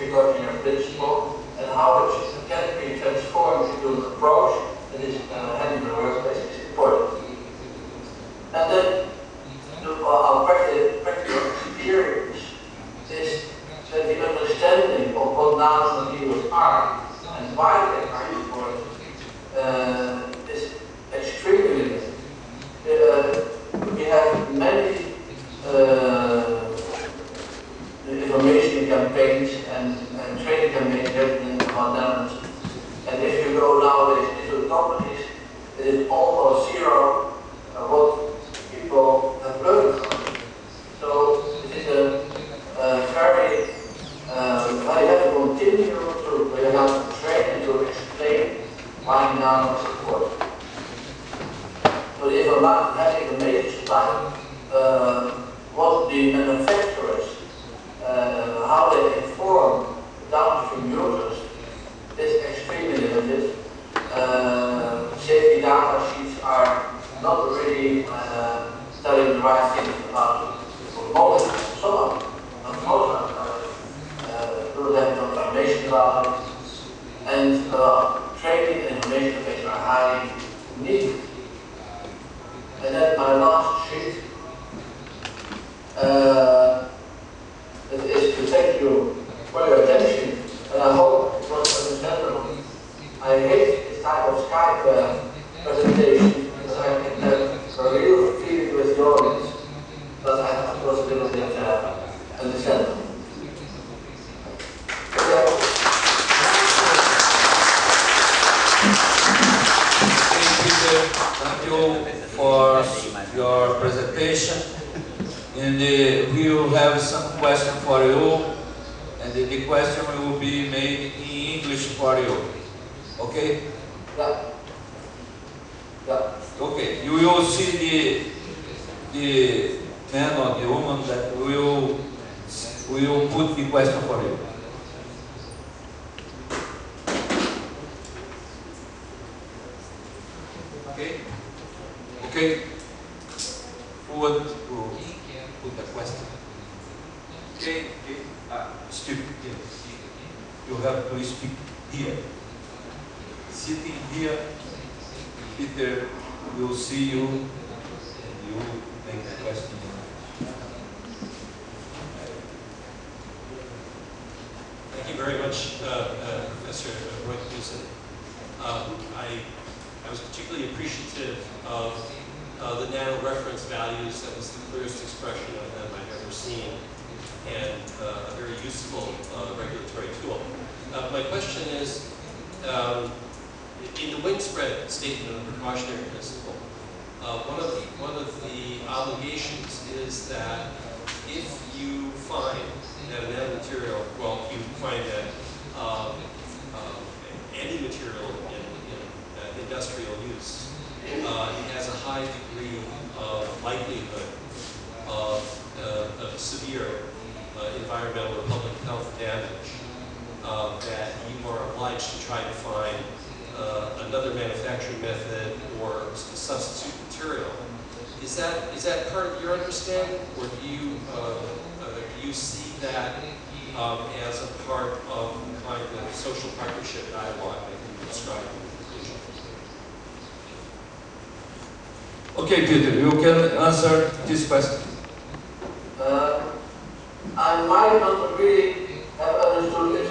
precautionary principle, and how it can be transformed into an approach that is handled in the workplace is important. And then our practical experience is that the understanding of what nanomaterials are and why they are important is extremely limited. We have many information campaigns and training campaigns happening about nanomaterials. And if you go nowadays into companies, it is almost zero what people have learned. So it is a very, I have to continue to, we have to train and to explain why nano is important. But if I'm not having a major supply, what the manufacturers, how they inform downstream users is extremely limited. Safety data sheets are not really telling the right things about most of them. Most don't have no information about it. And training and information campaigns are highly needed. And then my last sheet is to thank you for your attention. And I hope it was understandable. I hate this type of Skype presentation because I can have a real feeling with the audience. But I thought it was a little bit understandable. Thank you for your presentation, and we will have some question for you, and the question will be made in English for you. Okay? Yeah. Yeah. Okay. You will see the man or the woman that will put the question for you. Okay? Okay? Who would put the question? Okay? Okay? Steve, you have to speak here. Sitting here, Peter will see you and you make the question. Thank you very much, Professor Roy-Knudsen. I was particularly appreciative of the nano reference values. That was the clearest expression of them I've ever seen, and a very useful regulatory tool. My question is, in the wingspread statement of the precautionary principle, one of the obligations is that if you find that a nanomaterial, well, if you find that any material in industrial use, it has a high degree of likelihood of severe environmental or public health damage, that you are obliged to try to find another manufacturing method or a substitute material. Is that part of your understanding, or do you see that as a part of the kind of social partnership dialogue that you described in the conclusion? Okay, Peter, you can answer this question. I might not really have understood it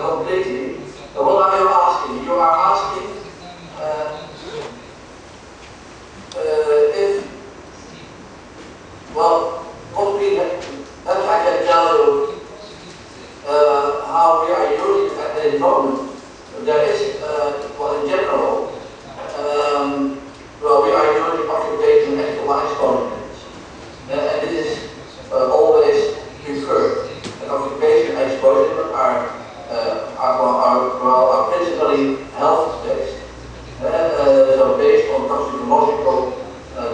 completely. What are you asking? You are asking if, well, what we have, perhaps I can tell you how we are using it at the moment. There is, well, in general, well, we are using occupational exercise components. And this is always preferred. And occupational exposure are principally health-based, so based on toxicological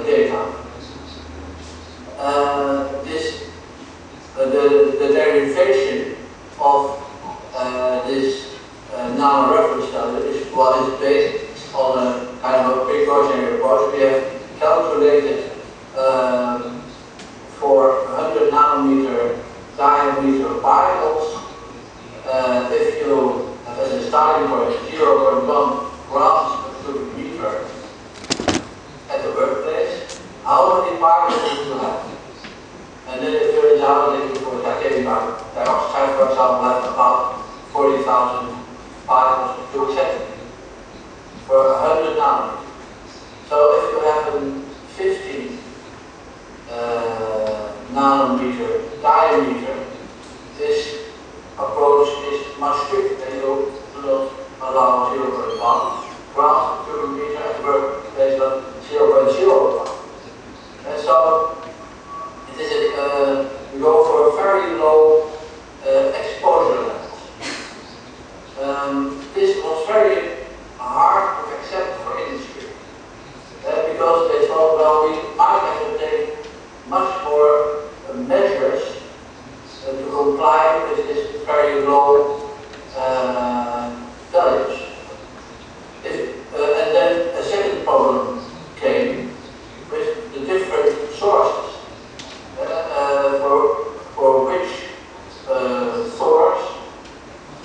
data. The derivation of this nano-reference study is based on a kind of a precautionary approach. We have calculated for 100 nanometer diameter particles if you have as a starting point 0.1 grams per cubic meter at the workplace, how many particles do you have? And then it turns out that you, for titanium dioxide, for example, have about 40,000 particles per cubic centimeter for 100 nanometers. So if you have a 50 nanometer diameter, this approach is much stricter. You do not allow 0.1 grams per cubic meter at work based on 0.01. And so it is we go for a very low exposure levels. This was very hard to accept for industry because they thought, well, we might have to take much more measures to comply with this very low values. And then a second problem came with the different sources for which source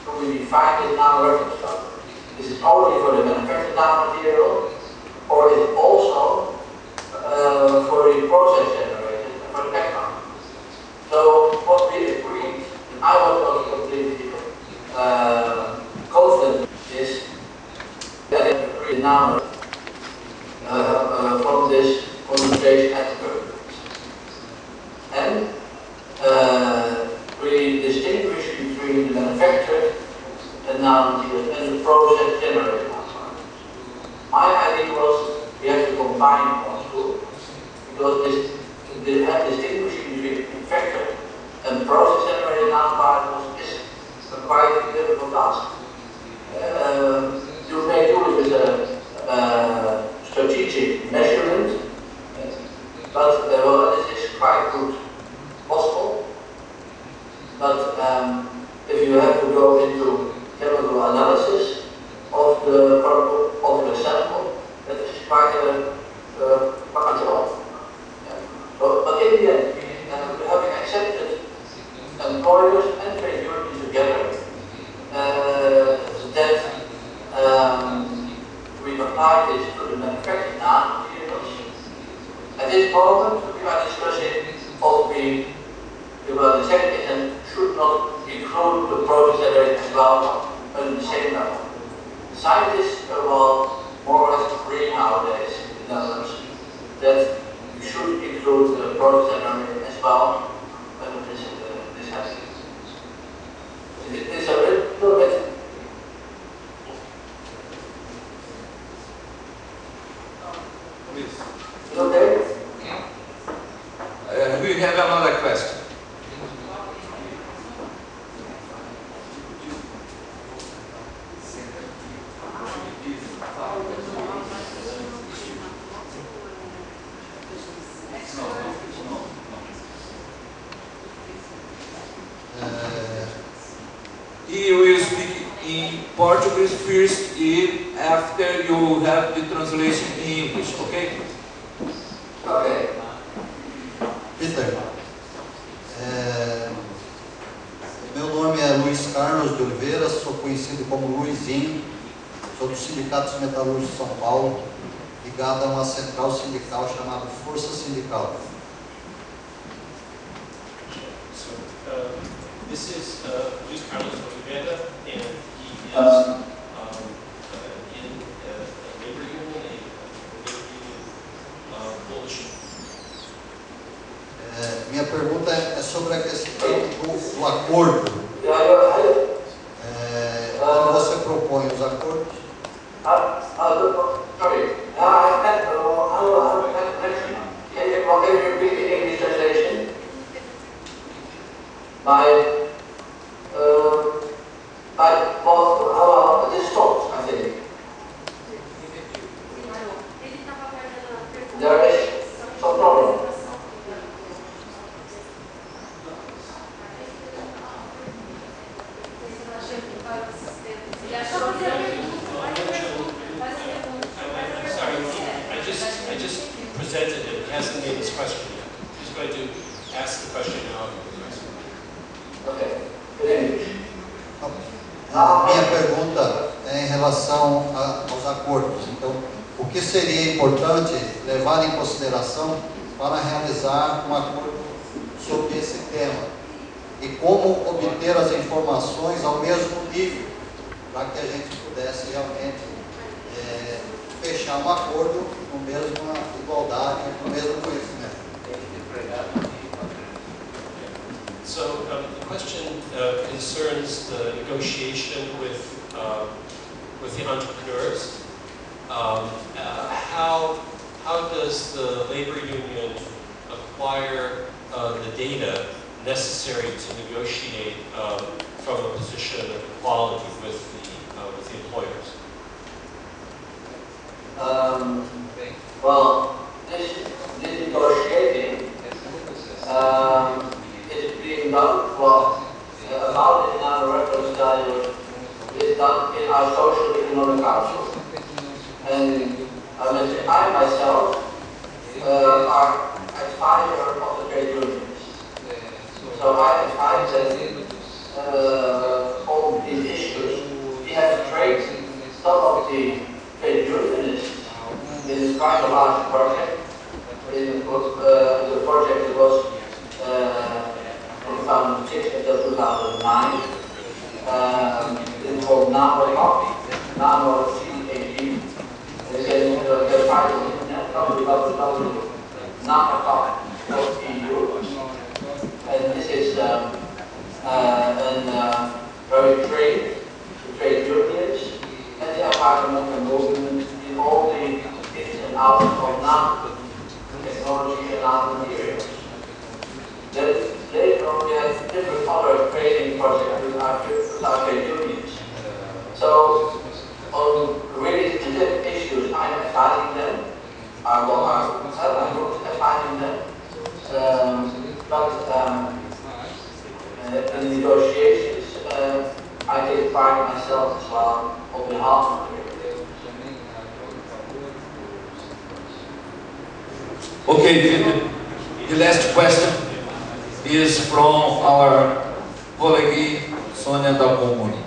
do we define this nanoreference structure. Is it only for the manufactured nanomaterial, or is it also for the process generated and for the background? So what we agreed, and I was not completely confident, is that the nano from this concentration at the workplace. And we distinguish between the manufactured nanomaterials and the process generated nanomaterials. My idea was we have to combine those two, because distinguishing between manufactured and process generated nanoparticles is a quite difficult task. You may do it with a strategic measurement, but well, this is quite good possible. But if you have to go into chemical analysis of the sample, that is quite a job. But in the end, having accepted employers and trade unions together, that we apply this to the manufactured nanomaterials. At this moment, we are discussing what we the second and should not include the process generated as well on the same level. Scientists are more or less agree nowadays in the Netherlands that you should include the process generated as well when this happens. It's a little bit. Is it okay? We have another question. He will speak in Portuguese first, and after you have the translation in English, okay? Okay. Peter, meu nome é Luiz Carlos de Oliveira, sou conhecido como Luizinho, sou do Sindicato dos Metalúrgicos de São Paulo, ligado a uma central sindical chamada Força Sindical. This is Luis Carlos Oliveira, and he is in a labor union, coalition. Minha pergunta é sobre a questão do acordo. Quando você propõe os acordos? Sorry. I had a question. Can you repeat the English translation? This stopped, I think. There is some problem. I just presented it. He hasn't made his question yet. He's going to ask the question now. Okay. In English. Minha pergunta é em relação aos acordos. Então, o que seria importante levar em consideração para realizar um acordo sobre esse tema? E como obter as informações ao mesmo nível, para que a gente pudesse realmente fechar um acordo com a mesma igualdade, com o mesmo conhecimento? So the question concerns the negotiation with the entrepreneurs. How does the labor union acquire the data necessary to negotiate from a position of equality with the employers? Well, this negotiating is being done, well, about it in our reference study, is done in our social economic council. And I myself advisor of the trade unions. So I advise them on these issues. We have trained some of the trade unionists in quite a large project. The project was from 2006 until 2009. It's called Nano CAG. You can find it on the internet, www.nanotalk.eu. And this is very trained trade unions and the environmental movement in all the ins and outs of nanotechnology and nanomaterials. Then later on we have different other training projects with our trade unions. So on really specific issues I'm advising them, I'm advising them. In the negotiations, I take part myself as well on behalf of the Okay, the last question is from our colleague Sonia Dalcomune.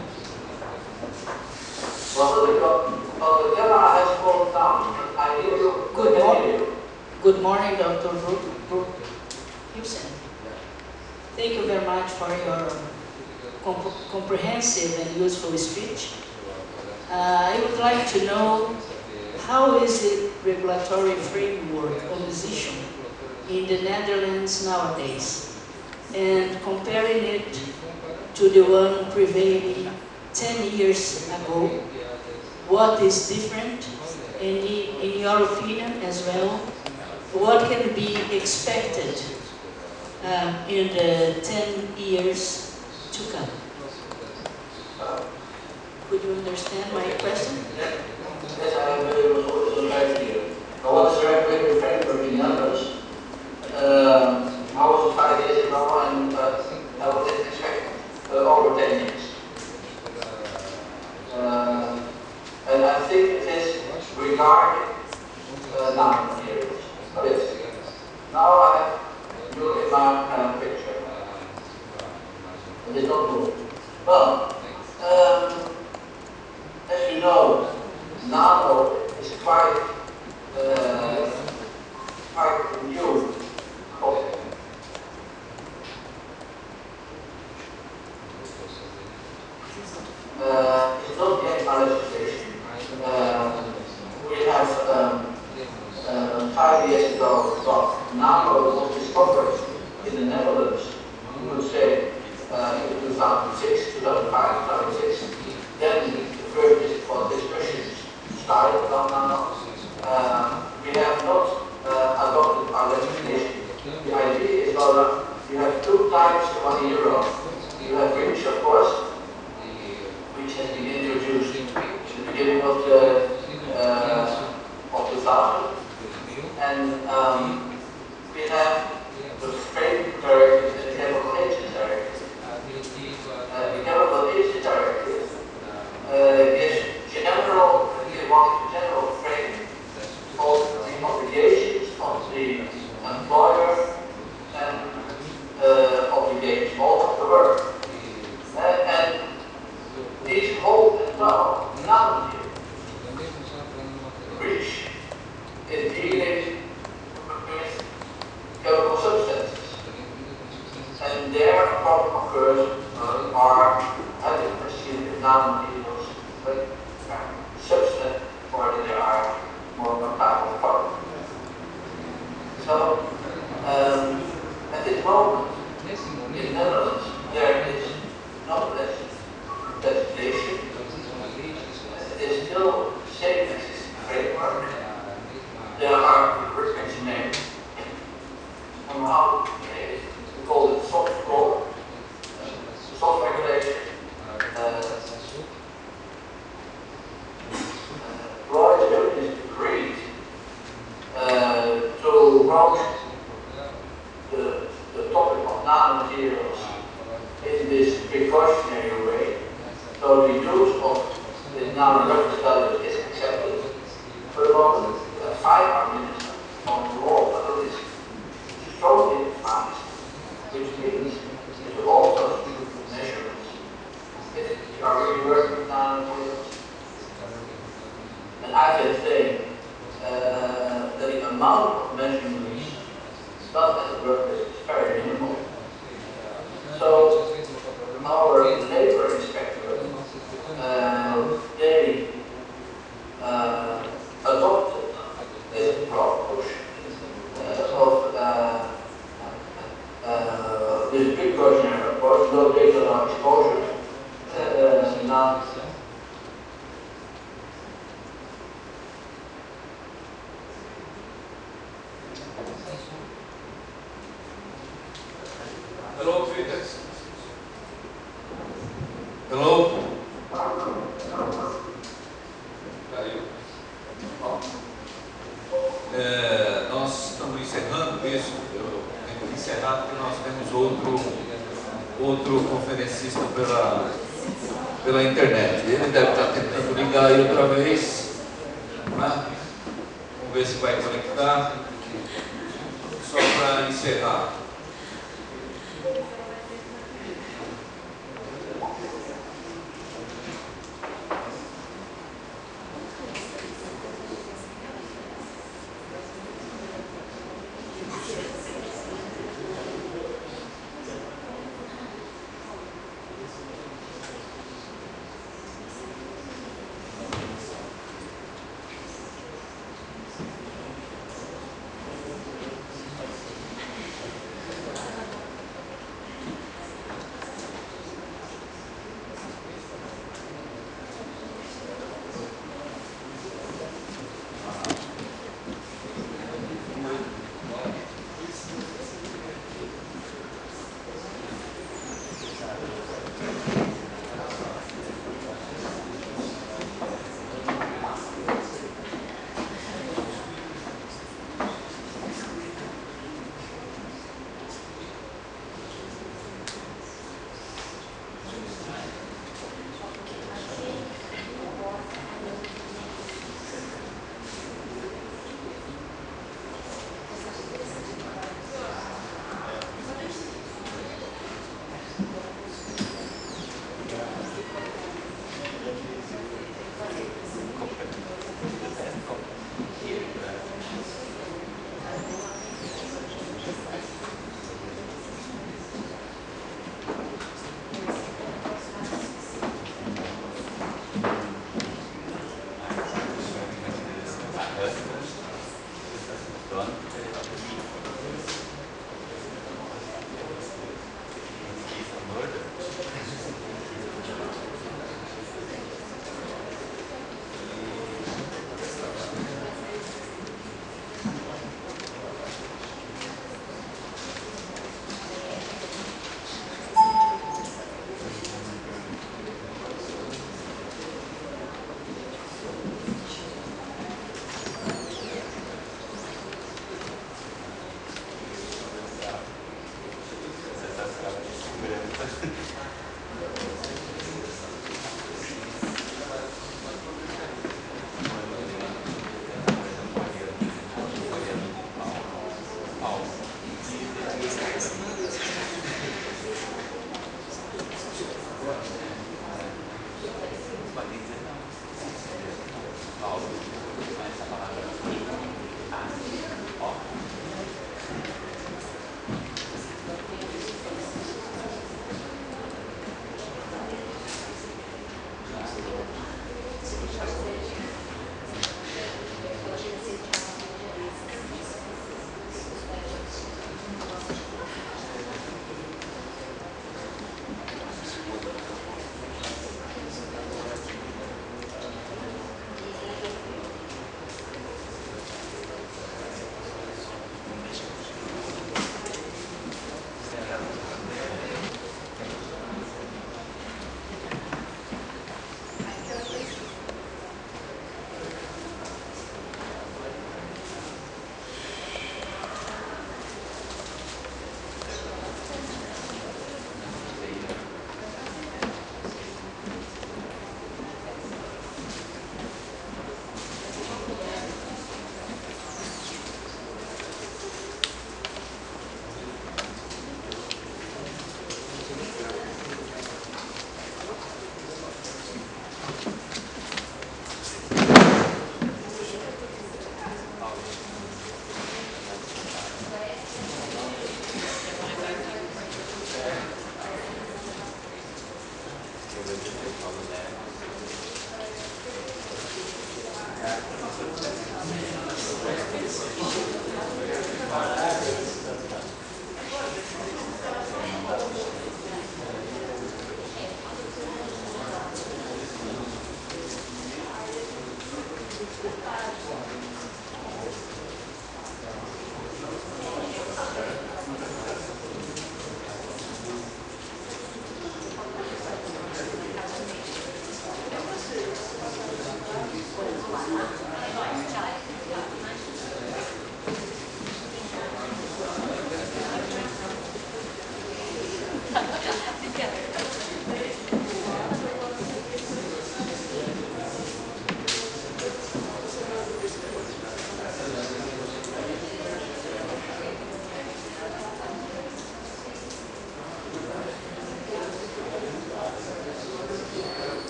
Well, the camera has fallen down. I hear you. Good morning. Good morning, Dr. Houston. Thank you very much for your comprehensive and useful speech. I would like to know how is the regulatory framework on this issue in the Netherlands nowadays, and comparing it to the one prevailing 10 years ago, what is different, and in your opinion as well, what can be expected in the 10 years to come? Could you understand my question? Yes, I am very much clear. What is the regulatory framework in Netherlands? How was it 5 years ago and what is expected over 10 years? And I think it is regarding nanomaterials. Now I look at my picture. It is not good. Well, as you know, nano is quite new concept. It's not yet our legislation. We have 5 years ago, but nano was discovered in the Netherlands, you would say in 2006, 2005, 2006. Then the first discussions started about nano. We have not adopted our legislation. The idea is that you have 2 types of euro. You have REACH, of course, which has been introduced at the beginning of the 2000, and we have the frame directive and the chemical agents directive. The chemical agents directive gives general frame of the obligations of the employer and obligations of the worker. occurs are having achieved nanomaterials, but subset or they are more compatible products. So, at this moment, in the Netherlands, there is not less legislation. It is still the same existing framework. There are restrictions made on how to behave. We call it soft law, soft regulation. Royal Unions agreed to promote the topic of nanomaterials in this precautionary way. So the use of the nanoreference values is accepted. For the moment, 5 are ministers on the law, but it is strongly advised, which means it will also do measurements. If you are really working with nanomaterials, and I can say that the amount of measurements done at the workplace is very minimal. So our labor inspector, they adopted this approach of this precautionary approach, no data, no exposure. Now, hello, Peter. Hello? Caiu. Nós estamos encerrando isso. Eu tenho que encerrar porque nós temos outro conferencista pela internet. Ele deve estar tentando ligar aí outra vez. Né? Vamos ver se vai conectar. Só para encerrar.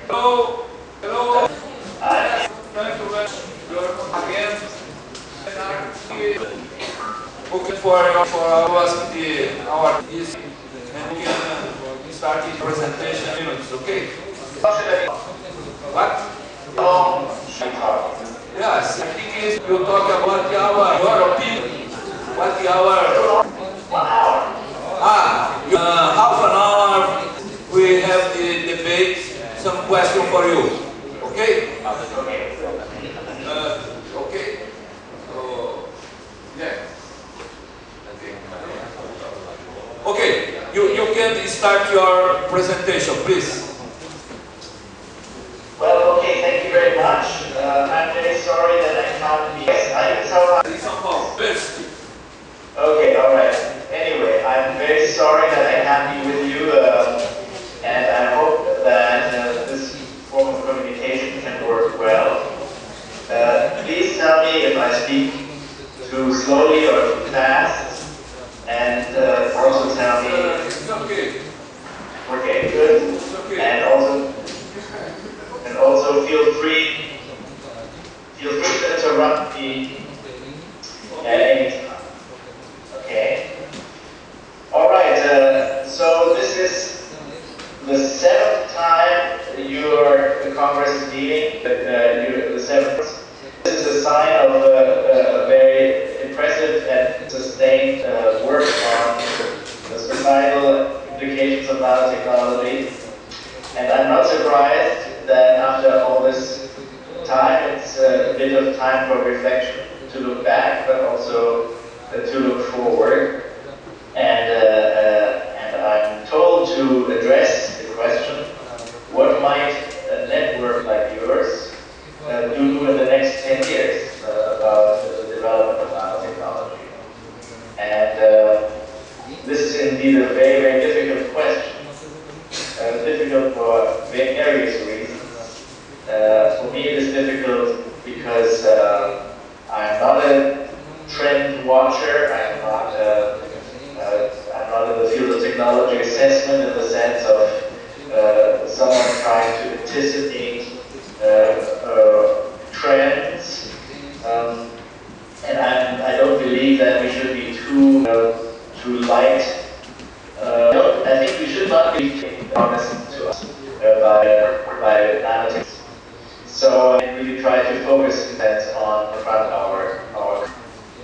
Hello. Hello. Thank you very much. Again. Okay, for asking our is and we can start the presentation minutes, okay? What? Yes, I think is you talk about your opinion. What our 1 hour. half an hour we have the debate, some question for you. Okay? Okay. Yeah. Okay, you can start your presentation, please. Well, okay, thank you very much. I'm very sorry that I can't be. Yes, I can somehow. First. Okay, all right. Anyway, I'm very sorry that I can't be with you, and I hope that this form of communication can work well. Please tell me if I speak too slowly or too fast, and also tell me. It's okay. Okay, good. It's okay. And also feel free to interrupt me at any time. Okay. All right. So this is the 7th time the Congress is meeting. The 7th. This is a sign of a very impressive and sustained work on the societal implications of nanotechnology. And I'm not surprised that after all this time, it's a bit of time for reflection, to look back, but also to look forward. And I'm told to address the question, what might a network like yours do in the next 10 years about the development of nanotechnology? And this is indeed a very, very difficult question. Difficult for various reasons. For me it is difficult because I'm not a trend watcher, I'm not in the field of technology assessment in the sense of someone trying to anticipate trends. And I don't believe that we should be too light. I think we should not be honest to us by nanotechnology. So I really try to focus that on our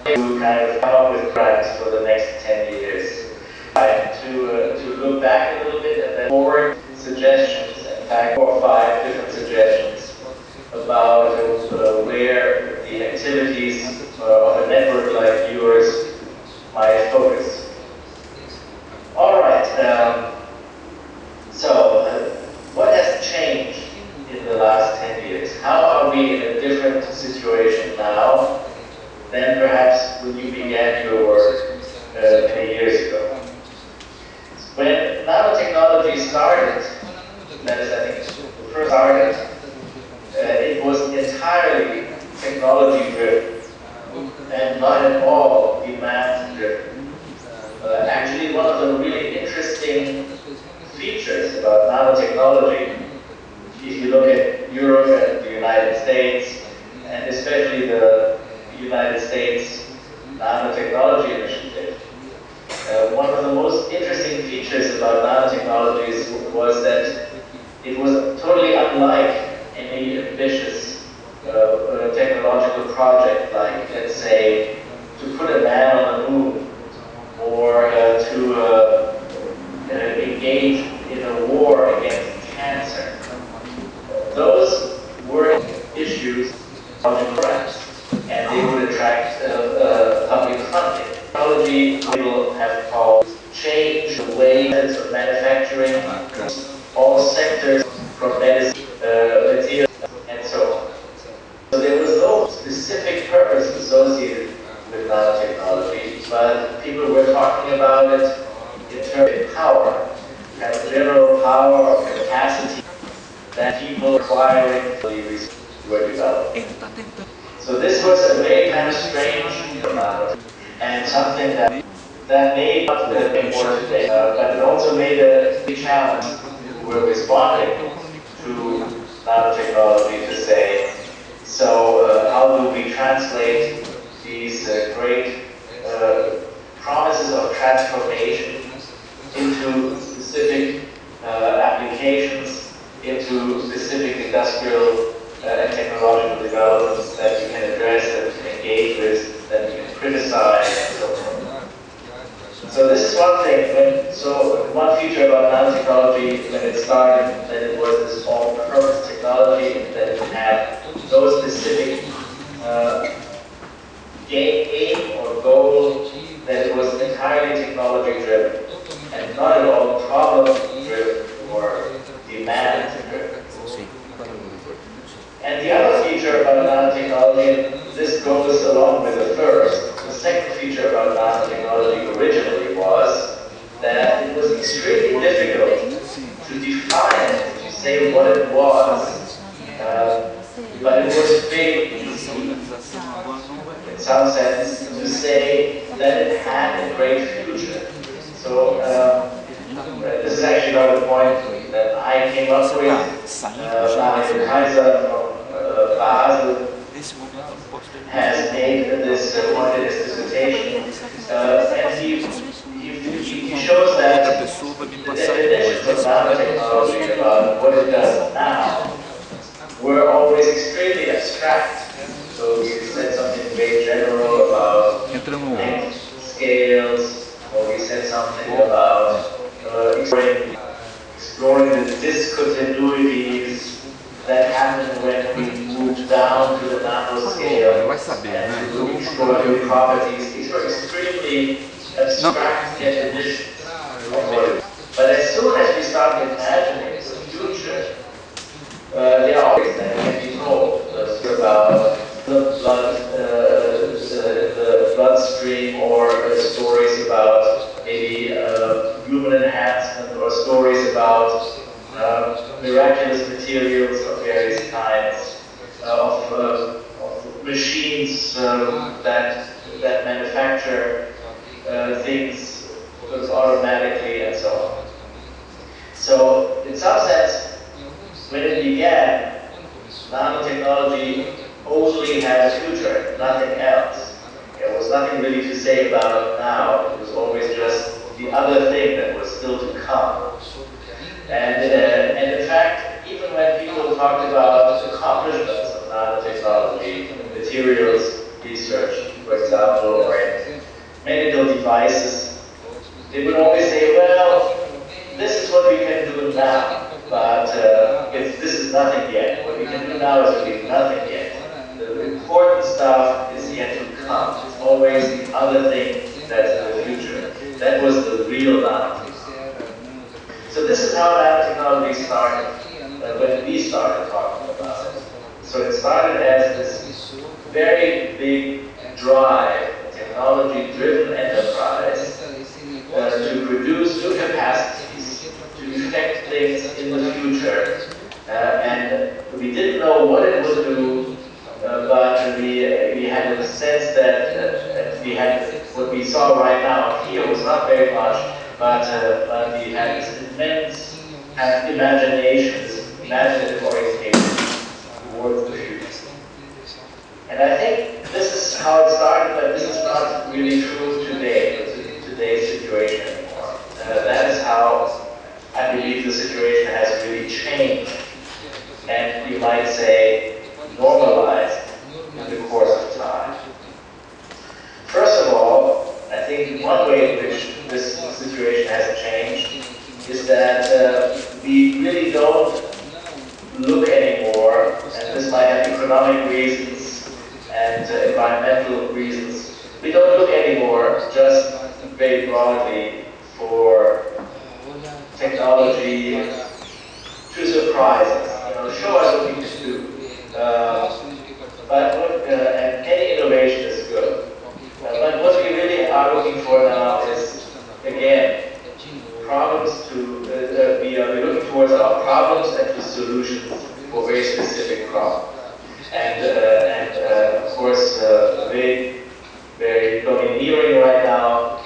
to kind of come up with plans for the next 10 years. To look back a little bit and then forward suggestions, in fact 4 or 5 different suggestions about where the activities of a network like yours might focus. All right. What has changed in the last 10 years? How are we in a different situation now than perhaps when you began your work many years ago? When nanotechnology started, that is, I think, the first started, it was entirely technology-driven and not at all demand-driven. Actually, one of the really interesting features about nanotechnology, if you look at Europe and the United States, and especially the United States Nanotechnology Initiative, one of the most interesting features about nanotechnologies was that it was totally unlike any ambitious technological project, like, let's say, to put a man on the moon, or to engage in a war against cancer. Those were issues of interest, and they would attract public funding. Technology will have called change the ways of manufacturing, all sectors from medicine, materials, and so on. So there was no specific purpose associated with nanotechnology, but people were talking about it in terms of power, and general power or capacity that people acquiring were developing. So this was a very kind of strange phenomenon, and something that made not more today, but it also made a big challenge. We were responding to nanotechnology to say. So how do we translate these great promises of transformation into specific applications, into specific industrial and technological developments that we can address, that we can engage with, that we can criticize, and so forth. So this is one thing. So one feature about nanotechnology when it started, that it was this all-purpose technology, that it had no specific aim or goal, that it was entirely technology-driven and not at all problem-driven or demand-driven. And the other feature about nanotechnology, and this goes along with the first, the second feature about nanotechnology originally was that it was extremely difficult to define, to say what it was, but it was very easy, in some sense, to say that it had a great future. So this is actually not the point that I came up with. Daniel Kaiser from Basel has made this point in his dissertation, and he shows that the definitions of nanotechnology about what it does now were always extremely abstract. So we said something very general about length scales, or we said something about exploring the discontinuities that happen when we move down to the nanoscale and explore new properties. These were extremely abstract definitions of what it is. But as soon as we start imagining the future, there are always that can be told about the bloodstream, or stories about maybe human enhancement, or stories about miraculous materials of various kinds, of machines that manufacture things automatically, and so on. So, in some sense, when it began, nanotechnology only had a future, nothing else. There was nothing really to say about it now. It was always just the other thing that was still to come. And in fact, even when people talked about the accomplishments of nanotechnology, materials research, for example, or in medical devices, they would always say, well, this is what we can do now, but this is nothing yet. What we can do now is really nothing yet. The important stuff is yet to come. It's always the other thing that's in the future. That was the real nanotechnology. So this is how nanotechnology started, when we started talking about it. So it started as this very big drive, a technology-driven enterprise, to produce new capacities, to effect things in the future. And we didn't know what it would do, but we had a sense that we had what we saw right now here was not very much, but we had this immense imagination, this imaginative orientation towards the future. And I think this is how it started, but this is not really true today, today's situation anymore. That is how I believe the situation has really changed, and you might say normalized in the course of time. First of all, I think one way in which this situation has changed is that we really don't look anymore, and this might have economic reasons and environmental reasons, we don't look anymore just very broadly for technology to surprise us, show us what we can do. And any innovation is good. But what we really are looking for now is, again, problems to, we're looking towards our problems and to solutions for very specific problems. And of course, very, very domineering right now,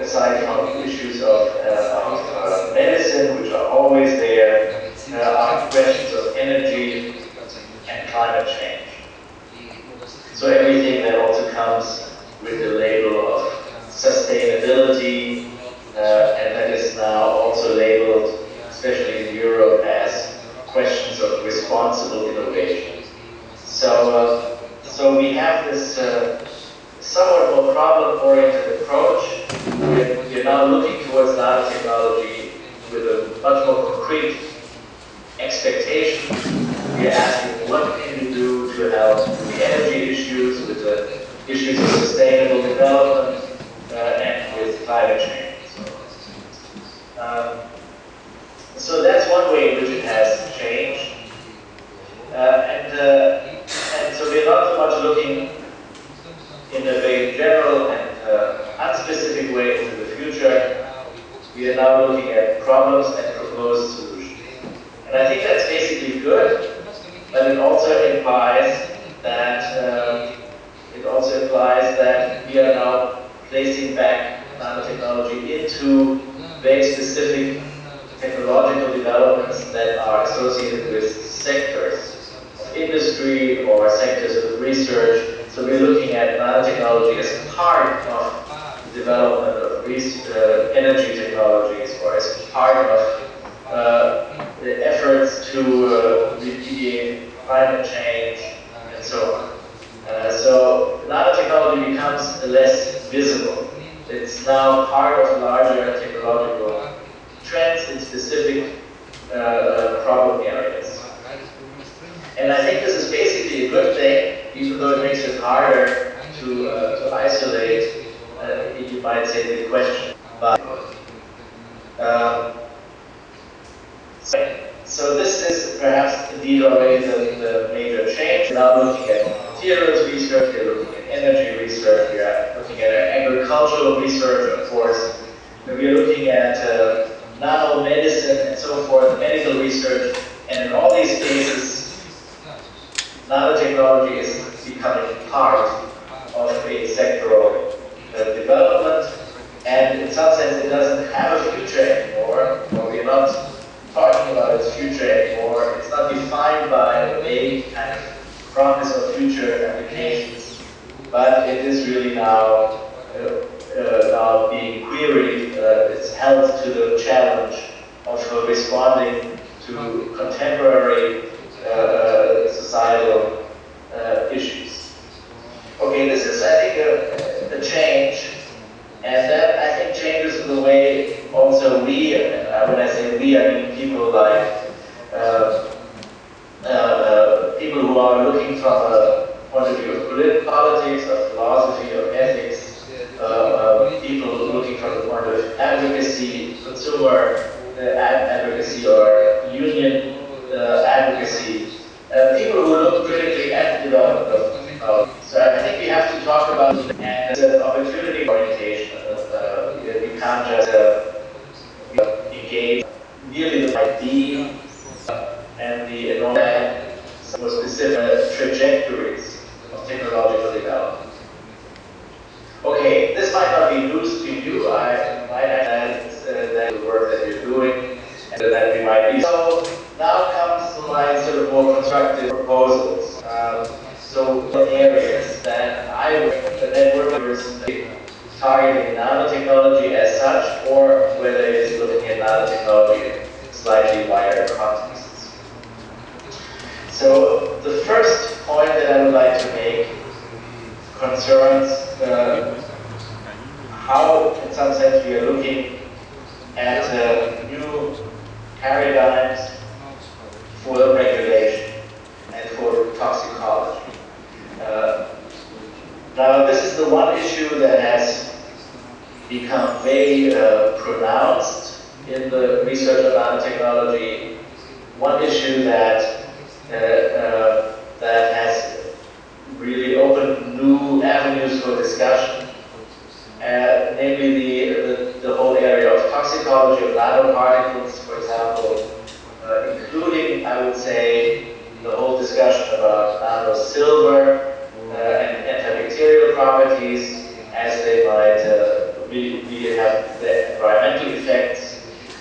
aside from issues of medicine, which are always there, are questions of energy, climate change. So everything that also comes with the label of sustainability, and that is now also labeled, especially in Europe, as questions of responsible innovation. So we have this somewhat more problem-oriented approach. We're now looking towards nanotechnology with a much more concrete expectation. We're asking, what can we do to help with the energy issues, with the issues of sustainable development, and with climate change. So that's one way in which it has changed. And so we're not so much looking in a very general and unspecific way into the future. We are now looking at problems and proposed solutions. And I think that's basically good, but it also implies that we are now placing back nanotechnology into very specific technological developments that are associated with sectors of industry or sectors of research. So we're looking at nanotechnology as part of the development of energy technologies, or as part of the efforts to remediate climate change and so on. So nanotechnology becomes less visible. It's now part of larger technological trends in specific problem areas. And I think this is basically a good thing, even though it makes it harder to isolate, you might say, the question. But, so this is perhaps indeed already the major change. We're now looking at materials research, we're looking at energy research, we are looking at agricultural research, of course, and we're looking at nanomedicine and so forth, medical research, and in all these cases, nanotechnology is becoming part of a sectoral development, and in some sense it doesn't have a future anymore, or we're not talking about its future anymore. It's not defined by a vague kind of promise of future applications, but it is really now being queried. It's held to the challenge of responding to contemporary societal issues. Okay, this is, I think, a change, and that, I think, changes the way also we, and when I say we, I mean people like people who are looking from a point of view of politics, of philosophy, of ethics, people looking from the point of advocacy, consumer advocacy, or union advocacy, people who look critically at the development of technology. So I think we have to talk about an opportunity orientation. We can't just engage really the idea and the enormous more specific trajectories of technological development. Okay, this might not be news to you. I might add that the work that you're doing and that we might be. So now comes my sort of more constructive proposals. So what areas that I work, the networkers targeting nanotechnology as such, or whether it is looking at nanotechnology in slightly wider contexts. So the first point that I would like to make concerns how, in some sense, we are looking at new paradigms for regulation and for toxicology. Now, this is the one issue that has become very pronounced in the research of nanotechnology. One issue that has really opened new avenues for discussion, namely the whole area of toxicology of nanoparticles, for example, including, I would say, the whole discussion about nanosilver and antibacterial properties, as they might really have the environmental effects.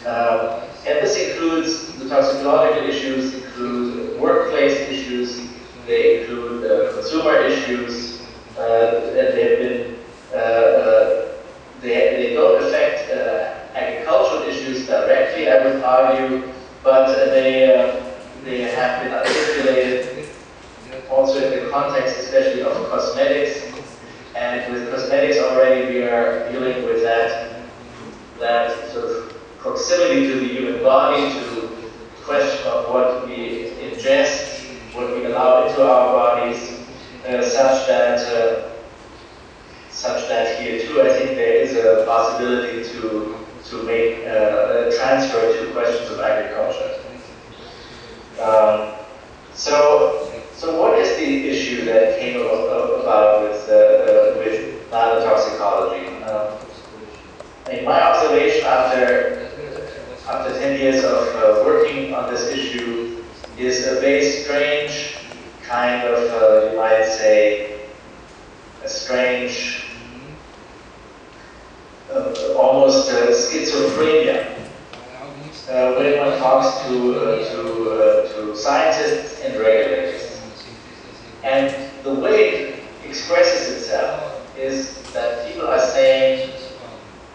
And this includes the toxicological issues, include workplace issues, they consumer issues, and they've been, they don't affect agricultural issues directly, I would argue, but they have been articulated also in the context especially of cosmetics. And with cosmetics already we are dealing with that sort of proximity to the human body, to the question of what we ingest, what we allow into our bodies, such that here too I think there is a possibility to make a transfer to questions of agriculture. So what is the issue that came about with nanotoxicology? In my observation after 10 years of working on this issue is a very strange kind of, you might say, a strange, almost schizophrenia. When one talks to scientists and regulators. And the way it expresses itself is that people are saying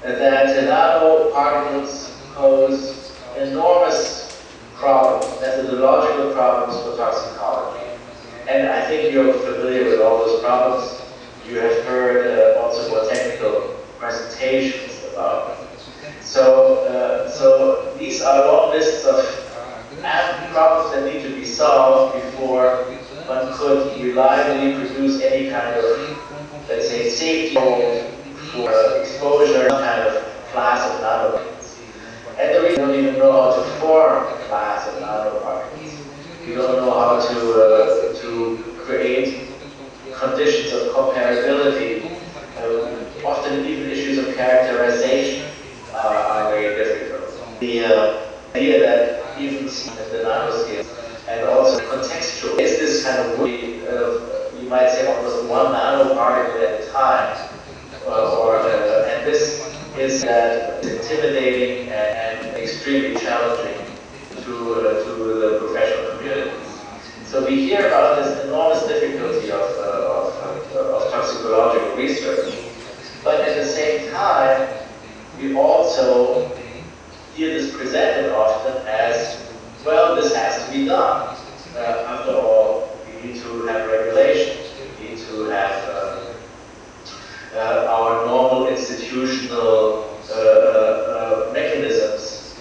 that nanoparticles pose enormous problems, methodological problems for toxicology. And I think you're familiar with all those problems. You have heard also more technical presentations about them. So these are long lists of problems that need to be solved before one could reliably produce any kind of, let's say, safety for exposure, kind of class of nanoparticles. And the reason we don't even know how to form a class of nanoparticles. We don't know how to create conditions of comparability. Often even issues of characterization are very difficult. The idea that even at the nanoscale and also contextual is this kind of you might say almost one nanoparticle at a time, and this is intimidating and extremely challenging to the professional community. So we hear about this enormous difficulty of toxicological research, but at the same time, we also hear this presented often as, well, this has to be done. After all, we need to have regulations, we need to have our normal institutional mechanisms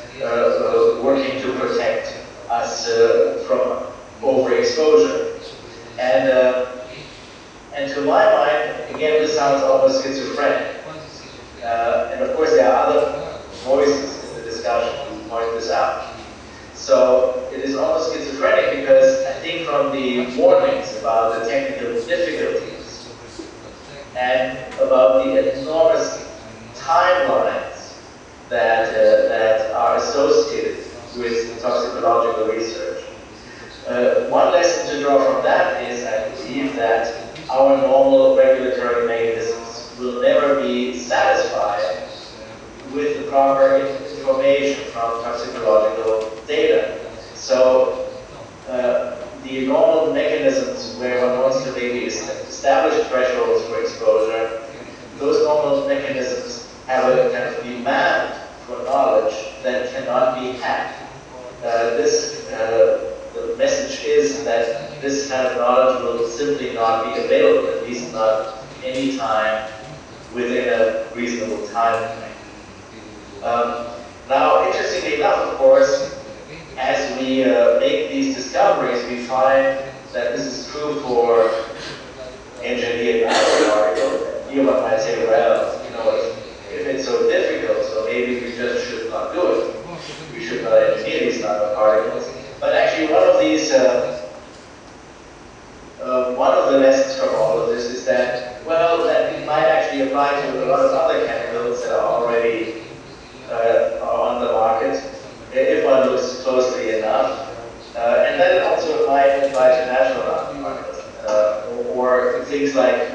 working to protect us from overexposure. And to my mind, again, this sounds almost schizophrenic. And of course, there are other voices in the discussion who point this out. So it is almost schizophrenic because I think from the warnings about the technical difficulties and about the enormous timelines that are associated with toxicological research. One lesson to draw from that is, I believe, that our normal regulatory mechanisms will never be satisfied with the proper information from toxicological data. So the normal mechanisms where one wants to maybe establish thresholds for exposure, those normal mechanisms have a kind of demand for knowledge that cannot be hacked. The message is that this kind of knowledge will simply not be available, at least not any time within a reasonable time frame. Now, interestingly enough, of course, as we make these discoveries, we find that this is true for engineered nanoparticles. Here one might say, well, you know, if it's so difficult, so maybe we just should not do it. We should not engineer these nanoparticles. But actually, one of the lessons from all of this is that, well, that it might actually apply to a lot of other chemicals that are already on the market, if one looks closely enough. And then it also might apply to natural nanoparticles, or things like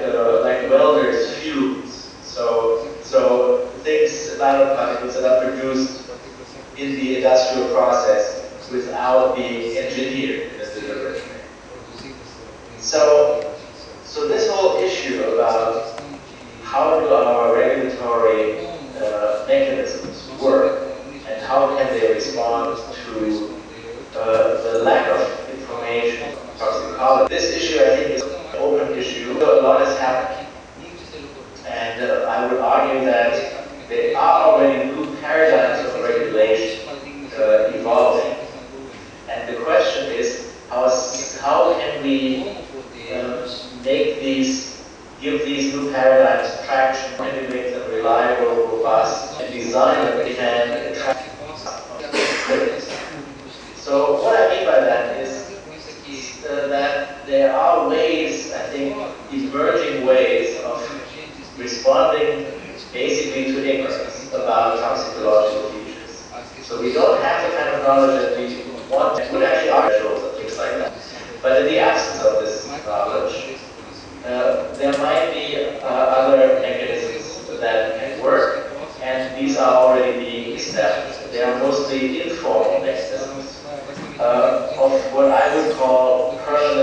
welders' fumes. So things, nanoparticles that are produced in the industrial process without being engineered in a deliberate way. So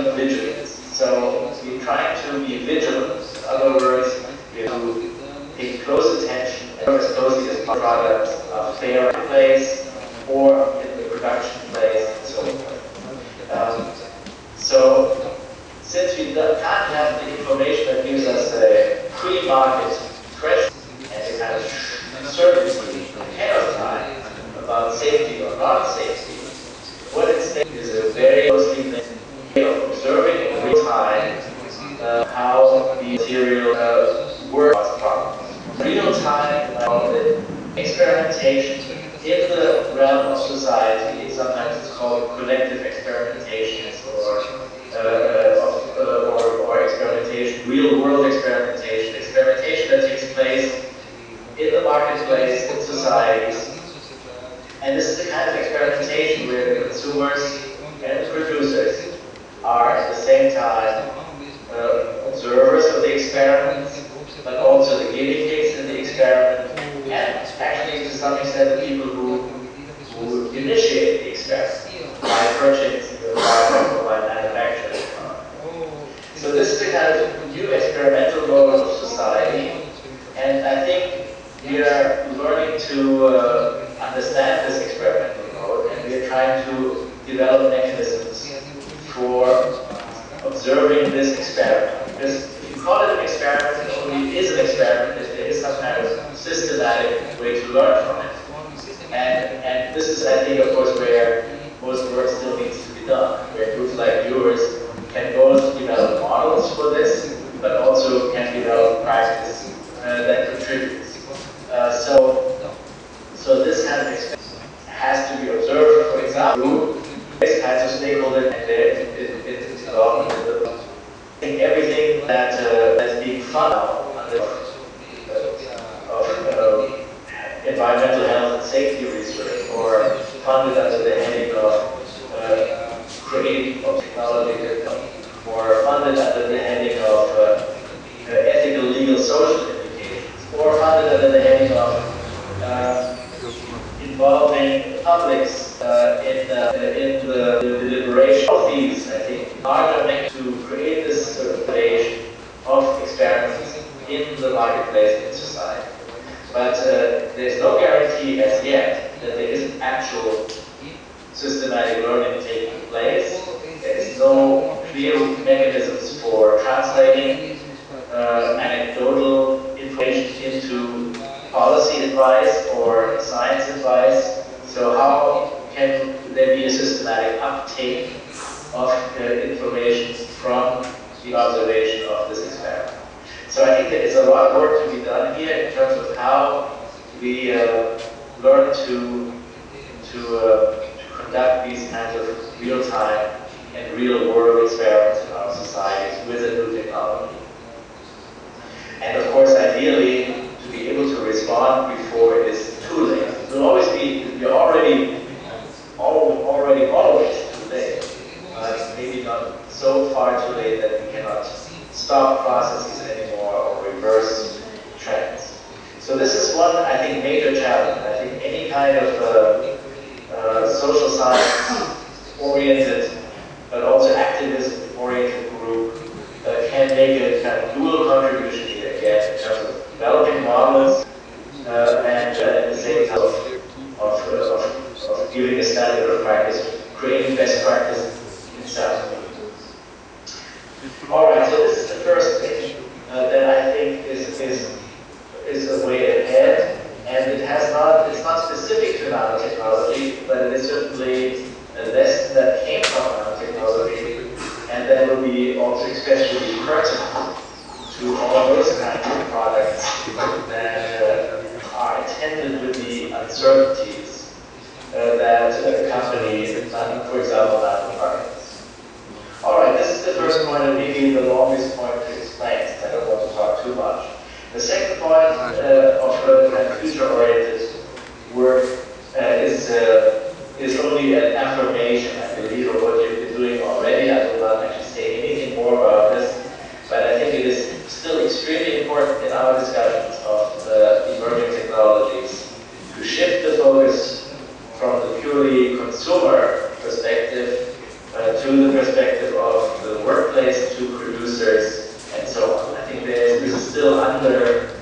term vigilance. So we're trying to be vigilant. In other words, we have to pay close attention and work as closely as products are fair in place or in the production place and so forth. So since we can't have the information that gives us a pre-market threshold and a kind of certainty ahead of time about safety or non-safety, what instead is a very closely linked way of observing in real time how the material works problems. Real time experimentation in the realm of society, sometimes it's called collective experimentations or experimentation, real world experimentation, experimentation that takes place in the marketplace, in societies. And this is the kind of experimentation where the consumers and the producers are at the same time observers of the experiment, but also the guinea pigs in the experiment, and actually to some extent the people who initiate the experiment by purchasing the product or by manufacturing the product. So this is the kind of new experimental mode of society, and I think we are learning to understand this experimental mode, and we are trying to develop mechanisms for observing this experiment. Because if you call it an experiment, it only is an experiment if there is some kind of systematic way to learn from it. And this is, I think, of course, where most work still needs to be done, where groups like yours can both develop models for this, but also can develop practice that contributes. So this kind of experiment has to be observed, for example, these kinds of stakeholders and their involvement in the process. I think everything that is being funded under environmental health and safety research, or funded under the heading of creating of technology, or funded under the heading of ethical, legal, social implications, or funded under the heading of involving publics in the deliberation of these, I think, are going to create this sort of foundation of experiments in the marketplace in society. But there's no guarantee as yet that there isn't actual systematic learning taking place. There's no clear mechanisms for translating anecdotal information into policy advice or science advice. So how can there be a systematic uptake of information from the observation of this experiment? So I think there is a lot of work to be done here in terms of how we learn to conduct these kinds of real-time and real-world experiments in our societies with a new technology. And of course, ideally, to be able to respond before it is too late. It will always be, we're already always too late. Maybe not so far too late that we cannot stop processes anymore or reverse trends. So this is one, I think, major challenge. I think any kind of social science-oriented, but also activism-oriented group can make a kind of dual contribution here again in terms of developing models and at the same time of giving a standard of practice, creating best practice itself. All right, so this is the first thing that I think is a way ahead, and it's not specific to nanotechnology, but it is certainly a lesson that came from nanotechnology, and that will be also especially pertinent to all those kinds of products that are intended with the uncertainties that accompany, for example, nanoparticles. All right, this is the first point, and maybe the longest point to explain, since I don't want to talk too much. The second point of future-oriented work is only an affirmation, I believe, of what you've been doing already. I will not actually say anything more about this, but I think it is still extremely important in our discussions of the emerging technologies to shift the focus from the purely consumer perspective to the perspective of the still under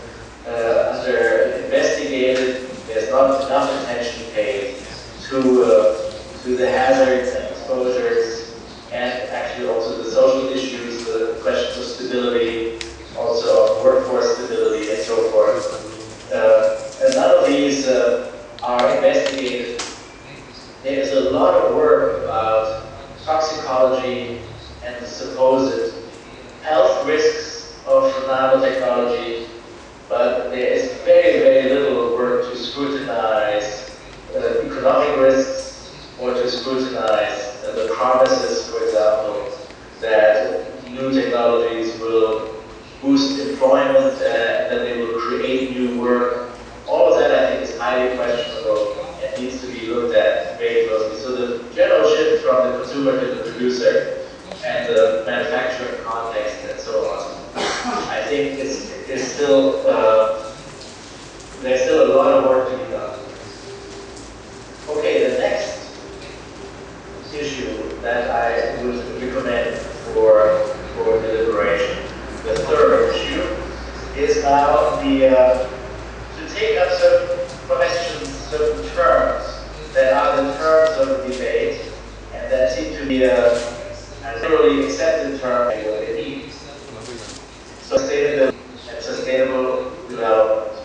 investigated. There's not enough attention paid to the hazards and exposures, and actually also the social issues, the questions of stability, also of workforce stability, and so forth. And none of these are investigated. There's a lot of work about toxicology and the supposed health risks of nanotechnology, but there is very, very little work to scrutinize economic risks or to scrutinize the promises, for example, that new technologies will boost employment and that they will create new work. All of that, I think, is highly questionable and needs to be looked at very closely. So the general shift from the consumer to the producer and the manufacturing context and so on, I think is still, there's still a lot of work to be done. Okay, the next issue that I would recommend for deliberation, the third issue, is now to take up certain questions, certain terms that are the terms of the debate and that seem to be a generally accepted term for what it means. Sustainability and sustainable development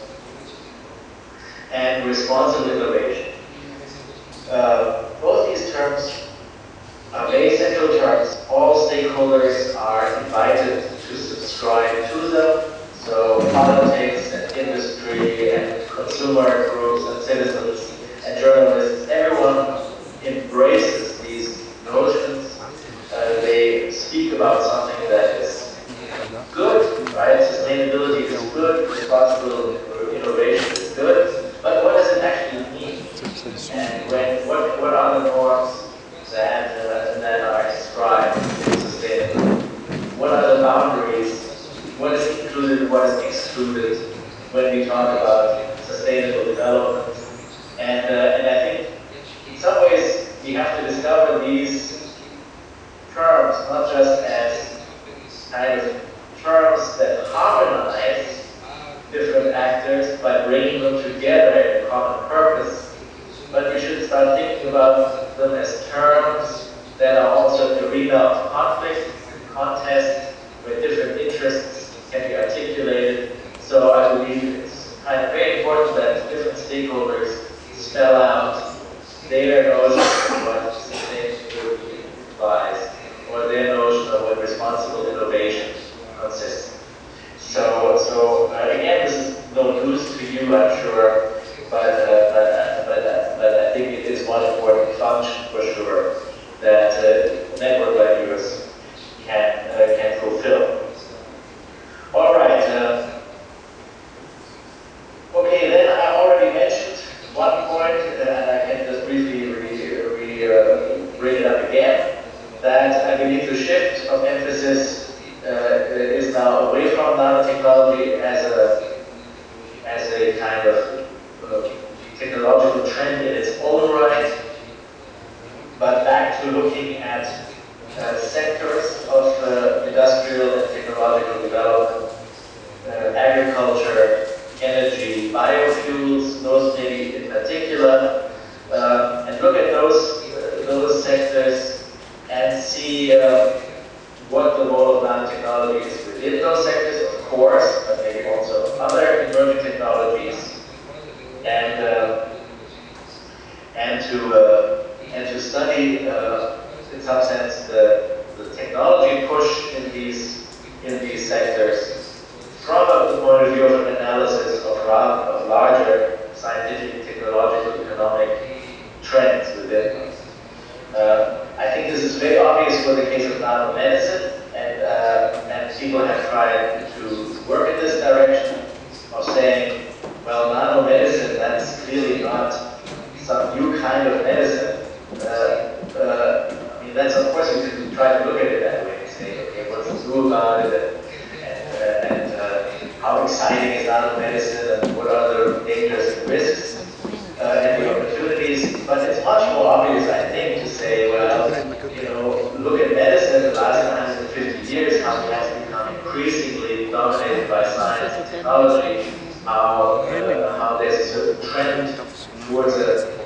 and responsible innovation. Both these terms are very central terms. All stakeholders are invited to subscribe to them. So politics and industry and consumer groups and citizens and journalists, everyone embraces these notions. They speak about something that is good, right? Sustainability is good, responsible innovation is good, but what does it actually mean? And what are the norms that are described in sustainability? What are the boundaries? What is included, what is excluded when we talk about sustainable development? And I think in some ways we have to discover these terms not just as kind of terms that harmonize different actors by bringing them together in a common purpose, but we should start thinking about them as terms that are also an arena of conflict, contest, where different interests can be articulated. So I believe it's kind of very important that different stakeholders spell out their notion of what sustainability implies, or their notion of what responsible innovation consists. So again, this is no news to you, I'm sure, but I think it is one important function for sure that network like yours can fulfill. All right. Okay, then I already mentioned one point, and I can just briefly bring it up again, that I believe the shift of emphasis is now away from nanotechnology as a kind of technological trend in its own right, but back to looking at sectors of industrial and technological development, agriculture, energy, biofuels, those maybe in particular, and look at those sectors and see what the role of nanotechnology is within those sectors, of course, but maybe also other emerging technologies, and to study, in some sense, the technology push in these sectors from the point of view of an analysis of larger scientific, technological, economic trends within them. I think this is very obvious for the case of nanomedicine, and people have tried to work in this direction of saying, well, nanomedicine, that's clearly not some new kind of medicine. I mean, that's, of course, you can try to look at it that way and say, okay, what's new about it, and how exciting is nanomedicine, and what are the dangers and risks and the opportunities. But it's much more obvious, I think, to say, well, you know, look at medicine the last 150 years, how it has become increasingly dominated by science technology, how there's a certain trend towards a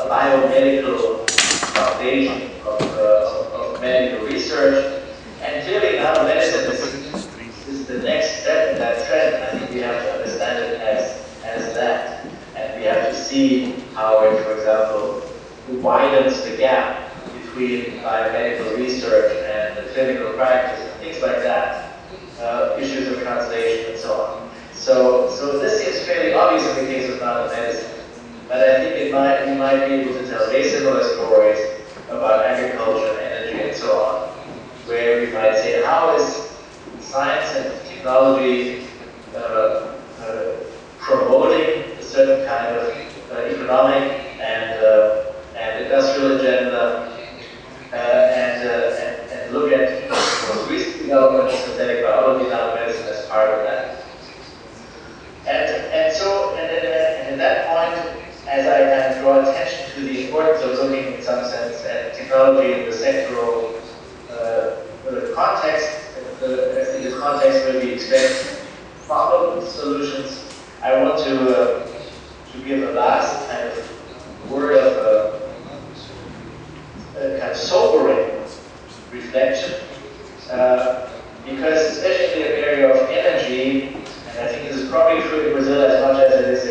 biomedical foundation of medical research. And clearly now medicine is the next step in that trend. I think we have to understand it as that. And we have to see how it, for example, widens the gap between biomedical research and the clinical practice, and things like that, issues of translation and so on. So this seems fairly obvious in the case of nanomedicine, but I think we might be able to tell very similar stories about agriculture and energy and so on, where we might say, how is science and technology promoting a certain kind of economic and industrial agenda, and look at most recent developments in synthetic biology, nanomedicine as part of that. And at that point, as I kind of draw attention to the importance of looking in some sense at technology in the sectoral context, in the context where we expect problem solutions, I want to give a last kind of word of a kind of sobering reflection, because especially in the area of energy, and I think this is probably true in Brazil as much as it is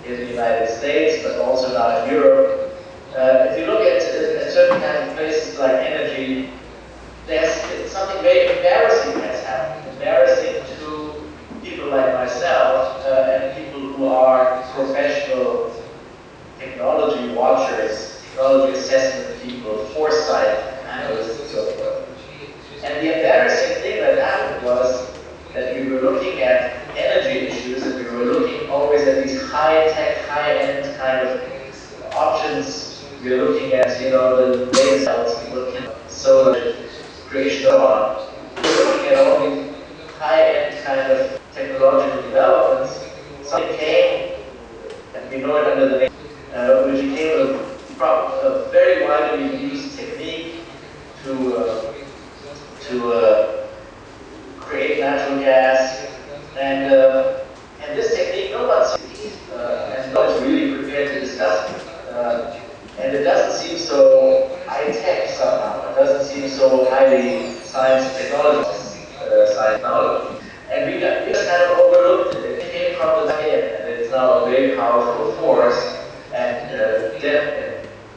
in the United States, but also now in Europe. If you look at certain kinds of places like energy, there's something very embarrassing has happened. Embarrassing to people like myself and people who are professional technology watchers, technology assessment people, foresight analysts, and so forth. And the embarrassing thing that happened was that we were looking at energy issues, and we were looking always at these high-tech, high-end kind of options. We were looking at, the laser cells, looking at solar creation and so on. We were looking at all these high-end kind of technological developments. Something came, and we know it under the name, which became a very widely used technique to create natural gas, and this technique no one sees, and no one's really prepared to discuss it. And it doesn't seem so high-tech somehow. It doesn't seem so highly science and technology, and we just kind of overlooked it. It came from the back end, and it's now a very powerful force, and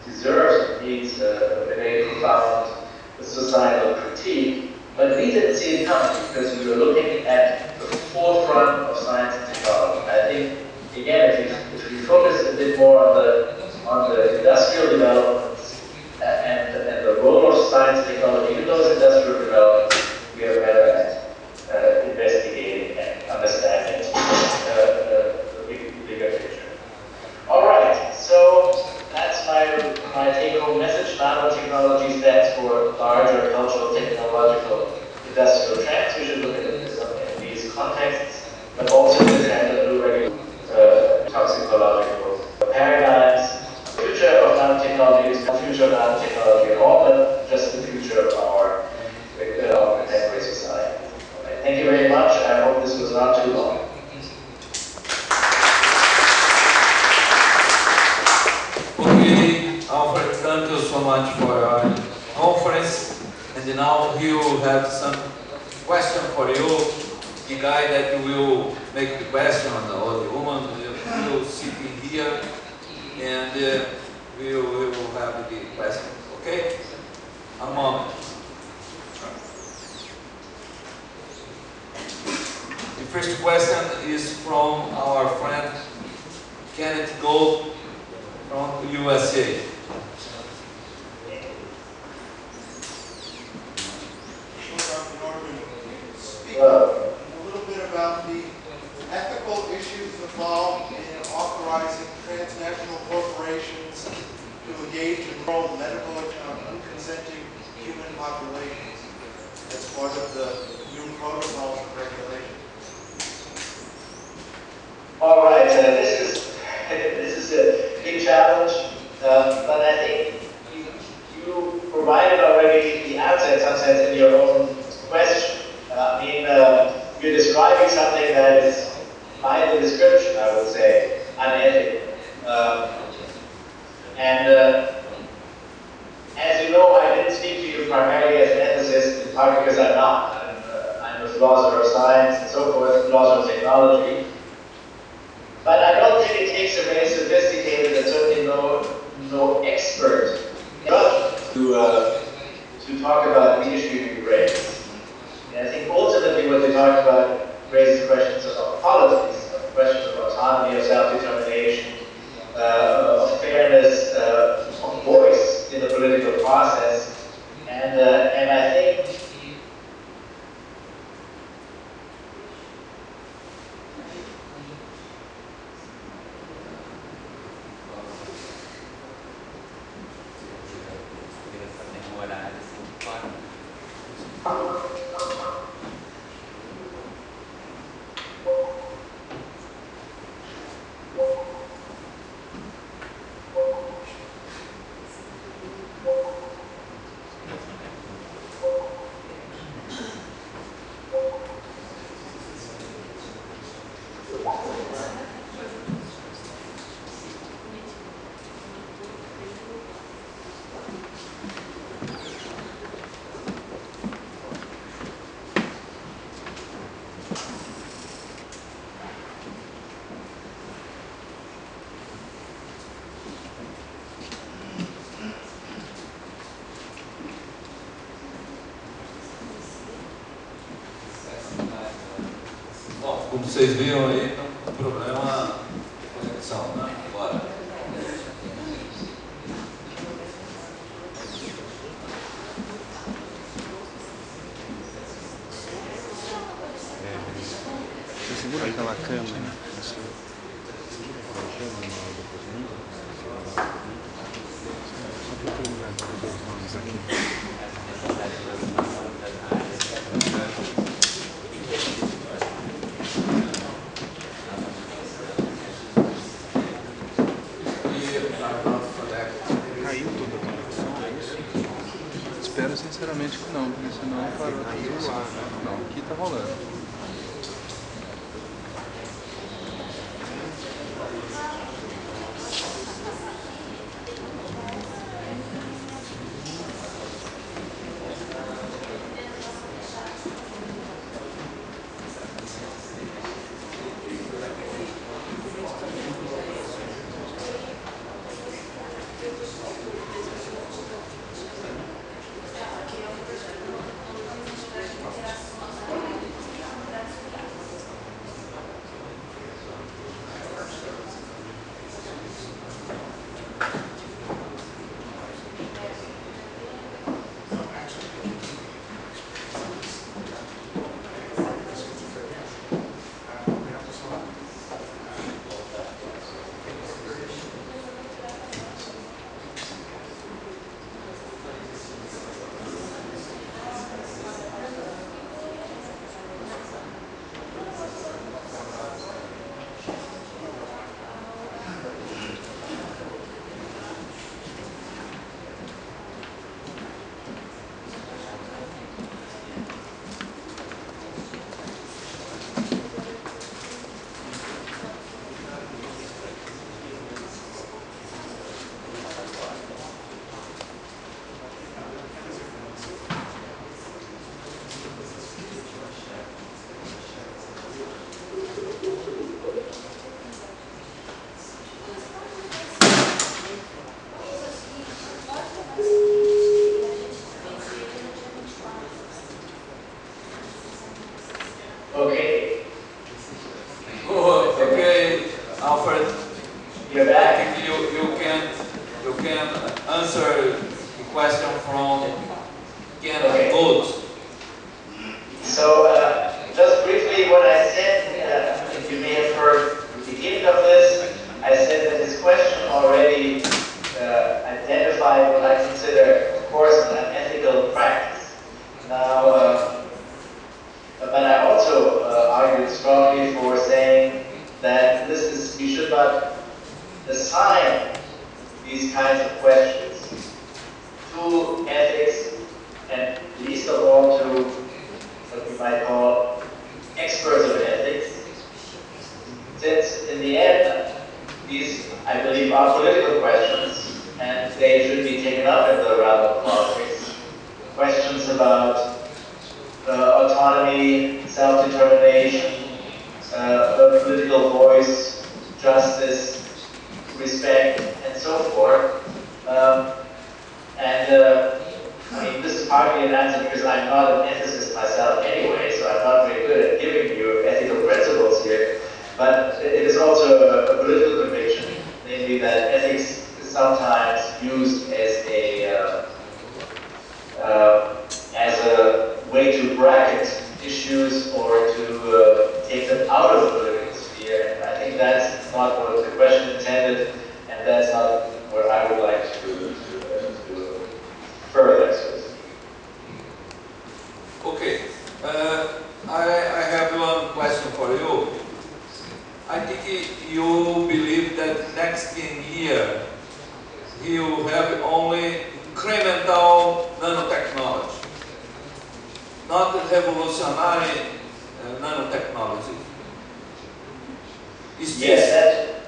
deserves and needs a very profound societal critique. But we didn't see it coming because we were looking at the forefront of science and technology. I think, again, if we focus a bit more on the industrial developments and the role of science and technology in those industrial developments, we are better at investigating and understanding the bigger picture. All right, so that's my take-home message. Nanotechnology stands for larger cultural, technological, industrial trends. We should look at it in these contexts, but also in the kind of new regular toxicological paradigms. The future of nanotechnology is not the future of nanotechnology at all, but just the future of our contemporary society. Okay, thank you very much. I hope this was not too long. Okay, Alfred, thank you so much for your conference. And now he will have some question for you. The guy that will make the question, or the woman will sit in here, and we will have the question. Okay? A moment. The first question is from our friend Kenneth Gold from USA. Speak a little bit about the ethical issues involved in authorizing transnational corporations to engage in rural medical unconsenting human populations as part of the new protocols and regulations. All right, this is a big challenge, but I think you provided already the answer in some sense in your own question. I mean, you're describing something that is by the description, I would say, unethical. As you know, I didn't speak to you primarily as an ethicist, in part because I'm not. I'm a philosopher of science and so forth, philosopher of technology. But I don't think it takes a very sophisticated and certainly no expert to talk about the issue you raised. And I think ultimately what they talk about raises questions about policies, questions of autonomy, of self-determination, of fairness, of voice in the political process, and I think Bom, como vocês viram aí, tem um problema de conexão, né? Bora. Você segura aquela câmera. Só procura um lugar para ver os nomes aqui. Caiu toda a conexão, é isso? Espero sinceramente que não, porque senão parou a transmissão. Não, aqui tá rolando. okay. Okay, Alfred. You're back. You can answer the question from Ken Gold. So, just briefly, what I said, if you may have heard the beginning of this, I said that this question already identified what I consider, of course, an unethical practice. Now, but I also argued strongly for saying that we should not assign these kinds of questions to ethics, and least of all resolutions about autonomy, self-determination, political voice, justice, respect, and so forth. I mean, this is partly an answer because I'm not an ethicist myself anyway, so I'm not very good at giving you ethical principles here. But it is also a political conviction, namely that ethics is sometimes used as a way to bracket issues or to take them out of the political sphere. And I think that's not what the question intended, and that's not what I would like to further, so to speak. Okay, I have one question for you. I think you believe that next 10 years you will have only incremental nanotechnology, not revolutionary nanotechnology. Is Yes,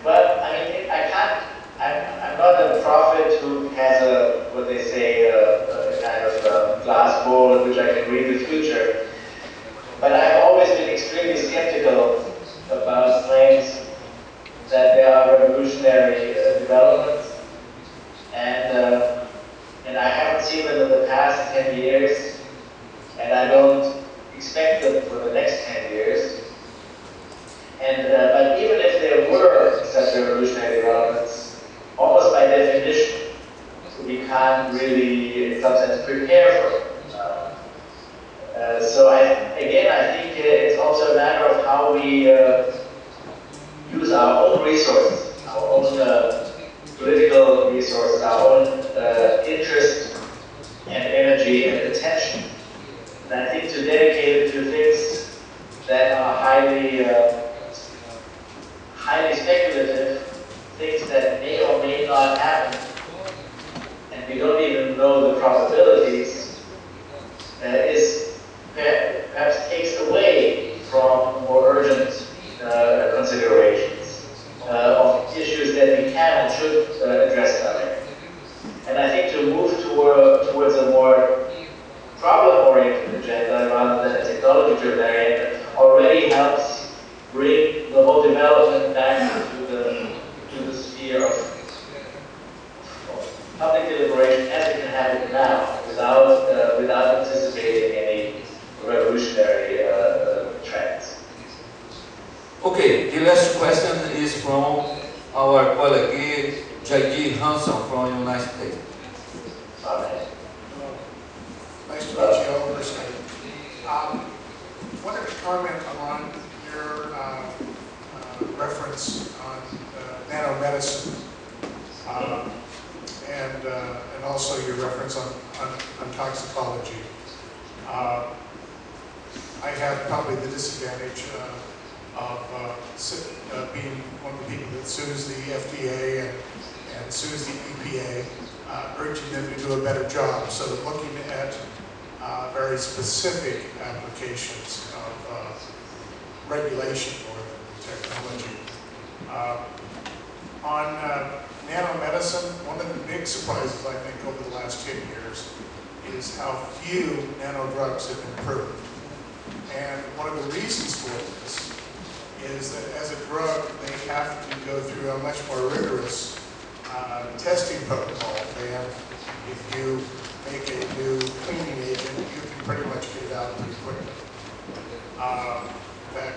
but I mean, I can't. I'm not a prophet who has a, what they say, a kind of glass bowl in which I can read the future. But I've always been extremely skeptical about claims that there are revolutionary developments, and I haven't seen them in the past 10 years, and I don't expect them for the next 10 years. And but even if there were such revolutionary developments, almost by definition, we can't really, in some sense, prepare for it. So I think it's also a matter of how we use our own resources, our own political resources, our own interest and energy and attention. And I think to dedicate it to things that are highly speculative, things that may or may not happen, and we don't even know the probabilities, perhaps takes away from more urgent considerations of issues that we can and should address directly. And I think to move towards a more problem-oriented agenda rather than a technology-driven agenda already helps bring the whole development back to the sphere of public deliberation as we can have it now, without anticipating any revolutionary trends. Okay, the last question is from our colleague J.D. Hanson from the United States. Nice to meet you all personally. Wanted to comment on your reference on nanomedicine and also your reference on toxicology. I have probably the disadvantage of being one of the people that sues the FDA and sues the EPA, urging them to do a better job. So looking at very specific applications of regulation or technology. On nanomedicine, one of the big surprises I think over the last 10 years is how few nanodrugs have been approved. And one of the reasons for this is that as a drug, they have to go through a much more rigorous testing protocol than if you make a new cleaning agent, you can pretty much get it out pretty quickly. In fact,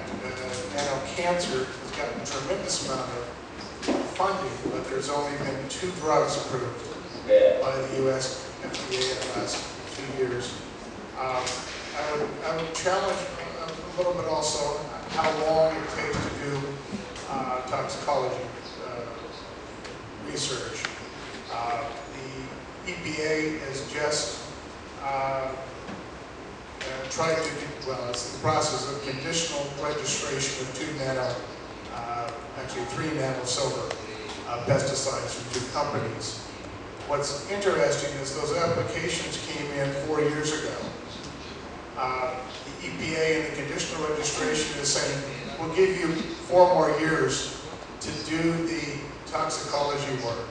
nanocancer has gotten a tremendous amount of funding, but there's only been 2 drugs approved by the US FDA in the last 2 years. I would challenge a little bit also how long it takes to do toxicology research. The EPA has just tried to, it's the process of conditional registration of 3 nanosilver pesticides from 2 companies. What's interesting is those applications came in 4 years ago. The EPA and the conditional registration is saying, we'll give you 4 more years to do the toxicology work.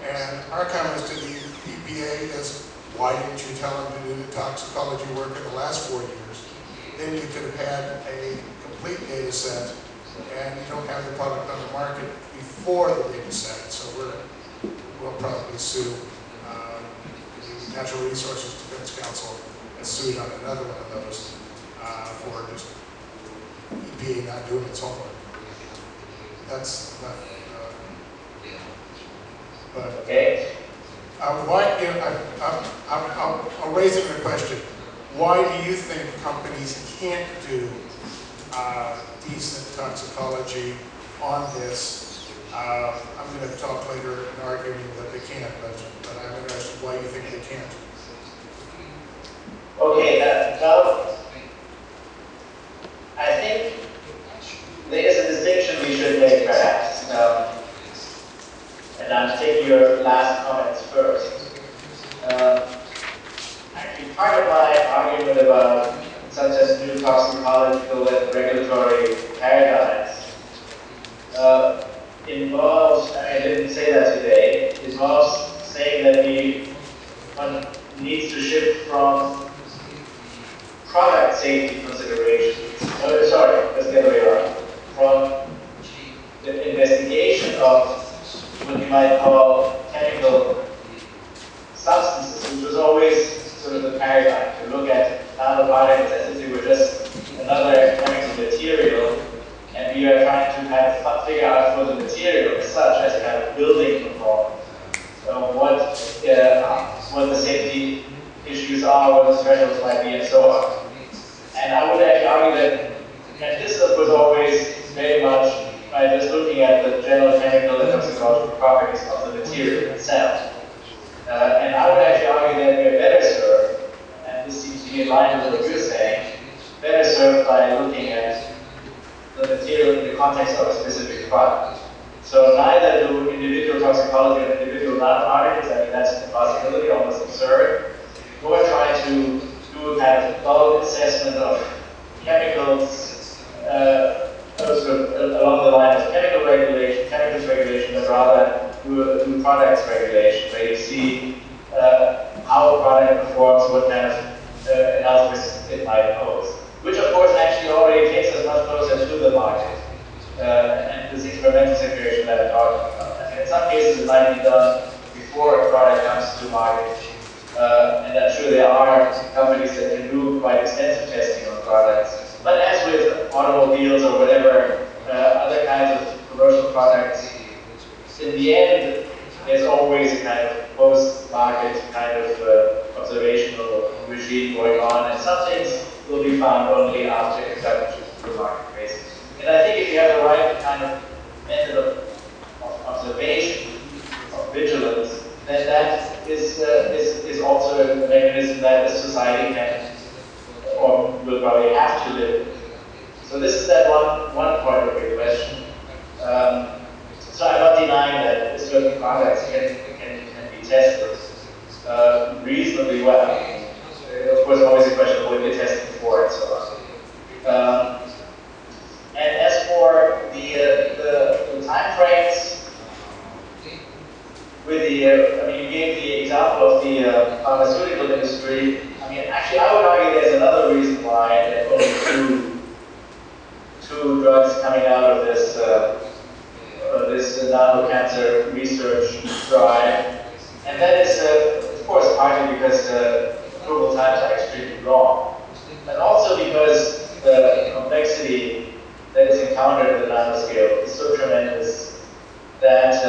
And our comments to the EPA is, Why didn't you tell them to do the toxicology work in the last 4 years? Then you could have had a complete data set, and you don't have the product on the market before the data set. So we'll probably sue the Natural Resources Defense Council has sued on another one of those for just EPA not doing its homework. That's not, but Okay. why? I'm raising the question. Why do you think companies can't do decent toxicology on this? I'm going to talk later in arguing that they can't, but I'm interested why you think they can't. Okay, now, I think there is a distinction we should make perhaps, and I'm taking your last comments first. Actually, part of my argument about such as new toxicological and regulatory paradigms involves, I didn't say that today, involves saying that one needs to shift from product safety considerations, sorry, that's the other way around, from the investigation of what you might call chemical substances, which was always sort of the paradigm, to look at nanoparticles as if they were just another chemical material, and we are trying to kind of figure out for the material as such, as a kind of building component, what the safety issues are, what the thresholds might be, and so on. And I would actually argue that, and this was always very much by just looking at the general chemical and toxicological properties of the material itself. And I would actually argue that we are better served, and this seems to be in line with what you're saying, better served by looking at the material in the context of a specific product. So neither do individual toxicology and individual nanoparticles, I mean that's a possibility, almost absurd, nor try to do a kind of bulk assessment of chemicals along the line of chemical regulation, chemicals regulation, but rather do products regulation, where you see how a product performs, what kind of health risks it might pose. Which of course actually already takes us much closer to the market and this experimental situation that I'm talking about. And in some cases it might be done before a product comes to market. And I'm sure there are companies that can do quite extensive testing on products. But as with automobiles or whatever other kinds of commercial products, in the end, there's always a kind of post-market kind of observational regime going on, and some things will be found only after introduction to the marketplace. And I think if you have the right kind of method of observation, of vigilance, then that is also a mechanism that a society can or will probably have to live with. So this is that one part of your question. So I'm not denying that certain products can be tested reasonably well. Of course, always a question of what you're testing for and so on. And as for the time frames, with I mean, you gave the example of the pharmaceutical industry. I mean, actually, I would argue there's another reason why there are only two drugs coming out of this nano-cancer research drive, and that is, of course, partly because approval times are extremely long, and also because the complexity that is encountered at the nanoscale is so tremendous that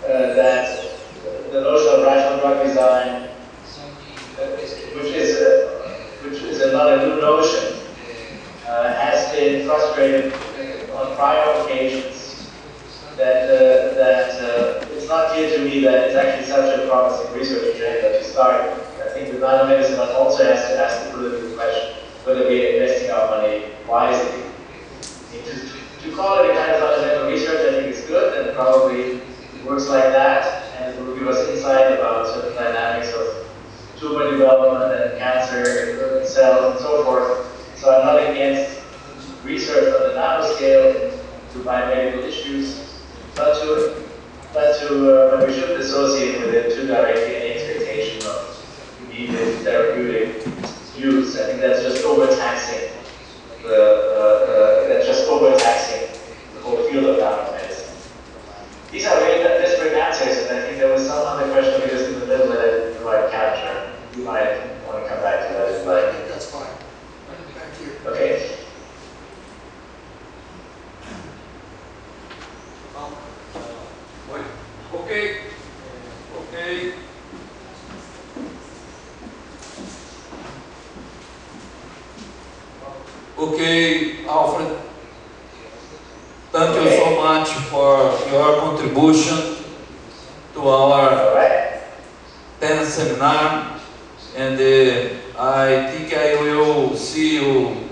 that the notion of rational drug design, which is not a new notion, has been frustrated on prior occasions. That it's not clear to me that it's actually such a promising research agenda to start. I think the biomedicine also has to ask the political question whether we are investing our money wisely. To call it a kind of fundamental research, I think is good, and probably it works like that, and it will give us insight about certain dynamics of tumor development and cancer cells and so forth. So I'm not against research on the nanoscale to biomedical issues, but we shouldn't associate with it too directly any expectation immediate therapeutic use. I think that's just overtaxing that's just overtaxing the whole field of gamma medicine. These are really disparate answers, and I think there was some other question just in the middle that I didn't quite capture. You might want to come back to that if you like. That's fine. Thank you. Okay. Okay. Okay, Alfred. Thank you so much for your contribution to our 10th seminar, and I think I will see you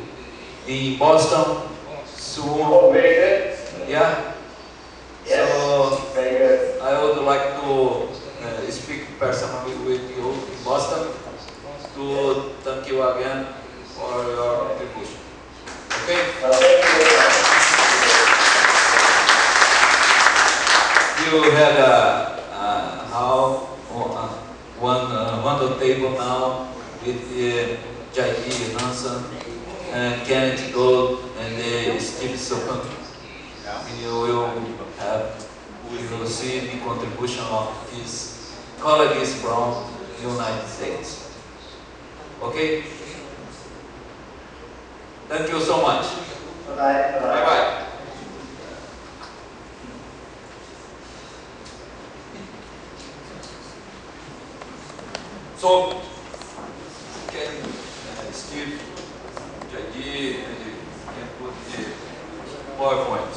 in Boston soon. Oh, very good. Yeah. Yes. So very good. I would like to speak personally with you in Boston to thank you again for your contribution. Okay? Well, thank you very much. You had one table now with J.D. Hansen and Kenneth Gold and Steve Sopan. We will see the contribution of his colleagues from the United States. Okay? Thank you so much. Bye-bye. Bye-bye. So, can Steve, J.D., and you can put the PowerPoint.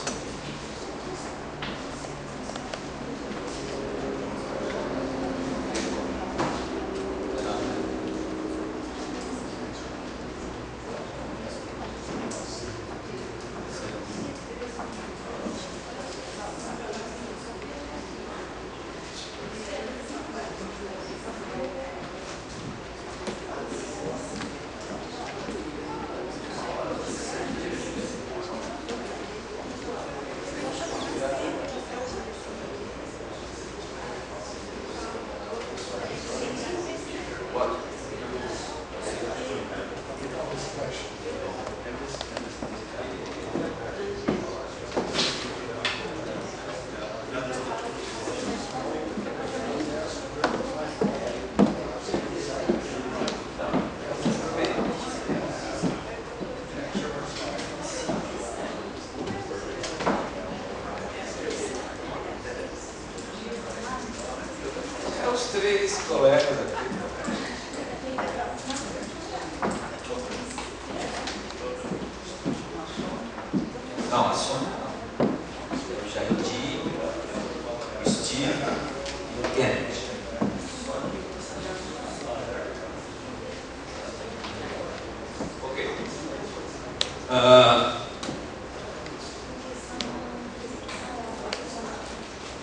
Os três colegas aqui. Não, a Sônia não. O J.D., o Steve e o Kenneth. Ok.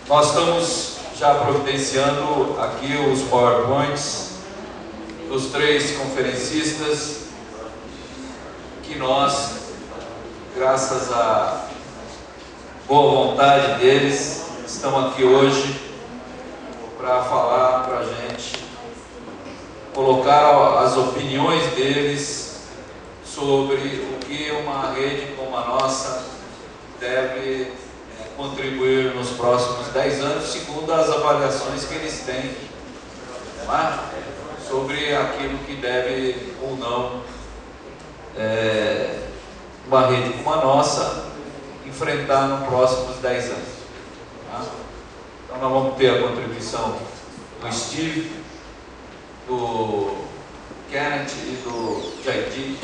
Nós estamos já providenciando aqui os PowerPoints dos três conferencistas que nós, graças à boa vontade deles, estão aqui hoje para falar para a gente, colocar as opiniões deles sobre o que uma rede como a nossa deve contribuir nos próximos 10 anos, segundo as avaliações que eles têm, não é? Sobre aquilo que deve ou não uma rede como a nossa enfrentar nos próximos 10 anos. Tá? Então nós vamos ter a contribuição do Steve, do Kenneth e do J.D.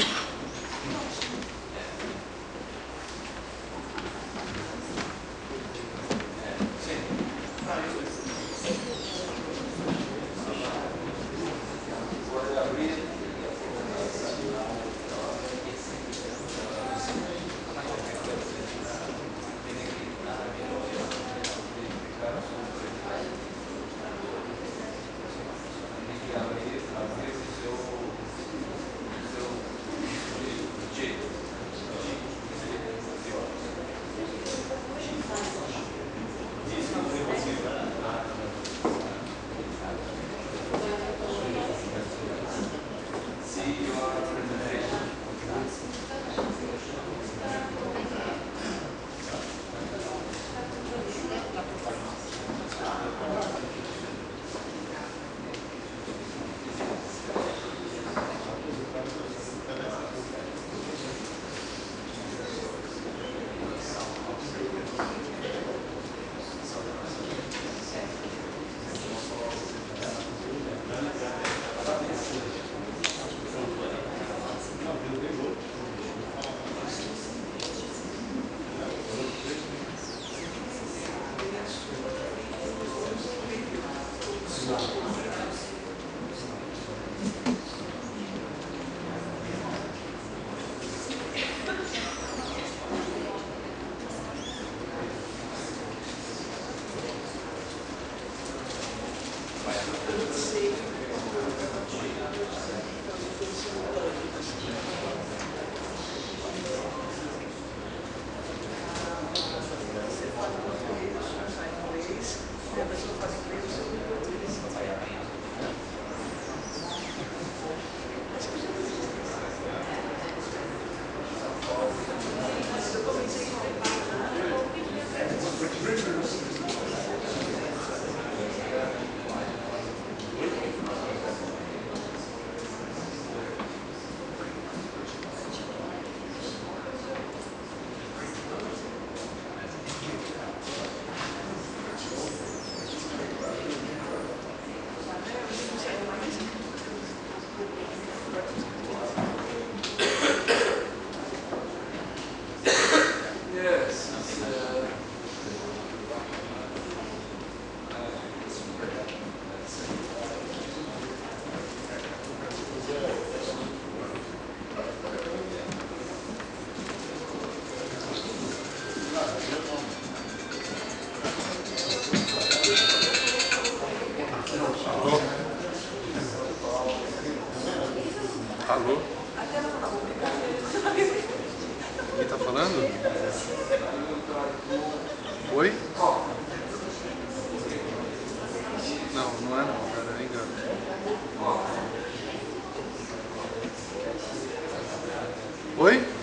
Alô? Quem tá falando? Oi? Não, não é não, cara, é engano. Oi?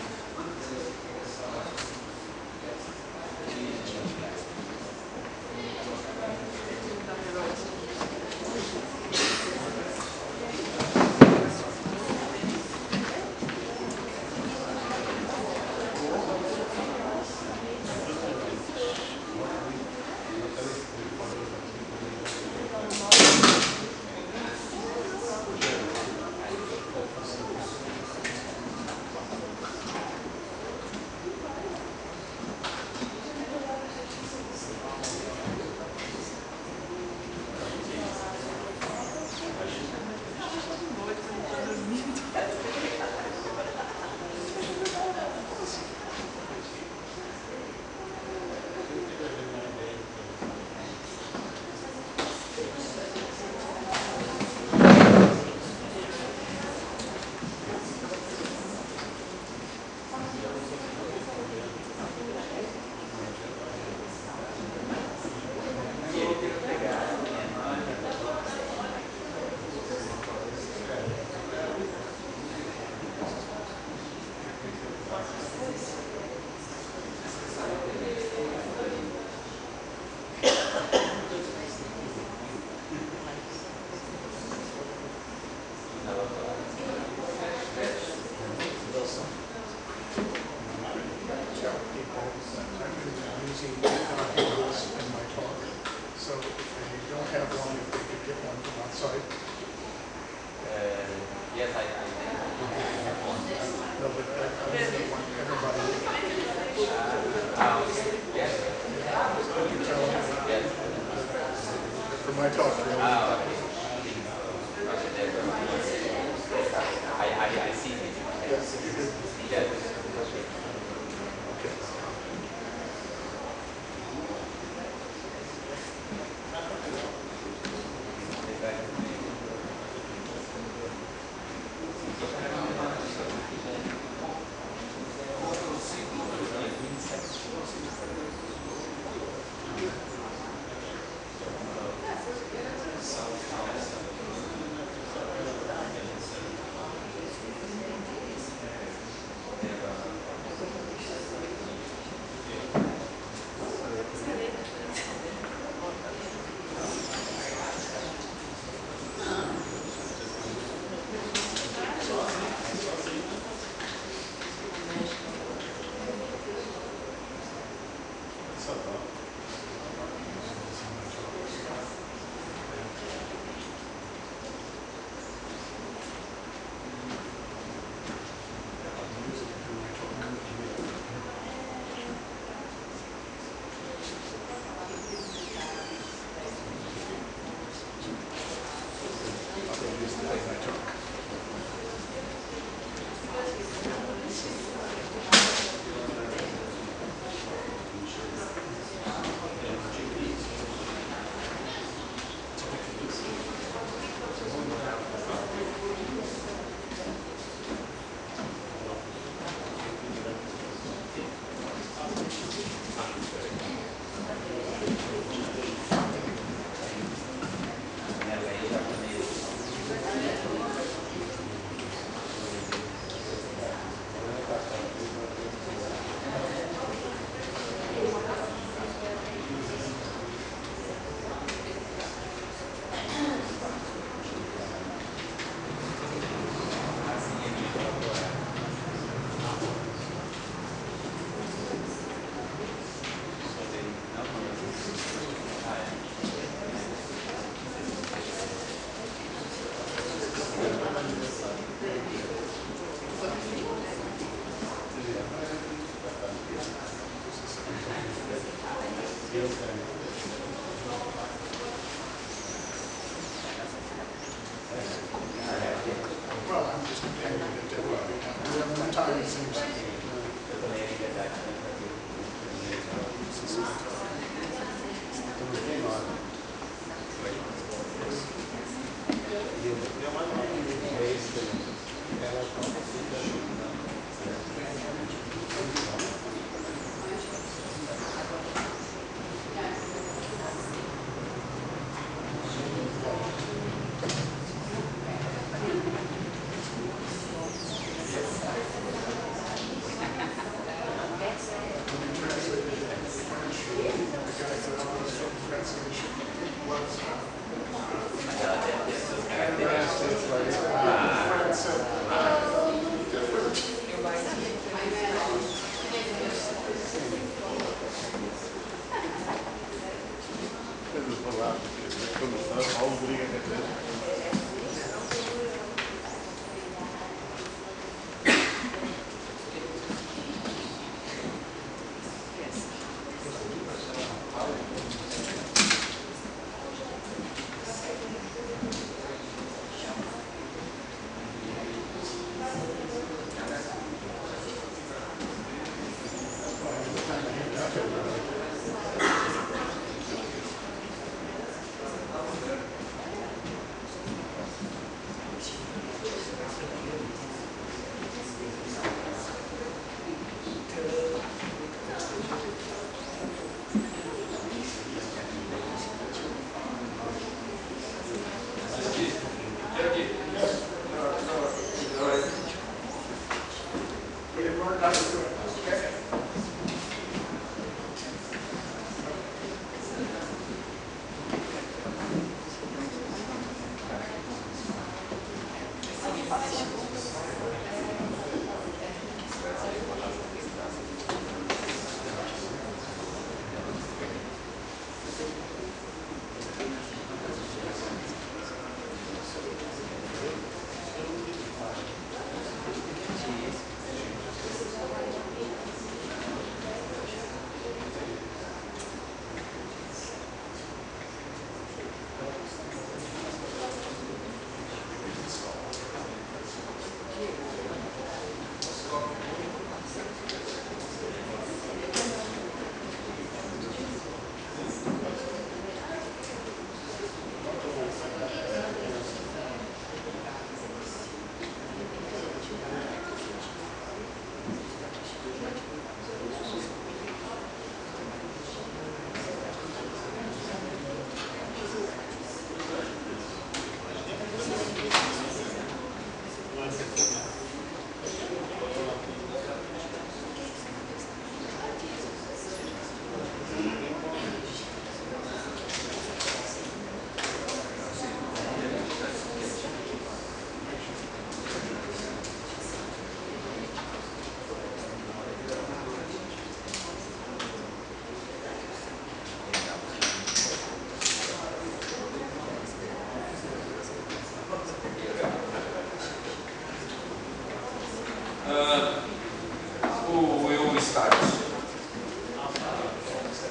Who will start?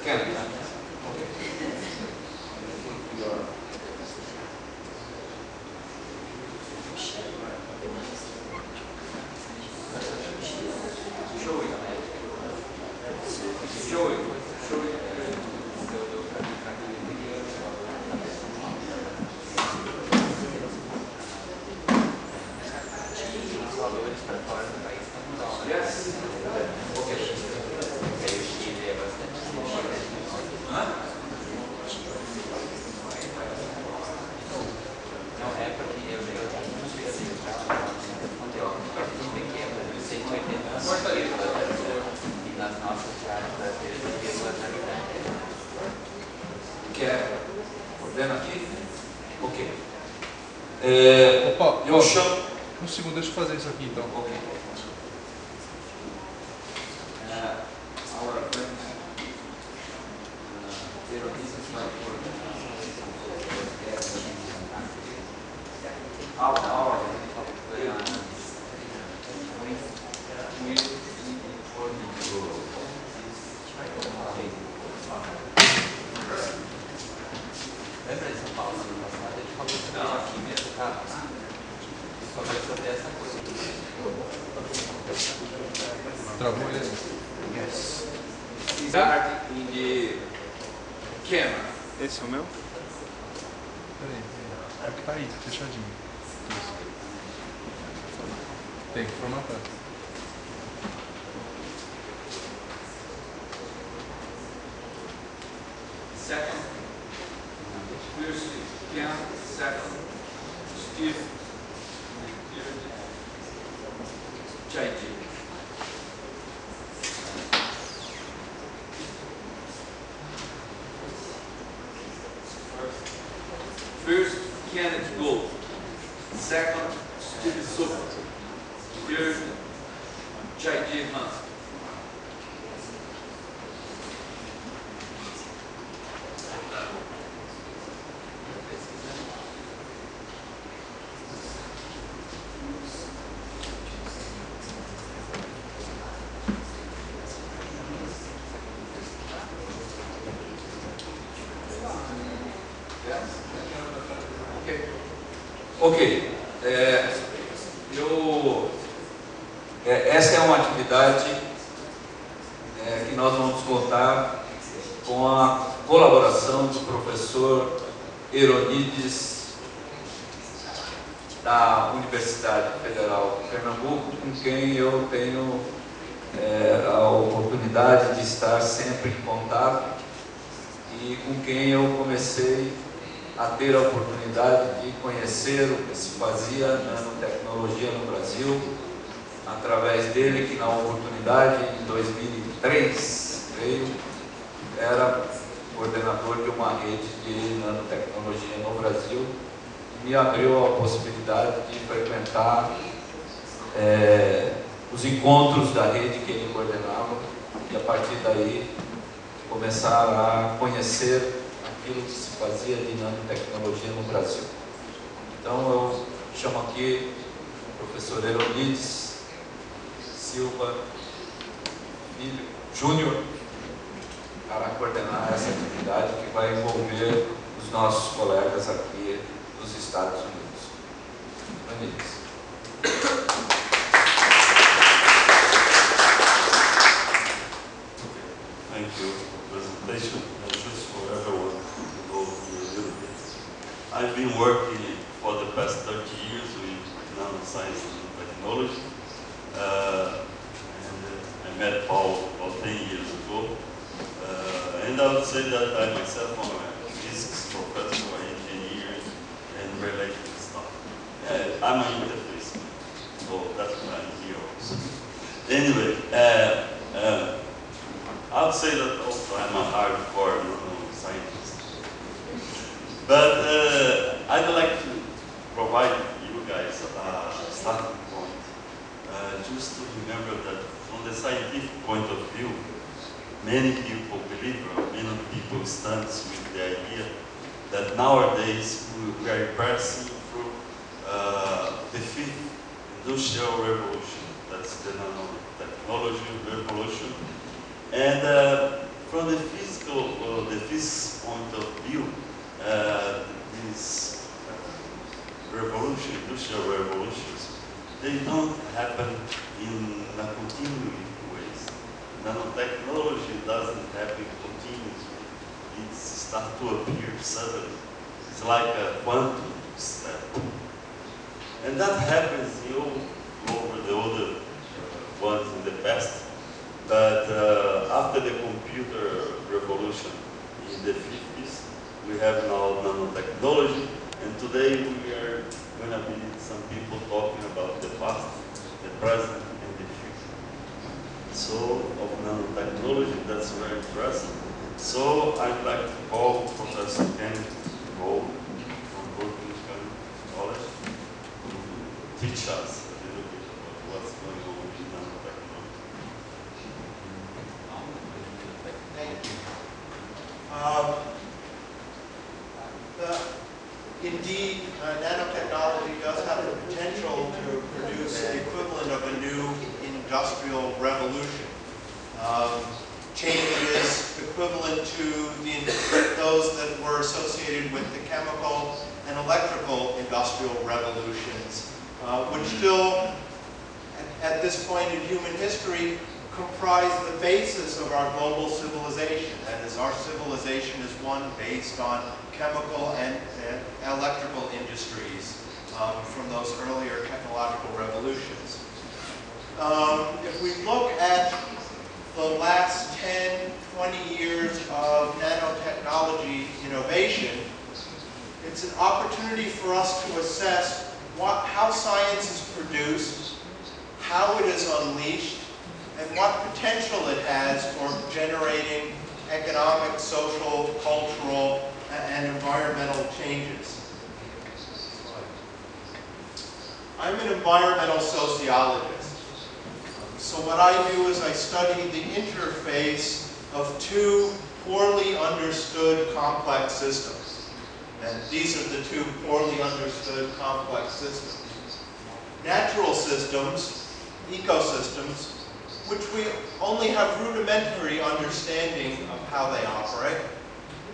Ken. Quer? Ordena aqui? Ok. Opa, Eu chamo. um segundo, deixa eu fazer isso aqui então. Ok. Our friend, Lembra de São Paulo, ano passado, a gente falou sobre isso aqui mesmo, cara. Sobre essa coisa. Travou ele? yes. Start in the camera. Esse é o meu? Peraí. É o que tá aí, fechadinho. Isso. Tem que formatar. Second. First, Ken. Second, Steve. Third, Jaiji. First, Kenneth Gold. Second, Steve Super. Third, Jaiji Han. Ok. Essa é uma atividade que nós vamos contar com a colaboração do professor Eronides da Universidade Federal de Pernambuco, com quem eu tenho a oportunidade de estar sempre em contato e com quem eu comecei a ter a oportunidade de conhecer o que se fazia nanotecnologia no Brasil, através dele, que na oportunidade, em 2003, era coordenador de uma rede de nanotecnologia no Brasil, me abriu a possibilidade de frequentar os encontros da rede que ele coordenava e a partir daí começar a conhecer aquilo que se fazia de nanotecnologia no Brasil. Então eu chamo aqui o professor Eronides Silva Filho Júnior para coordenar essa atividade que vai envolver os nossos colegas aqui dos Estados Unidos. Eronides. Thank you for the presentation. Just for everyone to know me a little bit. I've been working for the past 30 years with nanoscience and technology. I met Paul about 10 years ago. And I would say that I myself am a physics professor, engineer, and related stuff. I'm an interface man, so that's why I'm here also. Anyway, I would say that also I'm a hardcore scientist. But I'd like to provide you guys a starting point, just to remember that from the scientific point of view, many people believe, or many people stand with the idea that nowadays we are passing through the fifth industrial revolution. That's the nanotechnology revolution. And from the physics point of view, these industrial revolutions, they don't happen in a continuous ways. Nanotechnology doesn't happen continuously. It starts to appear suddenly. It's like a quantum step. And that happens over the other ones in the past. But after the computer revolution in the 50s, we have now nanotechnology, and today we are going to be some people talking about the past, the present, and the future. So, of nanotechnology, that's very interesting. So, I'd like to call Professor Kenneth Gold from Berkeley College to teach us a little bit about what's going on in nanotechnology. Thank you. Indeed, nanotechnology does have the potential to produce the equivalent of a new industrial revolution. Changes equivalent to those that were associated with the chemical and electrical industrial revolutions, which still, at this point in human history, comprise the basis of our global civilization. That is, our civilization is one based on chemical and electrical industries from those earlier technological revolutions. If we look at the last 10, 20 years of nanotechnology innovation, it's an opportunity for us to assess how science is produced, how it is unleashed, and what potential it has for generating economic, social, cultural, and environmental changes. I'm an environmental sociologist. So what I do is I study the interface of two poorly understood complex systems. And these are the two poorly understood complex systems. Natural systems, ecosystems, which we only have rudimentary understanding of how they operate,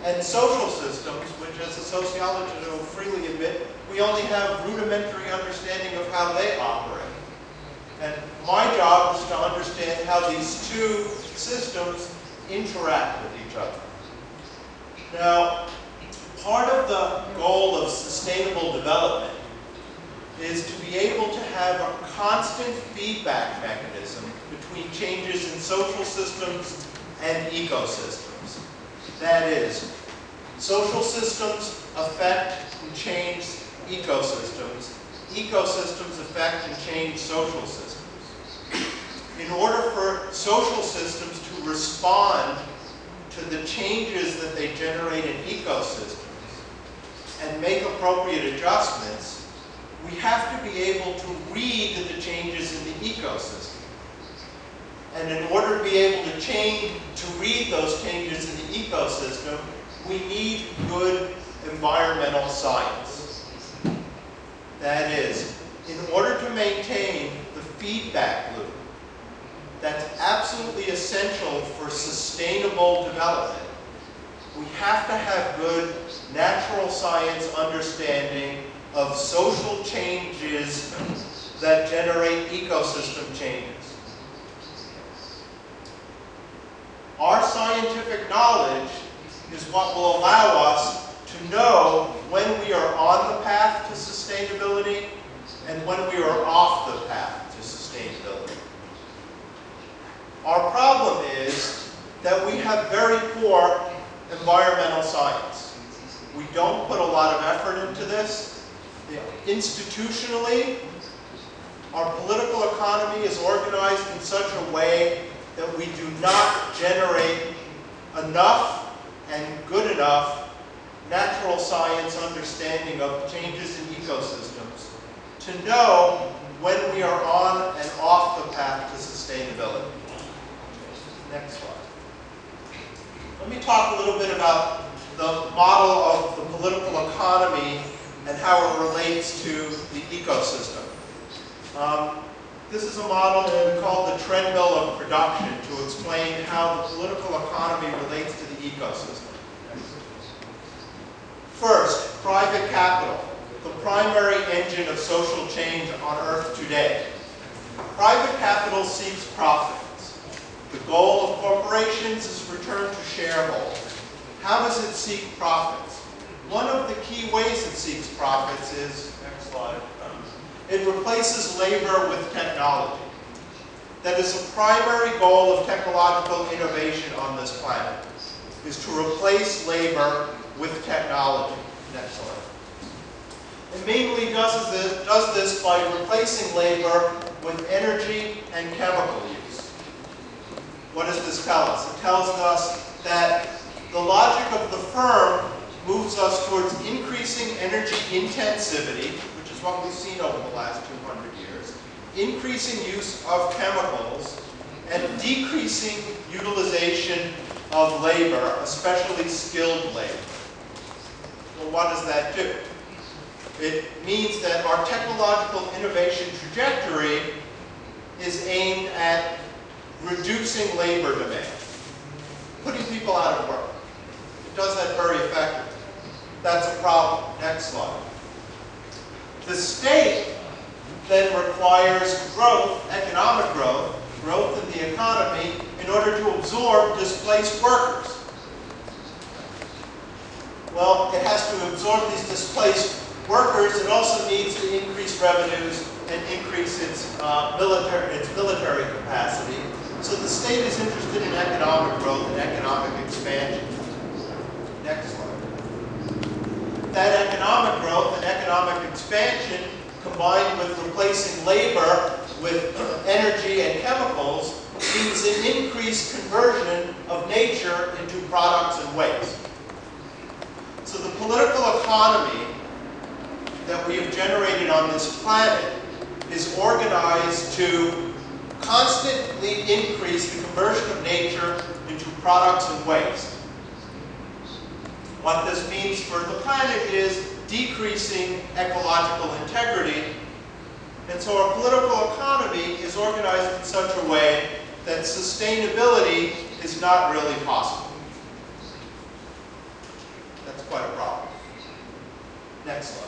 and social systems, which as a sociologist will freely admit, we only have rudimentary understanding of how they operate. And my job is to understand how these two systems interact with each other. Now, part of the goal of sustainable development is to be able to have a constant feedback mechanism between changes in social systems and ecosystems. That is, social systems affect and change ecosystems. Ecosystems affect and change social systems. In order for social systems to respond to the changes that they generate in ecosystems, and make appropriate adjustments, we have to be able to read the changes in the ecosystem. And in order to be able to read those changes in the ecosystem, we need good environmental science. That is, in order to maintain the feedback loop that's absolutely essential for sustainable development, we have to have good natural science understanding of social changes that generate ecosystem changes. Our scientific knowledge is what will allow us to know when we are on the path to sustainability and when we are off the path to sustainability. Our problem is that we have very poor environmental science. We don't put a lot of effort into this. Institutionally, our political economy is organized in such a way that we do not generate enough and good enough natural science understanding of changes in ecosystems to know when we are on and off the path to sustainability. Next slide. Let me talk a little bit about the model of the political economy and how it relates to the ecosystem. This is a model we call the treadmill of production to explain how the political economy relates to the ecosystem. First, private capital, the primary engine of social change on Earth today. Private capital seeks profits. The goal of corporations is return to shareholders. How does it seek profits? One of the key ways it seeks profits is, next slide, it replaces labor with technology. That is a primary goal of technological innovation on this planet, is to replace labor with technology. Next slide. It mainly does this by replacing labor with energy and chemical use. What does this tell us? It tells us that the logic of the firm moves us towards increasing energy intensivity, which is what we've seen over the last 200 years, increasing use of chemicals, and decreasing utilization of labor, especially skilled labor. Well, what does that do? It means that our technological innovation trajectory is aimed at reducing labor demand, putting people out of work. It does that very effectively. That's a problem. Next slide. The state then requires growth, economic growth in the economy in order to absorb displaced workers. Well, it has to absorb these displaced workers. It also needs to increase revenues and increase its military capacity. So the state is interested in economic growth and economic expansion. Next slide. That economic growth and economic expansion, combined with replacing labor with energy and chemicals, means an increased conversion of nature into products and waste. So the political economy that we have generated on this planet is organized to constantly increase the conversion of nature into products and waste. What this means for the planet is decreasing ecological integrity. And so our political economy is organized in such a way that sustainability is not really possible. That's quite a problem. Next slide.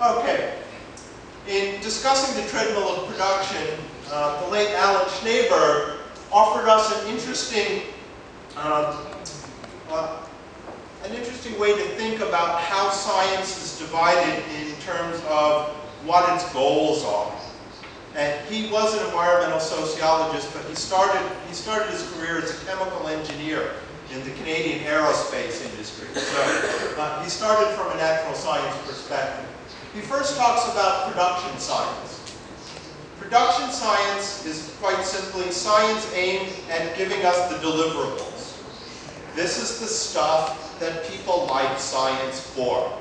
Okay. In discussing the treadmill of production, the late Alan Schneeberg offered us an interesting way to think about how science is divided in terms of what its goals are. And he was an environmental sociologist, but he started his career as a chemical engineer in the Canadian aerospace industry. So he started from a natural science perspective. He first talks about production science. Production science is quite simply science aimed at giving us the deliverables. This is the stuff that people like science for.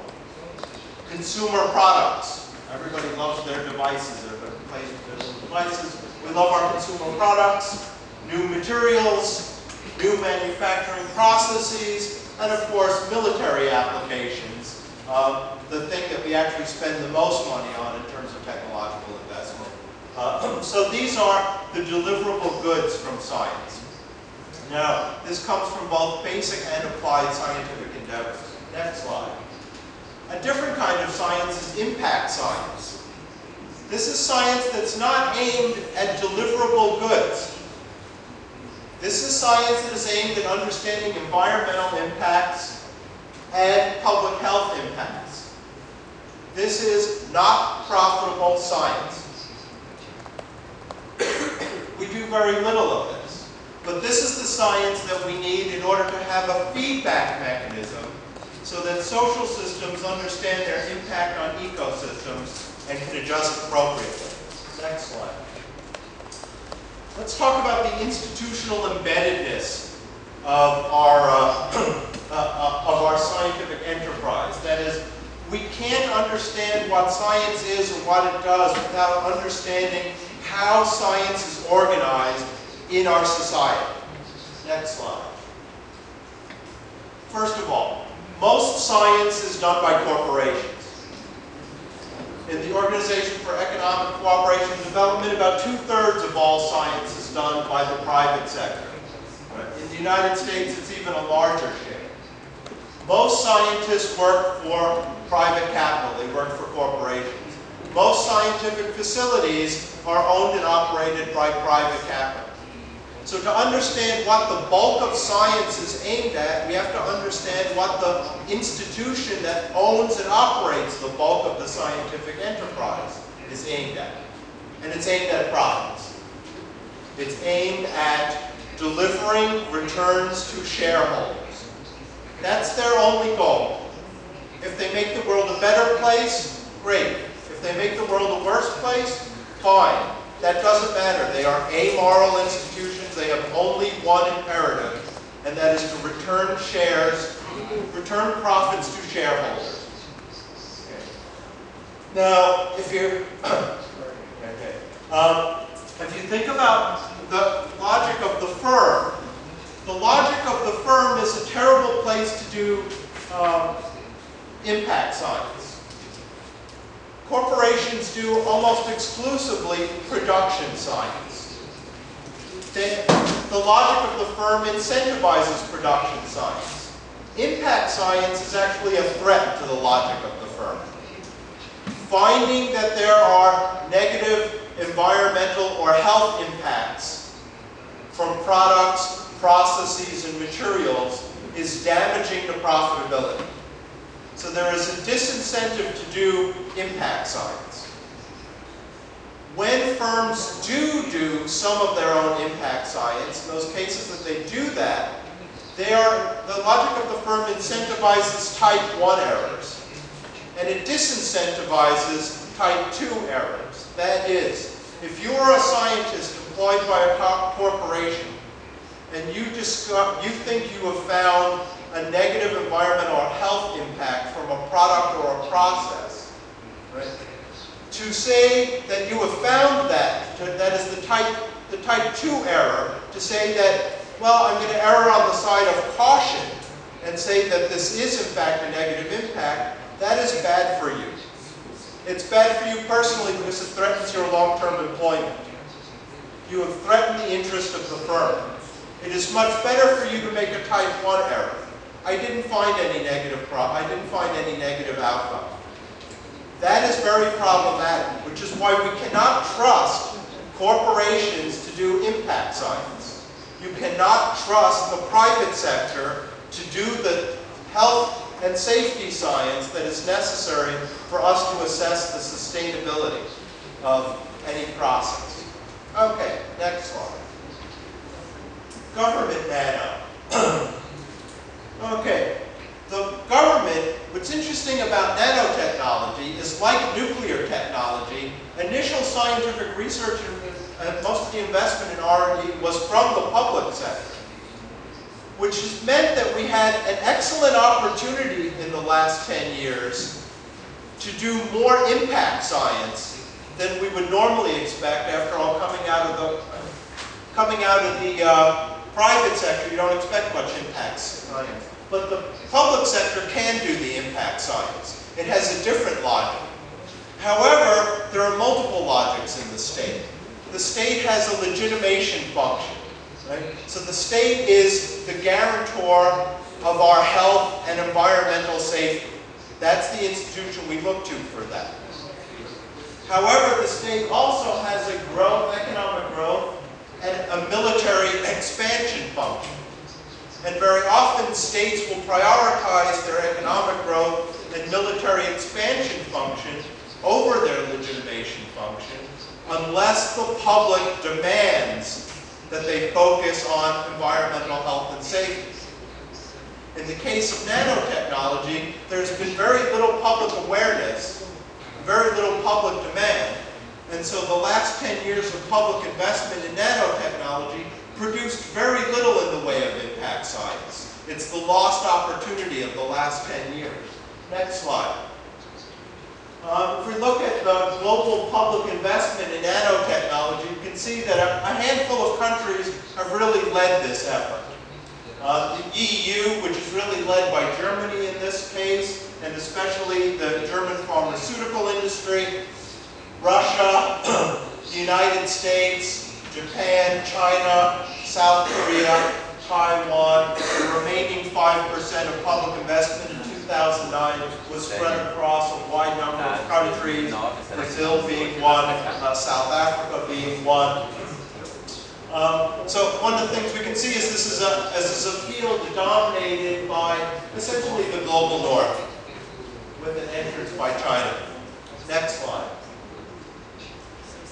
Consumer products. Everybody loves their devices. Everybody plays with their little devices. We love our consumer products, new materials, new manufacturing processes, and of course military applications, the thing that we actually spend the most money on in terms of technological investment. So these are the deliverable goods from science. Now, this comes from both basic and applied scientific endeavors. Next slide. A different kind of science is impact science. This is science that's not aimed at deliverable goods. This is science that is aimed at understanding environmental impacts and public health impacts. This is not profitable science. We do very little of this. But this is the science that we need in order to have a feedback mechanism so that social systems understand their impact on ecosystems and can adjust appropriately. Next slide. Let's talk about the institutional embeddedness of our scientific enterprise. That is, we can't understand what science is or what it does without understanding how science is organized in our society. Next slide. First of all, most science is done by corporations. In the Organization for Economic Cooperation and Development, about 2/3 of all science is done by the private sector. In the United States, it's even a larger share. Most scientists work for private capital. They work for corporations. Most scientific facilities are owned and operated by private capital. So to understand what the bulk of science is aimed at, we have to understand what the institution that owns and operates the bulk of the scientific enterprise is aimed at. And it's aimed at profits. It's aimed at delivering returns to shareholders. That's their only goal. If they make the world a better place, great. If they make the world a worse place, fine. That doesn't matter. They are amoral institutions. They have only one imperative, and that is to return profits to shareholders. Okay. Now, if you think about the logic of the firm is a terrible place to do impact science. Corporations do almost exclusively production science. The logic of the firm incentivizes production science. Impact science is actually a threat to the logic of the firm. Finding that there are negative environmental or health impacts from products, processes, and materials is damaging to profitability. So there is a disincentive to do impact science. When firms do some of their own impact science, in those cases that they do that, the logic of the firm incentivizes type 1 errors. And it disincentivizes type 2 errors. That is, if you are a scientist employed by a corporation and you think you have found a negative environmental or health impact from a product or a process, right? To say that you have found that is the type 2 error, to say that, well, I'm going to err on the side of caution and say that this is in fact a negative impact, that is bad for you. It's bad for you personally because it threatens your long-term employment. You have threatened the interest of the firm. It is much better for you to make a type 1 error. I didn't find any negative outcome. That is very problematic, which is why we cannot trust corporations to do impact science. You cannot trust the private sector to do the health and safety science that is necessary for us to assess the sustainability of any process. Okay, next slide. Government nano. Okay, the government, what's interesting about nanotechnology is like nuclear technology, initial scientific research and most of the investment in R&D was from the public sector. which has meant that we had an excellent opportunity in the last 10 years to do more impact science than we would normally expect. After all, coming out of the private sector, you don't expect much impact science. But the public sector can do the impact science. It has a different logic. However, there are multiple logics in the state. The state has a legitimation function. Right? So the state is the guarantor of our health and environmental safety. That's the institution we look to for that. However, the state also has a economic growth, and a military expansion function. And very often states will prioritize their economic growth and military expansion function over their legitimation function unless the public demands that they focus on environmental health and safety. In the case of nanotechnology, there's been very little public awareness, very little public demand, and so the last 10 years of public investment in nanotechnology produced very little in the way of impact science. It's the lost opportunity of the last 10 years. Next slide. If we look at the global public investment in nanotechnology, you can see that a handful of countries have really led this effort. The EU, which is really led by Germany in this case, and especially the German pharmaceutical industry, Russia, the United States, Japan, China, South Korea, Taiwan. The remaining 5% of public investment in 2009 was spread across a wide number of countries, Brazil being one, South Africa being one. So one of the things we can see is this is a field dominated by essentially the global north, with an entrance by China. Next slide.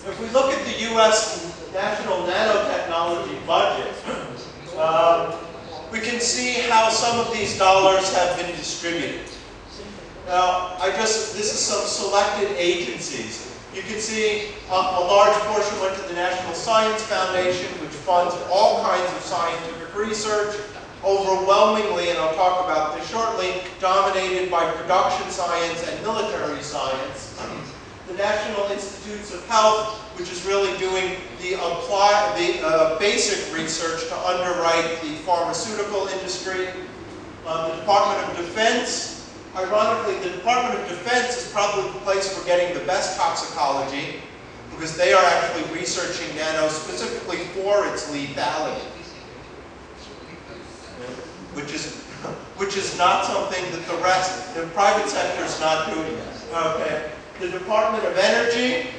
If we look at the U.S. national nanotechnology budget, we can see how some of these dollars have been distributed. Now, this is some selected agencies. You can see a large portion went to the National Science Foundation, which funds all kinds of scientific research, overwhelmingly, and I'll talk about this shortly, dominated by production science and military science. The National Institutes of Health, which is really doing the basic research to underwrite the pharmaceutical industry. The Department of Defense, ironically, the Department of Defense is probably the place for getting the best toxicology, because they are actually researching nano specifically for its lethality, which is not something that the private sector is not doing. Okay. The Department of Energy.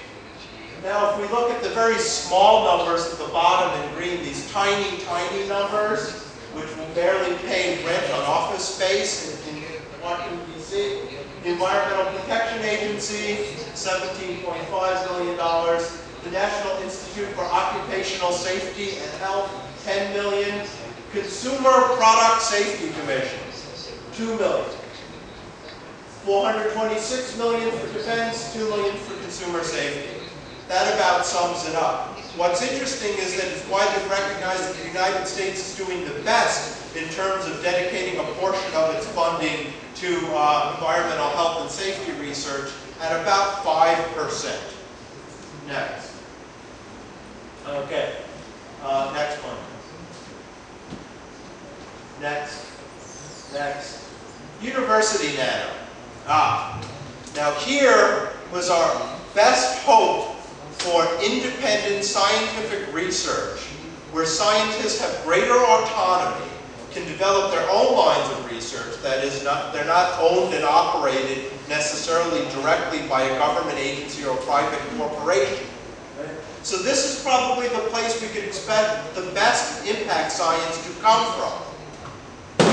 Now, if we look at the very small numbers at the bottom in green, these tiny, tiny numbers, which will barely pay rent on office space in Washington, D.C. The Environmental Protection Agency, $17.5 million. The National Institute for Occupational Safety and Health, $10 million. Consumer Product Safety Commission, $2 million. $426 million for defense, $2 million for consumer safety. That about sums it up. What's interesting is that it's widely recognized that the United States is doing the best in terms of dedicating a portion of its funding to environmental health and safety research at about 5%. Next. Okay. Next one. Next. University nano. Now here was our best hope for independent scientific research, where scientists have greater autonomy, can develop their own lines of research. That is, they're not owned and operated necessarily directly by a government agency or a private corporation. Right? So this is probably the place we could expect the best impact science to come from,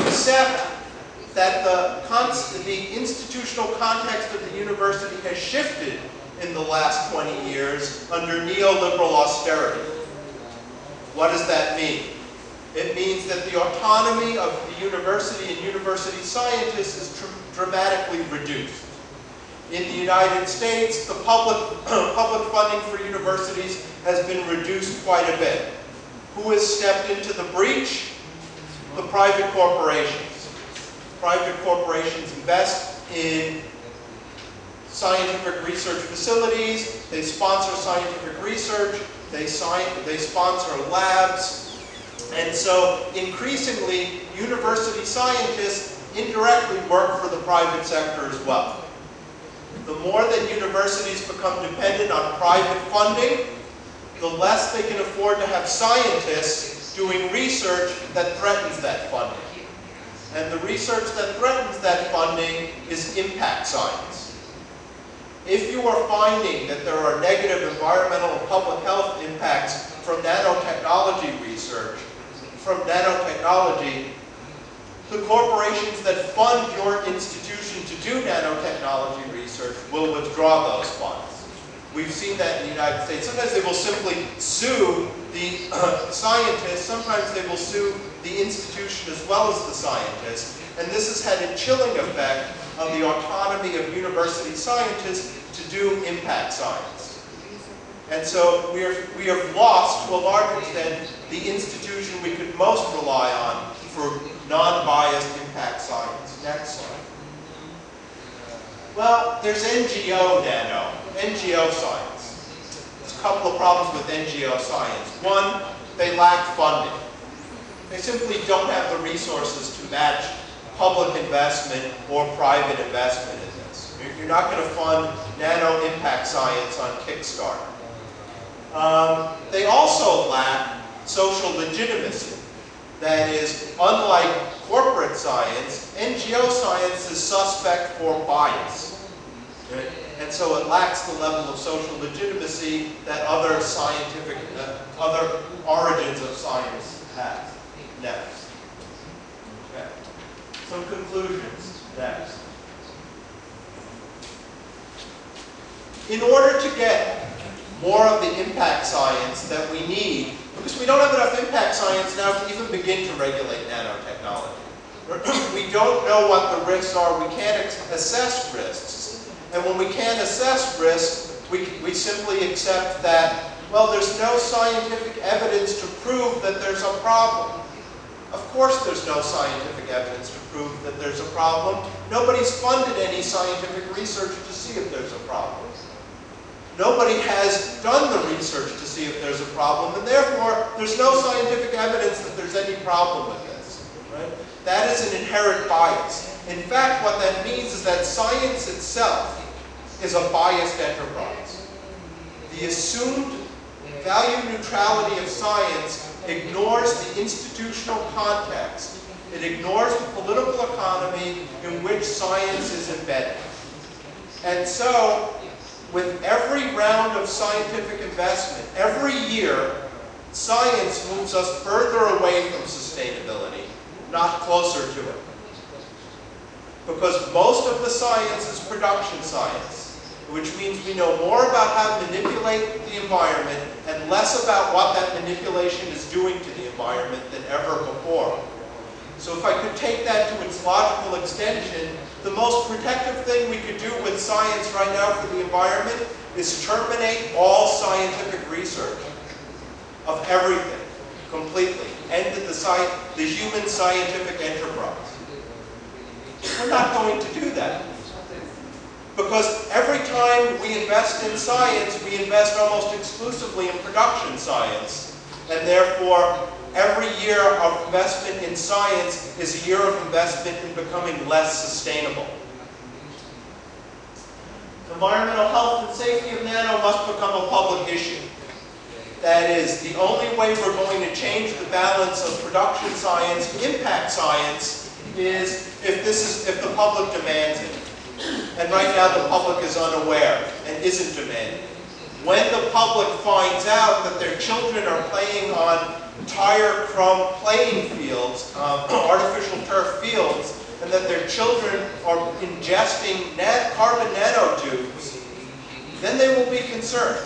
except that the institutional context of the university has shifted in the last 20 years under neoliberal austerity. What does that mean? It means that the autonomy of the university and university scientists is dramatically reduced. In the United States, the public funding for universities has been reduced quite a bit. Who has stepped into the breach? the private corporations. Private corporations invest in scientific research facilities, they sponsor scientific research, they sponsor labs, and so increasingly university scientists indirectly work for the private sector as well. The more that universities become dependent on private funding, the less they can afford to have scientists doing research that threatens that funding. And the research that threatens that funding is impact science. If you are finding that there are negative environmental and public health impacts from nanotechnology research, from nanotechnology, the corporations that fund your institution to do nanotechnology research will withdraw those funds. We've seen that in the United States. Sometimes they will simply sue the scientists, sometimes they will sue the institution as well as the scientists, and this has had a chilling effect on the autonomy of university scientists to do impact science. And so we have lost, to a large extent, the institution we could most rely on for non-biased impact science. Next slide. Well, there's NGO nano, NGO science. There's a couple of problems with NGO science. One, they lack funding. They simply don't have the resources to match public investment or private investment in this. You're not going to fund nano impact science on Kickstarter. They also lack social legitimacy. That is, unlike corporate science, NGO science is suspect for bias. Right? And so it lacks the level of social legitimacy that other scientific, other origins of science have. Next. Okay. Some conclusions. Next. In order to get more of the impact science that we need, because we don't have enough impact science now to even begin to regulate nanotechnology. We don't know what the risks are. We can't assess risks. And when we can't assess risks, we simply accept that, well, there's no scientific evidence to prove that there's a problem. Of course there's no scientific evidence to prove that there's a problem. Nobody's funded any scientific research to see if there's a problem. Nobody has done the research to see if there's a problem, and therefore there's no scientific evidence that there's any problem with this. Right? That is an inherent bias. In fact, what that means is that science itself is a biased enterprise. The assumed value neutrality of science ignores the institutional context. It ignores the political economy in which science is embedded. And so, with every round of scientific investment, every year, science moves us further away from sustainability, not closer to it. Because most of the science is production science, which means we know more about how to manipulate the environment and less about what that manipulation is doing to the environment than ever before. So if I could take that to its logical extension, the most protective thing we could do with science right now for the environment is terminate all scientific research of everything completely. End the human scientific enterprise. We're not going to do that. Because every time we invest in science, we invest almost exclusively in production science. And therefore, every year of investment in science is a year of investment in becoming less sustainable. Environmental health and safety of nano must become a public issue. That is, the only way we're going to change the balance of production science, impact science, is if the public demands it. And right now the public is unaware and isn't demanding it. When the public finds out that their children are playing on tire chrome playing fields, artificial turf fields, and that their children are ingesting carbon nanotubes, then they will be concerned.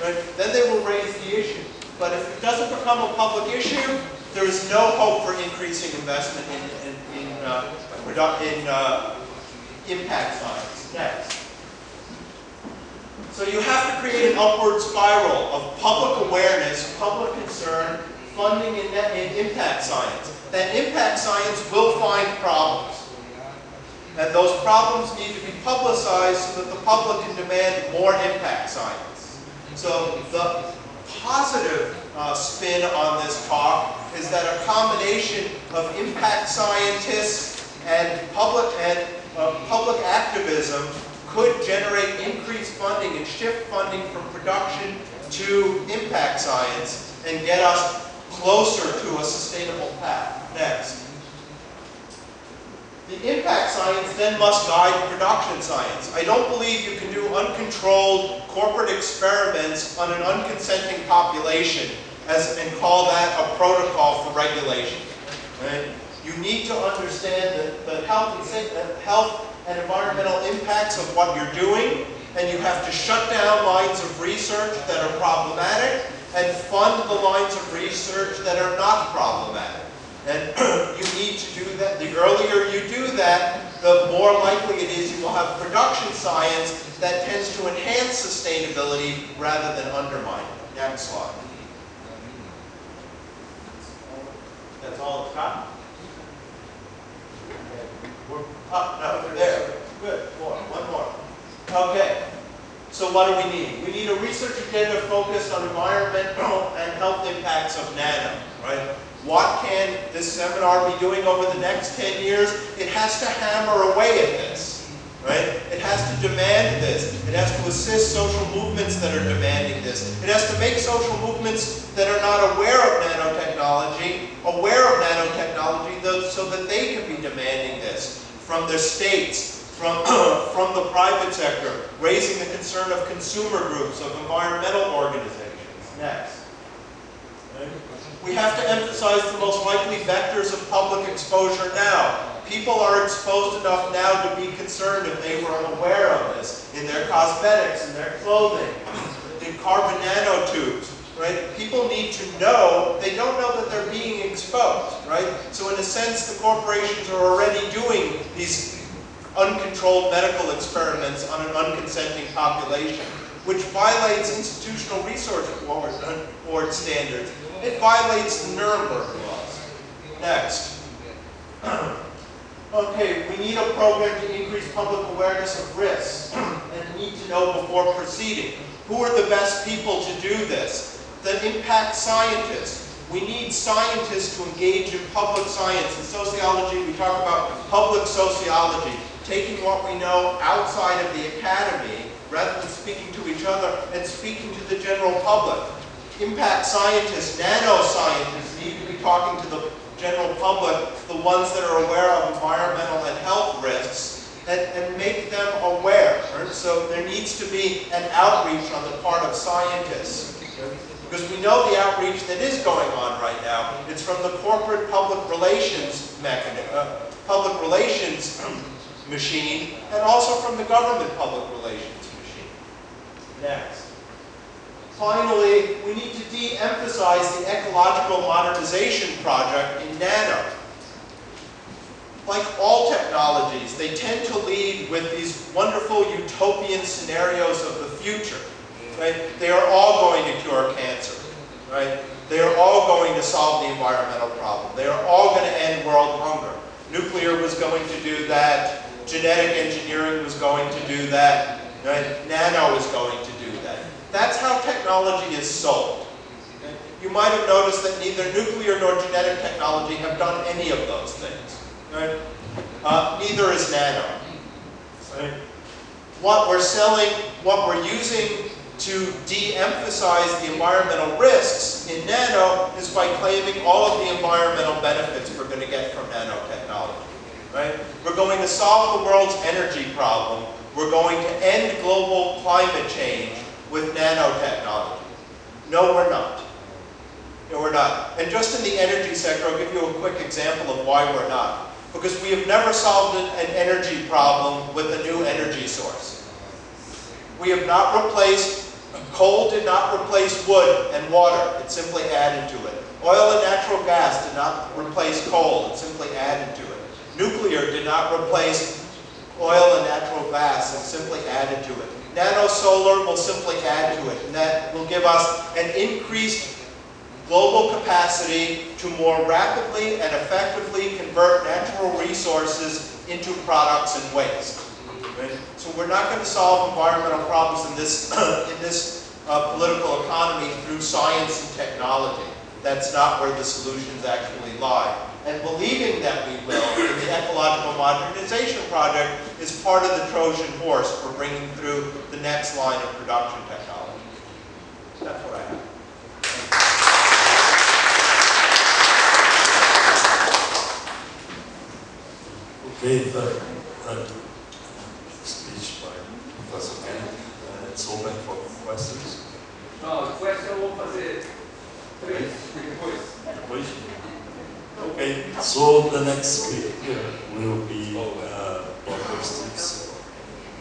Right? Then they will raise the issue. But if it doesn't become a public issue, there is no hope for increasing investment in impact science. Next. So you have to create an upward spiral of public awareness, public concern, funding in impact science. that impact science will find problems. And those problems need to be publicized so that the public can demand more impact science. So the positive spin on this talk is that a combination of impact scientists and public activism could generate increased funding and shift funding from production to impact science and get us closer to a sustainable path. Next. The impact science then must guide production science. I don't believe you can do uncontrolled corporate experiments on an unconsenting population and call that a protocol for regulation. Right? You need to understand the health and environmental impacts of what you're doing, and you have to shut down lines of research that are problematic and fund the lines of research that are not problematic. And you need to do that. The earlier you do that, the more likely it is you will have production science that tends to enhance sustainability rather than undermine it. Next slide. That's all it's got? No, there. Good. One more. Okay. So what do we need? We need a research agenda focused on environmental and health impacts of nano, right? What can this seminar be doing over the next 10 years? It has to hammer away at this, right? It has to demand this. It has to assist social movements that are demanding this. It has to make social movements that are not aware of nanotechnology, so that they can be demanding this from their states, from the private sector, raising the concern of consumer groups, of environmental organizations. Next. We have to emphasize the most likely vectors of public exposure now. People are exposed enough now to be concerned if they were unaware of this in their cosmetics, in their clothing, in carbon nanotubes, right? People need to know, they don't know that they're being exposed, right? So in a sense, the corporations are already doing these uncontrolled medical experiments on an unconsenting population, which violates institutional resource board standards. It violates the Nuremberg laws. Next. Okay, we need a program to increase public awareness of risks and need to know before proceeding. Who are the best people to do this? The impact scientists. We need scientists to engage in public science. In sociology, we talk about public sociology, taking what we know outside of the academy, rather than speaking to each other and speaking to the general public. Impact scientists, nanoscientists need to be talking to the general public, the ones that are aware of environmental and health risks, and make them aware. Right? So there needs to be an outreach on the part of scientists. Because we know the outreach that is going on right now. It's from the corporate public relations machine, and also from the government public relations machine. Next. Finally, we need to de-emphasize the ecological modernization project in nano. Like all technologies, they tend to lead with these wonderful utopian scenarios of the future. Right? They are all going to cure cancer. Right? They are all going to solve the environmental problem. They are all going to end world hunger. Nuclear was going to do that. Genetic engineering was going to do that. Right? Nano is going to do that. That's how technology is sold. Okay? You might have noticed that neither nuclear nor genetic technology have done any of those things. Right? Neither is nano. Right? What we're selling, what we're using to de-emphasize the environmental risks in nano is by claiming all of the environmental benefits we're going to get from nanotechnology. Right? We're going to solve the world's energy problem. We're going to end global climate change with nanotechnology. No, we're not. No, we're not. And just in the energy sector, I'll give you a quick example of why we're not. Because we have never solved an energy problem with a new energy source. We have not replaced, coal did not replace wood and water, it simply added to it. Oil and natural gas did not replace coal, it simply added to it. Nuclear did not replace oil and natural gas, it simply added to it. Nano solar will simply add to it, and that will give us an increased global capacity to more rapidly and effectively convert natural resources into products and waste. Right? So we're not going to solve environmental problems in this, political economy through science and technology. That's not where the solutions actually lie. And believing that we will in the ecological modernization project is part of the Trojan horse for bringing through the next line of production technology. That's what I have. Okay, speech by Professor Kent. It's open for questions. Não, question eu vou fazer três depois. Okay, so the next speaker will be Dr. Sticks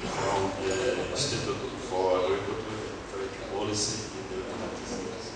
from the Institute for Agriculture and Trade Policy in the United States.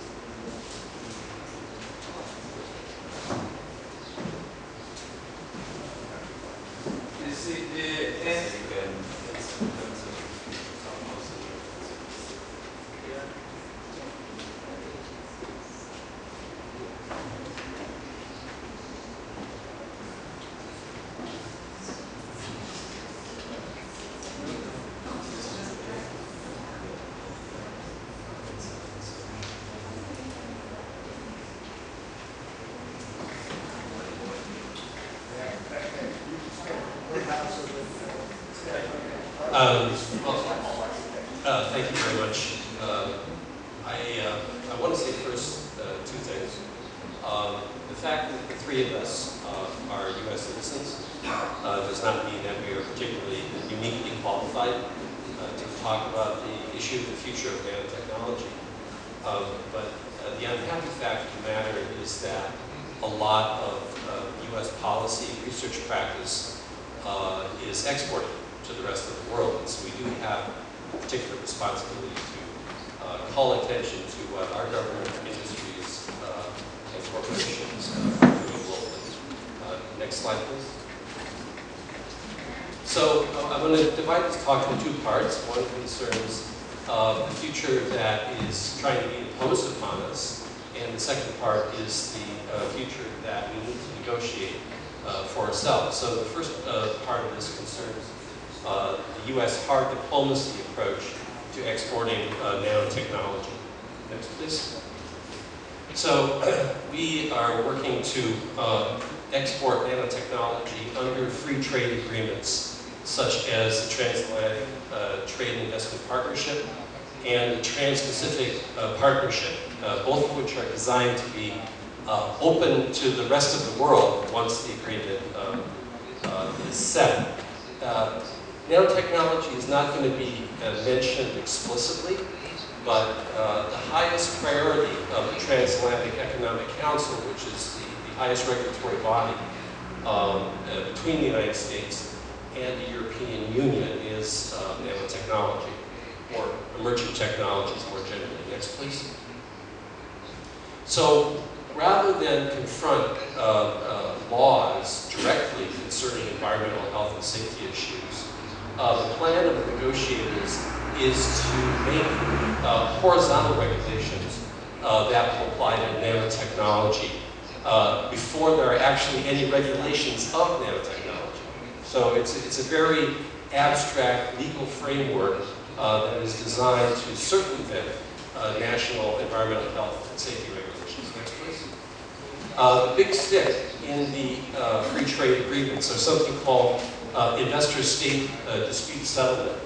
Thank you very much. I want to say first two things. The fact that the three of us are U.S. citizens does not mean that we are particularly uniquely qualified to talk about the issue of the future of nanotechnology. But the unhappy fact of the matter is that a lot of U.S. policy research practice is exported to the rest of the world. And so we do have a particular responsibility to call attention to what our government, industries, and corporations are doing globally. Next slide, please. So I'm going to divide this talk into two parts. One concerns the future that is trying to be imposed upon us, and the second part is the future that we need to negotiate for ourselves. So the first part of this concerns the U.S. hard diplomacy approach to exporting nanotechnology. Next, please. So we are working to export nanotechnology under free trade agreements, such as the Transatlantic Trade and Investment Partnership and the Trans-Pacific Partnership, both of which are designed to be open to the rest of the world once the agreement is set. Nanotechnology is not going to be mentioned explicitly, but the highest priority of the Transatlantic Economic Council, which is the highest regulatory body between the United States and the European Union, is nanotechnology, or emerging technologies more generally. Next, please. So rather than confront laws directly concerning environmental health and safety issues, the plan of the negotiators is to make horizontal regulations that will apply to nanotechnology before there are actually any regulations of nanotechnology. So it's a very abstract legal framework that is designed to circumvent national environmental health and safety regulations. Next, please. The big stick in the free trade agreements are something called investor-state dispute settlement.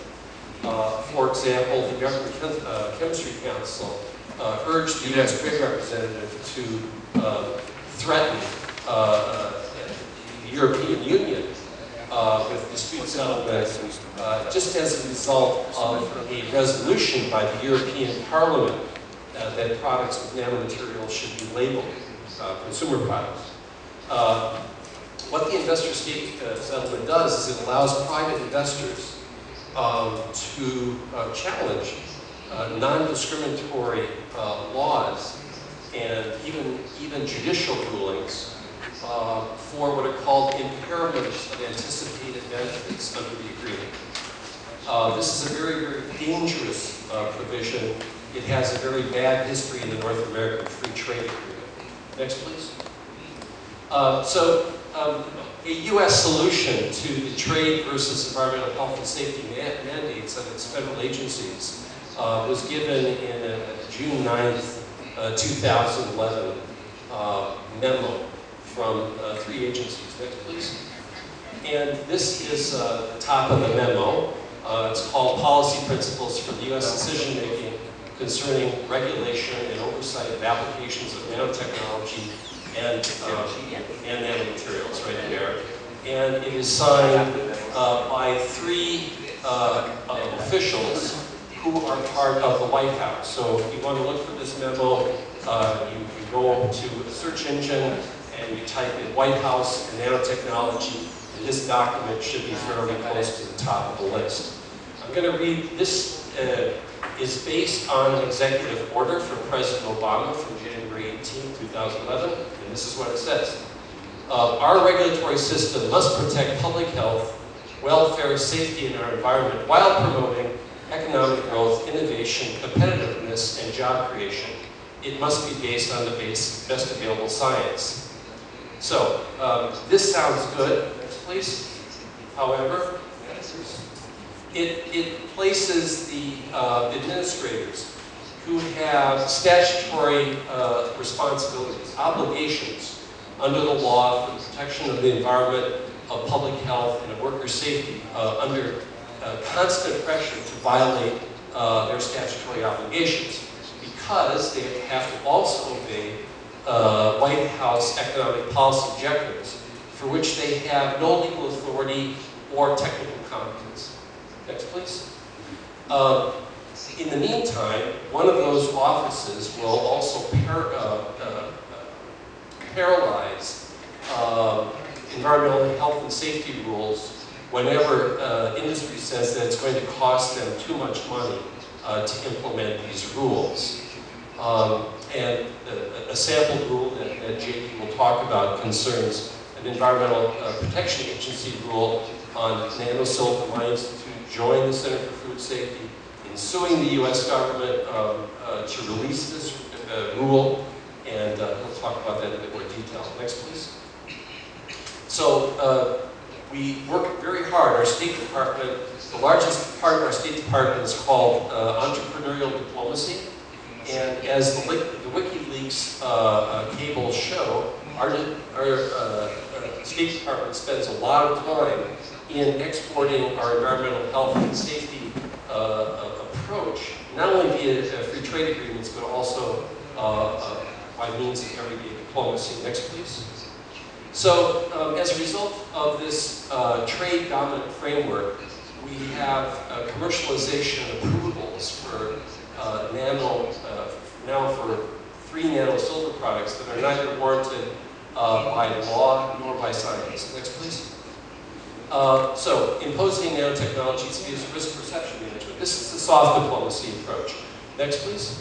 For example, the American Chemistry Council urged the U.S. Trade Representative to threaten the European Union with dispute settlement just as a result of a resolution by the European Parliament that products with nanomaterials should be labeled consumer products. What the investor-state settlement does is it allows private investors to challenge non-discriminatory laws and even judicial rulings for what are called impairments of anticipated benefits under the agreement. This is a very, very dangerous provision. It has a very bad history in the North American Free Trade Agreement. Next, please. A U.S. solution to the trade versus environmental health and safety mandates of its federal agencies was given in a June 9th, 2011 memo from 3 agencies. Next, please. And this is the top of the memo. It's called Policy Principles for the U.S. Decision-Making Concerning Regulation and Oversight of Applications of Nanotechnology and nanomaterials, right there. And it is signed by 3 officials who are part of the White House. So if you want to look for this memo, you go to a search engine and you type in White House and nanotechnology, and this document should be fairly close to the top of the list. I'm going to read this. Is based on an executive order from President Obama from January 18, 2011, and this is what it says. Our regulatory system must protect public health, welfare, safety, and our environment while promoting economic growth, innovation, competitiveness, and job creation. It must be based on the best available science. So, this sounds good. Next, please. However, it places the administrators who have statutory responsibilities, obligations under the law for the protection of the environment, of public health, and of worker safety under constant pressure to violate their statutory obligations, because they have to also obey White House economic policy objectives for which they have no legal authority or technical competence. Next, please. In the meantime, one of those offices will also paralyze environmental health and safety rules whenever industry says that it's going to cost them too much money to implement these rules. And a sample rule that JP will talk about concerns an Environmental Protection Agency rule on NanoSilver Institute join the Center for Food Safety in suing the U.S. government to release this rule, and we'll talk about that in a bit more detail. Next, please. So we work very hard. Our State Department, the largest part of our State Department is called entrepreneurial diplomacy, and as the WikiLeaks cables show, our State Department spends a lot of time in exporting our environmental health and safety approach, not only via free trade agreements, but also by means of everyday diplomacy. Next, please. So, as a result of this trade dominant framework, we have commercialization approvals for now for 3 nanosilver products that are neither warranted by law nor by science. Next, please. So, imposing nanotechnologies via risk perception management. This is the soft diplomacy approach. Next, please.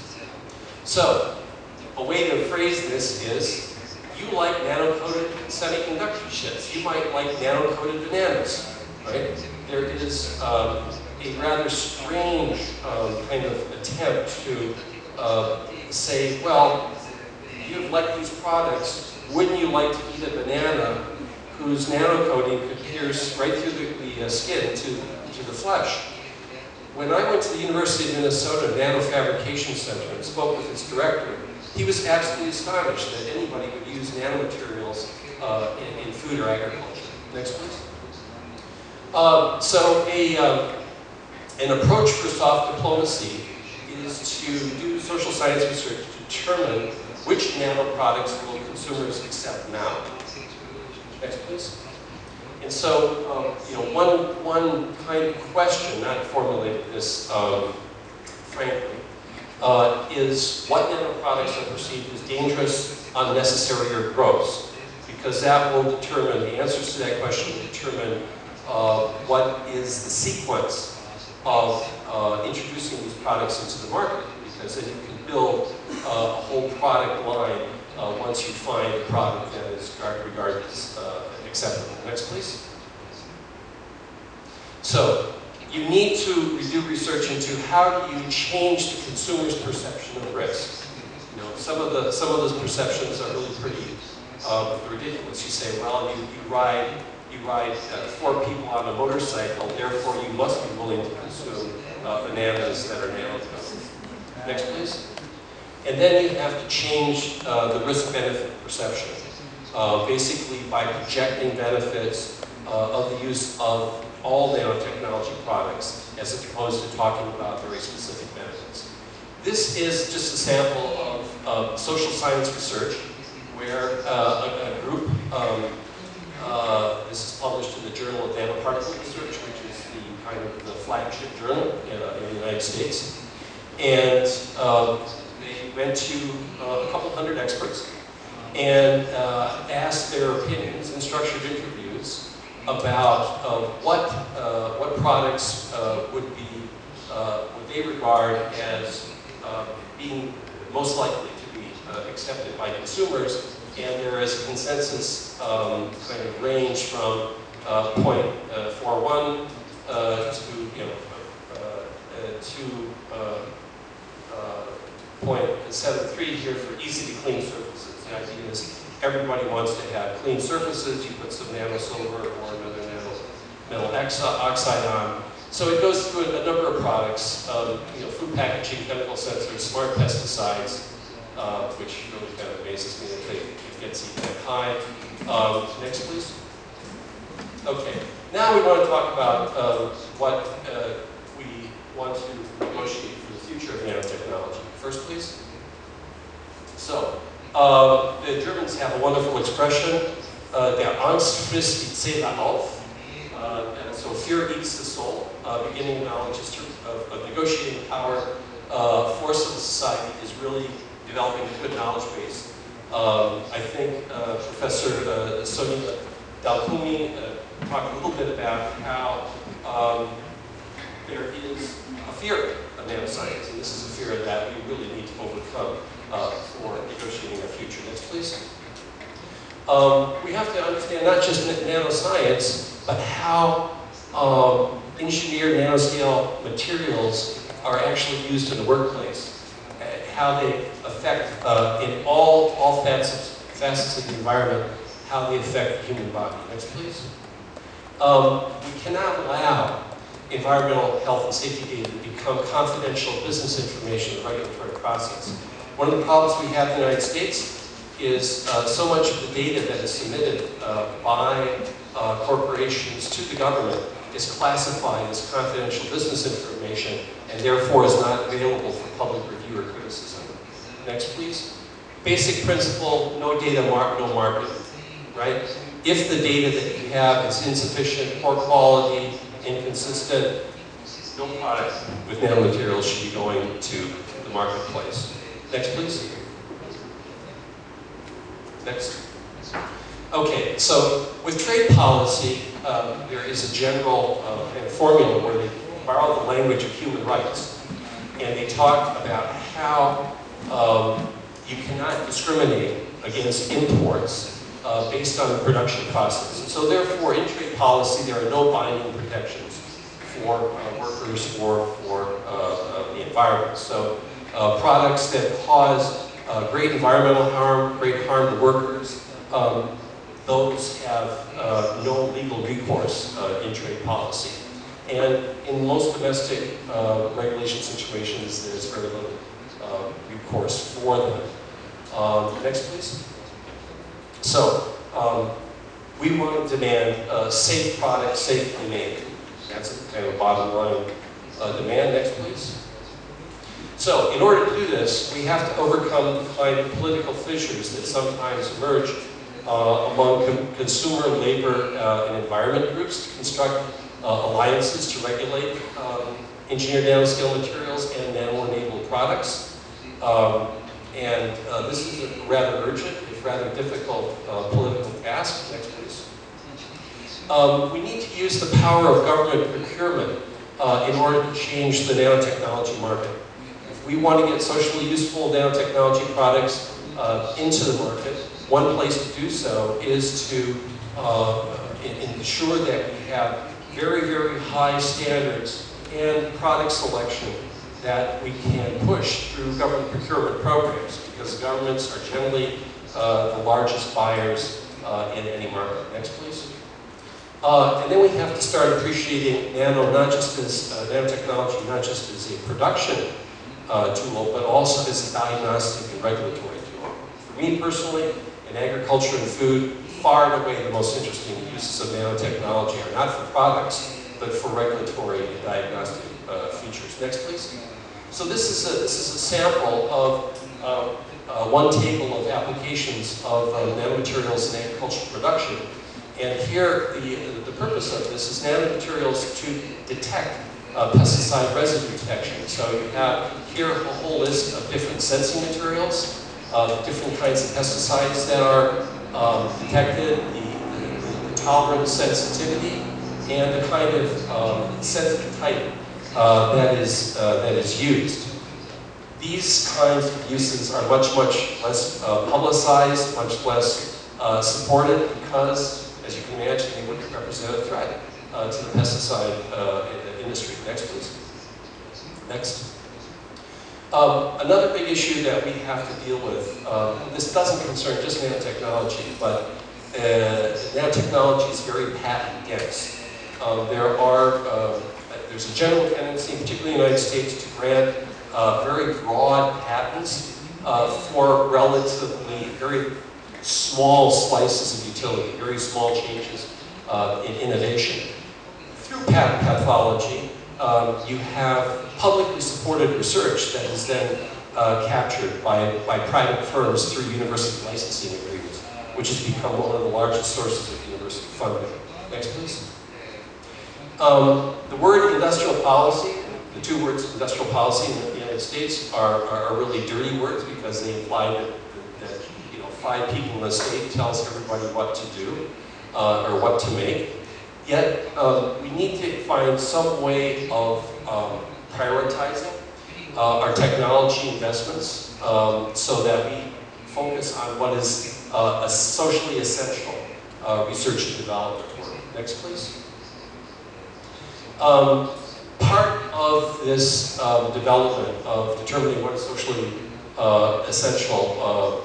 So, a way to phrase this is, you like nano-coated semiconductor chips. You might like nano-coated bananas, right? There is a rather strange kind of attempt to say, well, you like these products, wouldn't you like to eat a banana whose nano-coating could pierce right through the skin to the flesh? When I went to the University of Minnesota Nanofabrication Center and spoke with its director, he was absolutely astonished that anybody would use nanomaterials in food or agriculture. Next, please. So an approach for soft diplomacy is to do social science research to determine which nano products will consumers accept now. Next, please. And so, one kind of question, not formulated this frankly, is what nanoproducts are perceived as dangerous, unnecessary, or gross? Because that will determine, the answers to that question will determine what is the sequence of introducing these products into the market. Because then you can build a whole product line once you find a product that is regarded as acceptable. Next, please. So, you need to do research into how do you change the consumer's perception of risk. You know, some of those perceptions are really pretty ridiculous. You say, well, you ride 4 people on a motorcycle, therefore you must be willing to consume bananas that are nanotons. Next, please. And then you have to change the risk-benefit perception, basically by projecting benefits of the use of all nanotechnology products, as opposed to talking about very specific benefits. This is just a sample of social science research, where a group, this is published in the Journal of Nanoparticle Research, which is the kind of the flagship journal in the United States. And they went to a couple hundred experts and asked their opinions in structured interviews about what products would they regard as being most likely to be accepted by consumers. And there is a consensus kind of range from 0.41 to 0.73 here for easy to clean surfaces. The idea is everybody wants to have clean surfaces. You put some nanosilver or another metal oxide on. So it goes through a number of products, food packaging, chemical sensors, smart pesticides, which really kind of amazes me that it gets even that high. Next, please. Okay, now we want to talk about what we want to negotiate for the future of nanotechnology. First, please. So, the Germans have a wonderful expression, der Angst frisst die Seele auf. So fear eats the soul. Beginning knowledge of negotiating power force of the society is really developing a good knowledge base. I think Professor Sonia Dalkumi talked a little bit about how there is a fear of nanoscience, and this is a fear that we really need to overcome for negotiating our future. Next, please. We have to understand not just nanoscience, but how engineered nanoscale materials are actually used in the workplace, how they affect, in all facets of the environment, how they affect the human body. Next, please. We cannot allow environmental health and safety data to become confidential business information in the regulatory process. One of the problems we have in the United States is so much of the data that is submitted by corporations to the government is classified as confidential business information and therefore is not available for public review or criticism. Next, please. Basic principle, no data, no market, right? If the data that you have is insufficient, poor quality, inconsistent, no product with nanomaterials should be going to the marketplace. Next, please. Next. Okay, so with trade policy, there is a general kind of formula where they borrow the language of human rights, and they talk about how you cannot discriminate against imports based on the production process. And so therefore, in trade policy, there are no binding protections for workers or for the environment. So products that cause great environmental harm, great harm to workers, those have no legal recourse in trade policy. And in most domestic regulation situations, there's very little recourse for them. Next, please. So, we want to demand safe products, safely made. That's kind of a bottom line demand. Next, please. So, in order to do this, we have to overcome the kind of political fissures that sometimes emerge among consumer, labor, and environment groups to construct alliances to regulate engineered nanoscale materials and nano-enabled products. This is a rather urgent, if rather difficult political task. Next, please. We need to use the power of government procurement in order to change the nanotechnology market. If we want to get socially useful nanotechnology products into the market, one place to do so is to ensure that we have very, very high standards and product selection that we can push through government procurement programs, because governments are generally the largest buyers in any market. Next, please. And then we have to start appreciating nano not just as nanotechnology, not just as a production tool, but also as a diagnostic and regulatory tool. For me personally, in agriculture and food, far and away the most interesting uses of nanotechnology are not for products, but for regulatory and diagnostic features. Next, please. So this is a sample of one table of applications of nanomaterials in agricultural production. And here, the purpose of this is nanomaterials to detect pesticide residue detection. So you have here a whole list of different sensing materials, different kinds of pesticides that are detected, the tolerance sensitivity, and the kind of sensitive type that is used. These kinds of uses are much less publicized, much less supported, because, as you can imagine, they would represent a threat to the pesticide industry. Next, please. Next. Another big issue that we have to deal with, this doesn't concern just nanotechnology, but nanotechnology is very patent dense. There's a general tendency, particularly in the United States, to grant very broad patents for relatively very small slices of utility, very small changes in innovation. Through patent pathology, you have publicly supported research that is then captured by private firms through university licensing agreements, which has become one of the largest sources of university funding. Next, please. The word industrial policy, the two words industrial policy in the United States are really dirty words, because they imply that 5 people in the state tells everybody what to do or what to make. Yet we need to find some way of prioritizing our technology investments so that we focus on what is a socially essential research and development work. Next, please. Part of this development of determining what is socially essential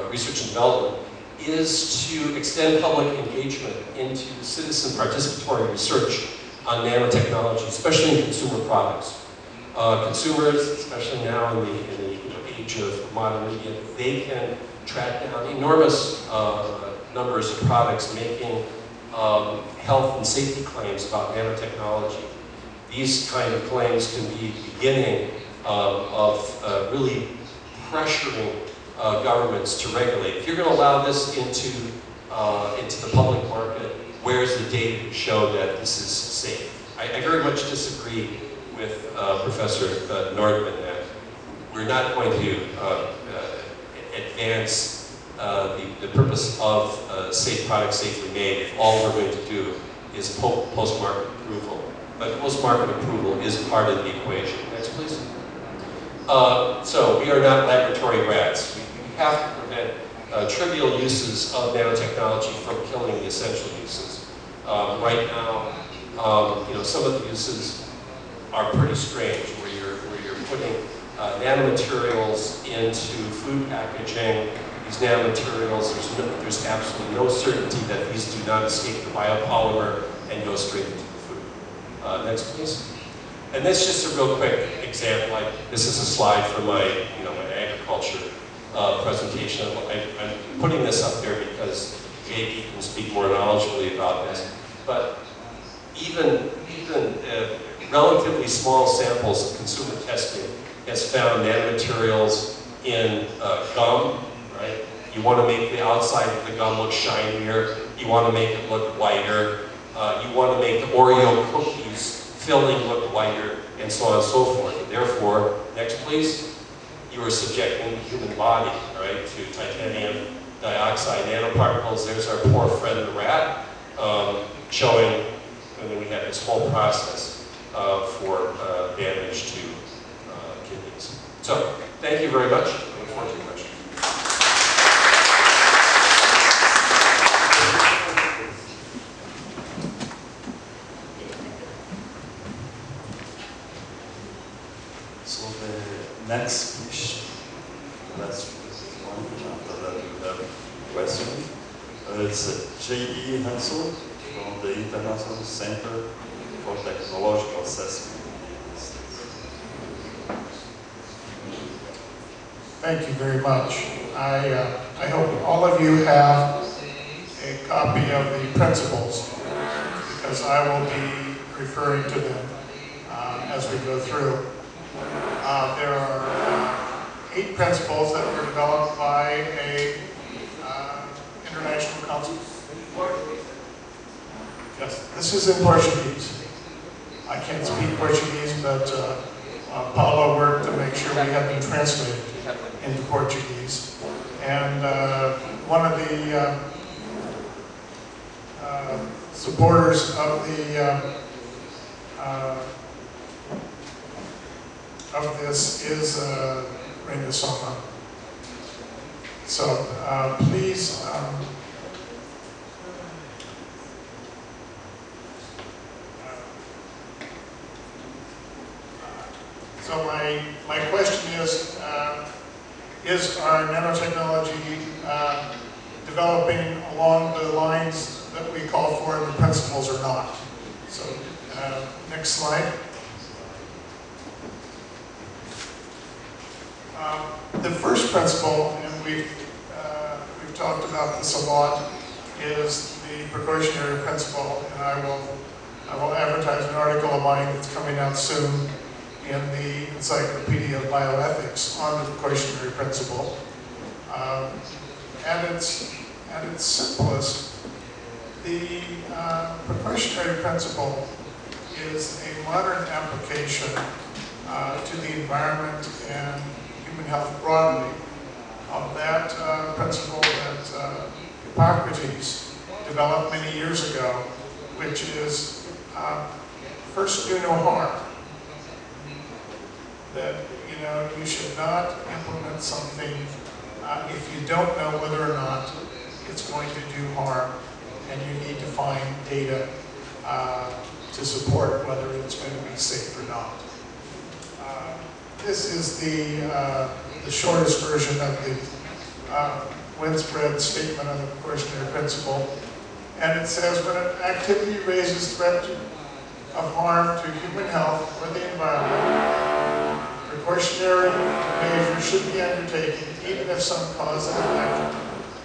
research and development is to extend public engagement into citizen participatory research on nanotechnology, especially in consumer products. Consumers, especially now in the age of modern media, they can track down enormous numbers of products making health and safety claims about nanotechnology. These kind of claims can be the beginning of really pressuring governments to regulate. If you're going to allow this into the public market, where's the data to show that this is safe? I very much disagree with Professor Nordman that we're not going to advance the purpose of safe products safely made if all we're going to do is post-market approval. But post-market approval is part of the equation. Next, please. So we are not laboratory rats. We have to prevent trivial uses of nanotechnology from killing the essential uses. Right now, some of the uses are pretty strange, where you're putting nanomaterials into food packaging. These nanomaterials, there's absolutely no certainty that these do not escape the biopolymer and go straight into the food. Next, please. And this is just a real quick example. This is a slide from my agriculture presentation. I'm putting this up there because JP can speak more knowledgeably about this. But even relatively small samples of consumer testing has found nanomaterials in gum, right? You want to make the outside of the gum look shinier. You want to make it look whiter. You want to make the Oreo cookies filling look whiter, and so on and so forth. And therefore, next please, you are subjecting the human body, right, to titanium dioxide nanoparticles. There's our poor friend the rat, showing, and then we have this whole process for damage to kidneys. So, thank you very much. I look forward to your questions. So Next, please. Last one. After that, we have a question. It's J.E. Hansel from the International Center for Technological Assessment. Thank you very much. I hope all of you have a copy of the principles, because I will be referring to them as we go through. There are 8 principles that were developed by a international council. Yes, this is in Portuguese. I can't speak Portuguese, but Paulo worked to make sure we had them translated into Portuguese. And one of the supporters of this is Seminanosoma. So please. So my question is our nanotechnology developing along the lines that we call for in the principles or not? So next slide. The first principle, and we've talked about this a lot, is the precautionary principle, and I will advertise an article of mine that's coming out soon in the Encyclopedia of Bioethics on the precautionary principle. At its simplest, the precautionary principle is a modern application to the environment and human health broadly of that principle that Hippocrates developed many years ago, which is first do no harm. That you should not implement something if you don't know whether or not it's going to do harm, and you need to find data to support whether it's going to be safe or not. This is the shortest version of the widespread statement on the precautionary principle, and it says when an activity raises threat of harm to human health or the environment, precautionary measures should be undertaken even if some cause and effect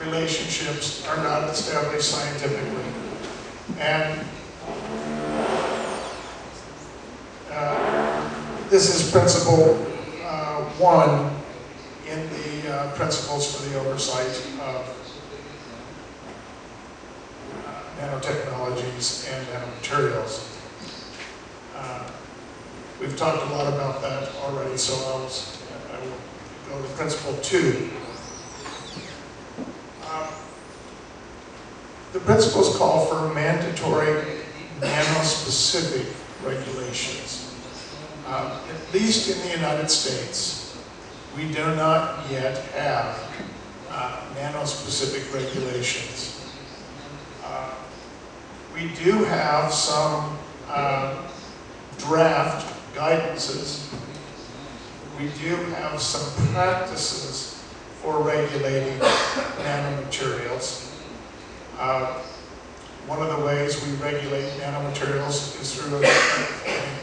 relationships are not established scientifically. And this is principle 1 in the principles for the oversight of nanotechnologies and nanomaterials. We've talked a lot about that already, so I will go to principle 2. The principles call for mandatory nanospecific regulations. At least in the United States, we do not yet have nanospecific regulations. We do have some draft guidances. We do have some practices for regulating nanomaterials. One of the ways we regulate nanomaterials is through an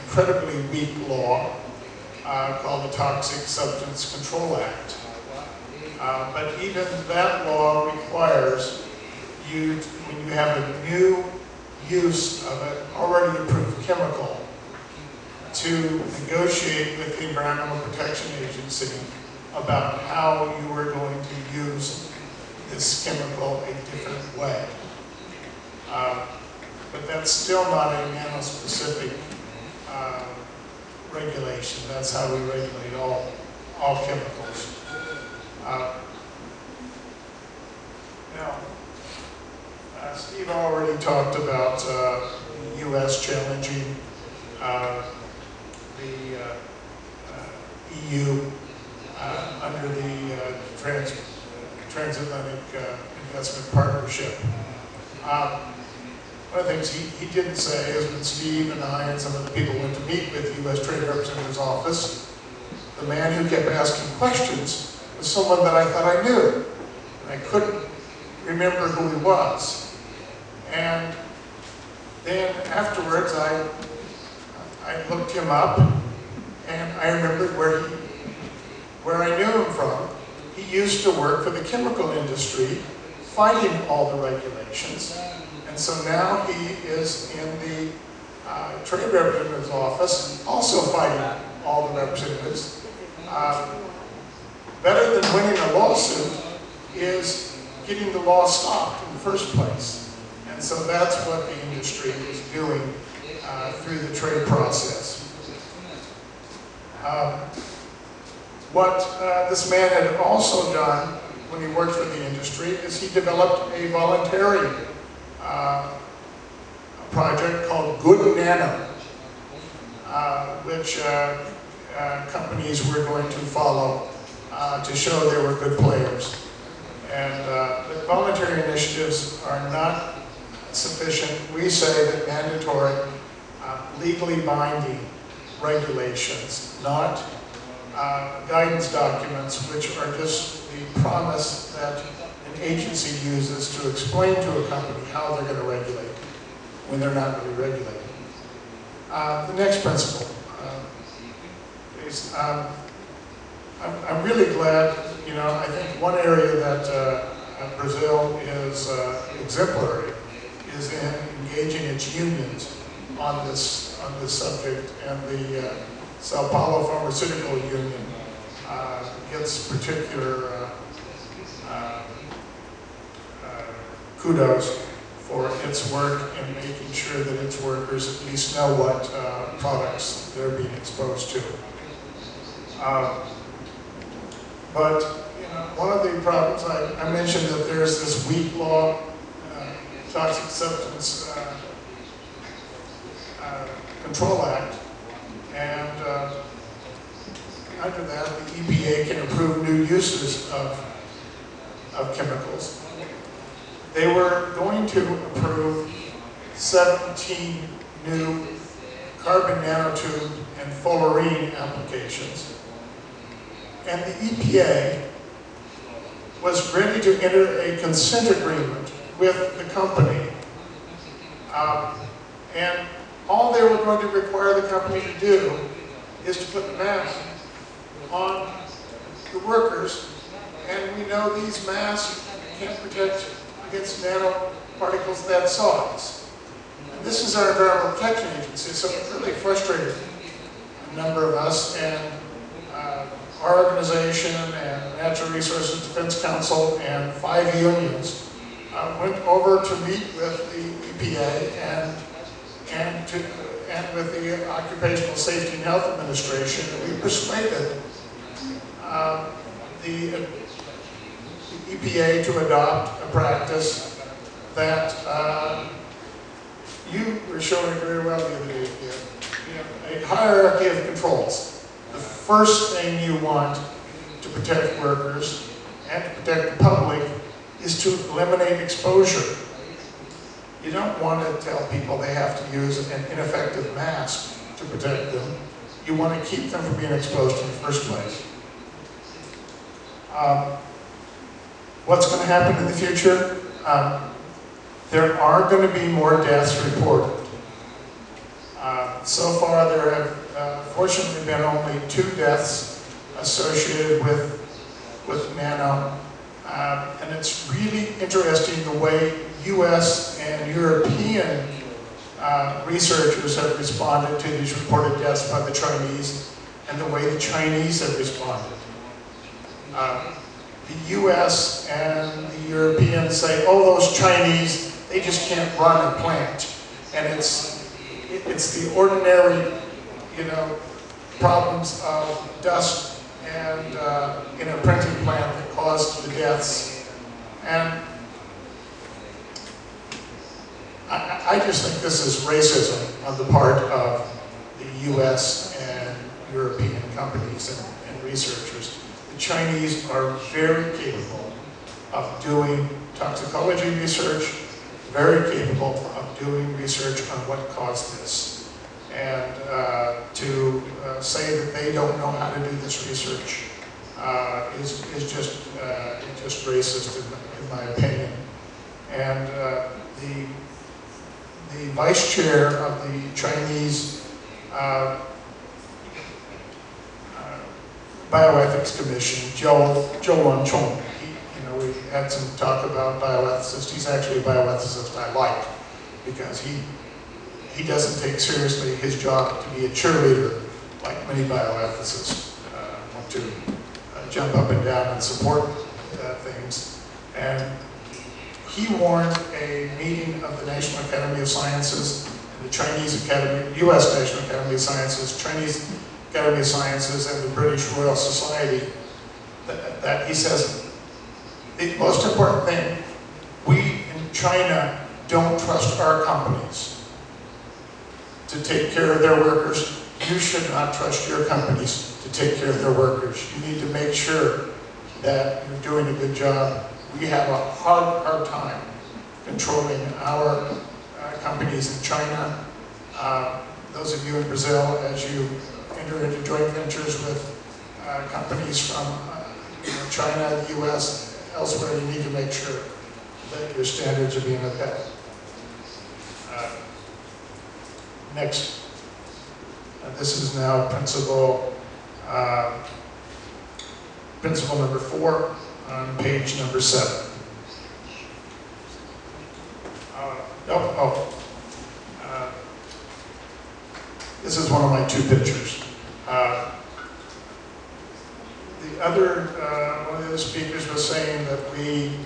incredibly weak law called the Toxic Substance Control Act. But even that law requires you, when you have a new use of an already approved chemical, to negotiate with the Environmental Protection Agency about how you are going to use this chemical a different way. But that's still not a nanospecific regulation. That's how we regulate all chemicals. Now, Steve already talked about the U.S. challenging the EU under the Transatlantic Investment Partnership. One of the things he didn't say is when Steve and I and some of the people went to meet with the U.S. Trade Representative's office, the the man who kept asking questions was someone that I thought I knew. I couldn't remember who he was. And then afterwards, I looked him up, and I remembered where I knew him from. He used to work for the chemical industry, fighting all the regulations. And so now he is in the Trade Representative's office, also fighting all the representatives. Better than winning a lawsuit is getting the law stopped in the first place. And so that's what the industry is doing through the trade process. What this man had also done when he worked for the industry is he developed a voluntary project called Good Nano, which companies were going to follow to show they were good players. And but voluntary initiatives are not sufficient. We say that mandatory, legally binding regulations, not guidance documents, which are just the promise that an agency uses to explain to a company how they're going to regulate when they're not really regulating. The next principle is, I'm really glad, I think one area that Brazil is exemplary is in engaging its unions on this subject, and the Sao Paulo Pharmaceutical Union gets particular kudos for its work in making sure that its workers at least know what products they're being exposed to. But one of the problems, I mentioned that there's this weak law, Toxic Substance Control Act, and under that the EPA can approve new uses of chemicals. They were going to approve 17 new carbon nanotube and fullerene applications. And the EPA was ready to enter a consent agreement with the company. And all they were going to require the company to do is to put masks on the workers. And we know these masks can't protect against nanoparticles that size. And this is our Environmental Protection Agency, so it really frustrated a number of us, and our organization and Natural Resources Defense Council and 5 unions went over to meet with the EPA and with the Occupational Safety and Health Administration. And we persuaded the EPA to adopt a practice that you were showing very well the other day here. A hierarchy of controls. The first thing you want to protect workers and to protect the public is to eliminate exposure. You don't want to tell people they have to use an ineffective mask to protect them. You want to keep them from being exposed in the first place. What's going to happen in the future? There are going to be more deaths reported. So far there have fortunately been only 2 deaths associated with nano. And it's really interesting the way US and European researchers have responded to these reported deaths by the Chinese, and the way the Chinese have responded. The US and the Europeans say, oh, those Chinese, they just can't run a plant. And it's the ordinary, problems of dust and in a printing plant that caused the deaths. And I just think this is racism on the part of the US and European companies and researchers. The Chinese are very capable of doing toxicology research, very capable of doing research on what caused this. And to say that they don't know how to do this research is just racist in my opinion. And the vice chair of the Chinese Bioethics Commission, Zhou Wenchong, we had some talk about bioethicists. He's actually a bioethicist I like, because he doesn't take seriously his job to be a cheerleader like many bioethicists want to jump up and down and support things. And he warned a meeting of the National Academy of Sciences, and the Chinese Academy, U.S. National Academy of Sciences, Chinese Academy of Sciences, and the British Royal Society, that he says, the most important thing, we in China don't trust our companies to take care of their workers. You should not trust your companies to take care of their workers. You need to make sure that you're doing a good job. We have a hard time controlling our companies in China. Those of you in Brazil, as you enter into joint ventures with companies from China, the US, elsewhere, you need to make sure that your standards are being upheld. Next. This is now principle number 4 on page number 7. This is one of my 2 pictures. One of the other speakers was saying that we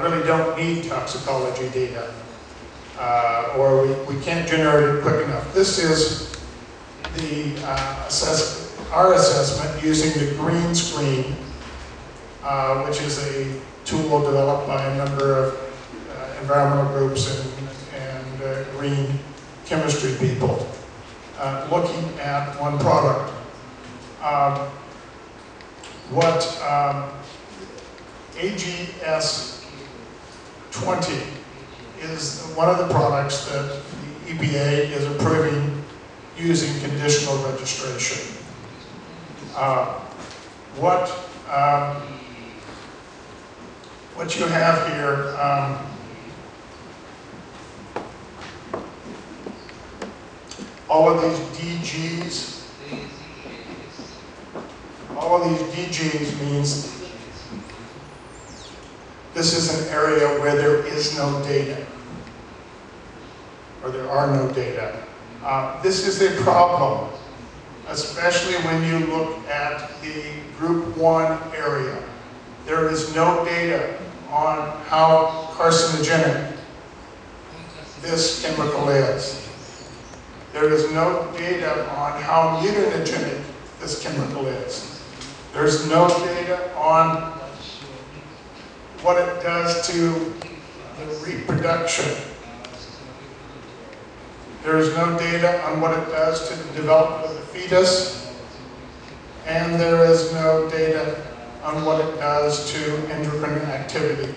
really don't need toxicology data, or we can't generate it quick enough. This is the our assessment using the green screen, which is a tool developed by a number of environmental groups and green chemistry people, looking at one product. What AGS 20 is one of the products that the EPA is approving using conditional registration. What you have here, all of these DGs, means this is an area where there is no data, or there are no data. This is a problem, especially when you look at the Group 1 area. There is no data on how carcinogenic this chemical is. There is no data on how mutagenic this chemical is. There's no data on what it does to the reproduction. There's no data on what it does to the development of the fetus, and there is no data on what it does to endocrine activity.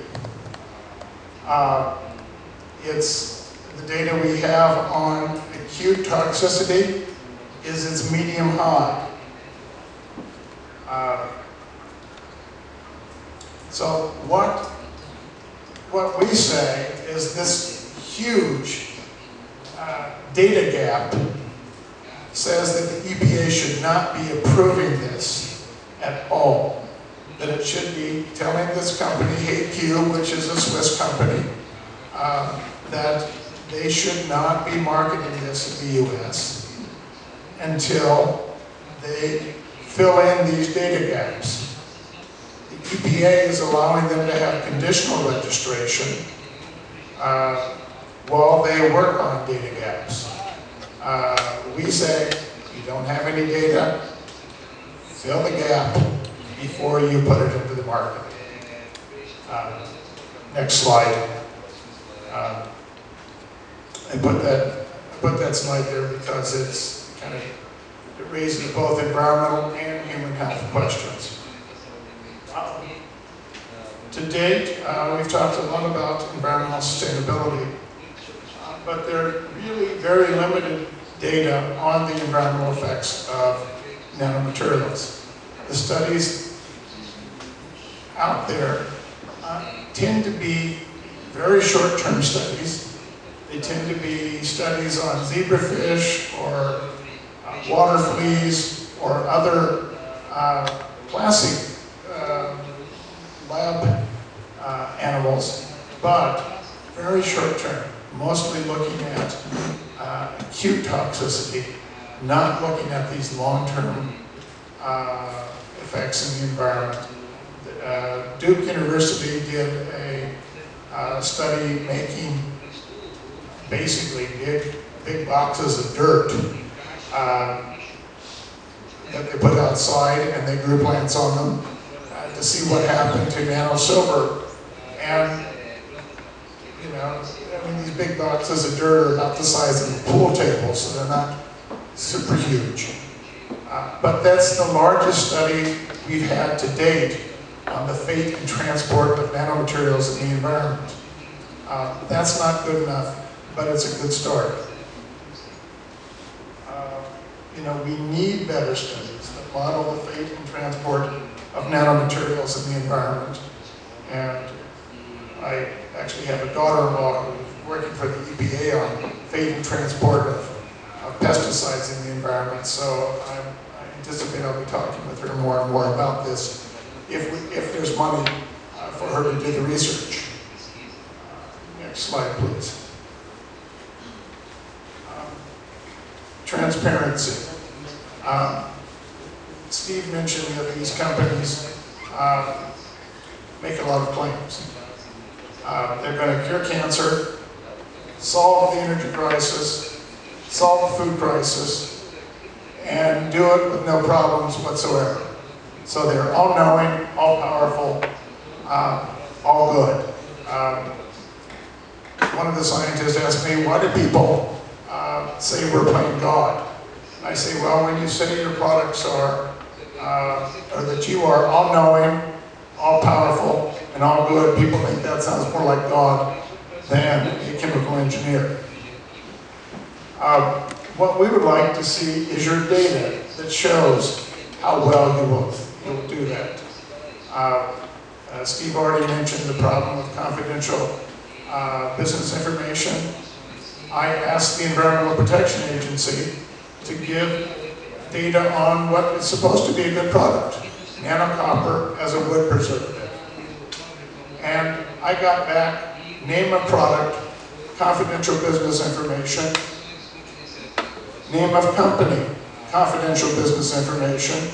It's the data we have on acute toxicity is it's medium high. So what we say is this huge data gap says that the EPA should not be approving this at all. That it should be telling this company, HeyQ, which is a Swiss company, that they should not be marketing this in the US until they fill in these data gaps. The EPA is allowing them to have conditional registration while they work on data gaps. We say, you don't have any data, fill the gap before you put it into the market. Next slide. I put that slide there because it raises both environmental and human health questions. To date, we've talked a lot about environmental sustainability, but there are really very limited data on the environmental effects of nanomaterials. The studies out there tend to be very short-term studies. They tend to be studies on zebrafish or water fleas or other classic lab animals, but very short-term, mostly looking at acute toxicity, not looking at these long-term effects in the environment. Duke University did a study making basically big boxes of dirt that they put outside, and they grew plants on them to see what happened to nanosilver. And you know, I mean, these big boxes of dirt are about the size of a pool table, so they're not super huge. But that's the largest study we've had to date on the fate and transport of nanomaterials in the environment. That's not good enough, but it's a good start. You know, we need better studies that model the fate and transport of nanomaterials in the environment. And I actually have a daughter-in-law who's working for the EPA on fate and transport of pesticides in the environment, so I anticipate I'll be talking with her more and more about this if there's money for her to do the research. Next slide, please. Transparency. Steve mentioned that these companies make a lot of claims. They're going to cure cancer, solve the energy crisis, solve the food crisis, and do it with no problems whatsoever. So they're all-knowing, all-powerful, all good. One of the scientists asked me, why do people say we're playing God? I say, well, when you say your products are, or that you are all-knowing, all-powerful, and all good, people think that sounds more like God than a chemical engineer. What we would like to see is your data that shows how well you will do that. Steve already mentioned the problem with confidential business information. I asked the Environmental Protection Agency to give data on what is supposed to be a good product, nanocopper as a wood preservative. And I got back name of product, confidential business information, name of company, confidential business information,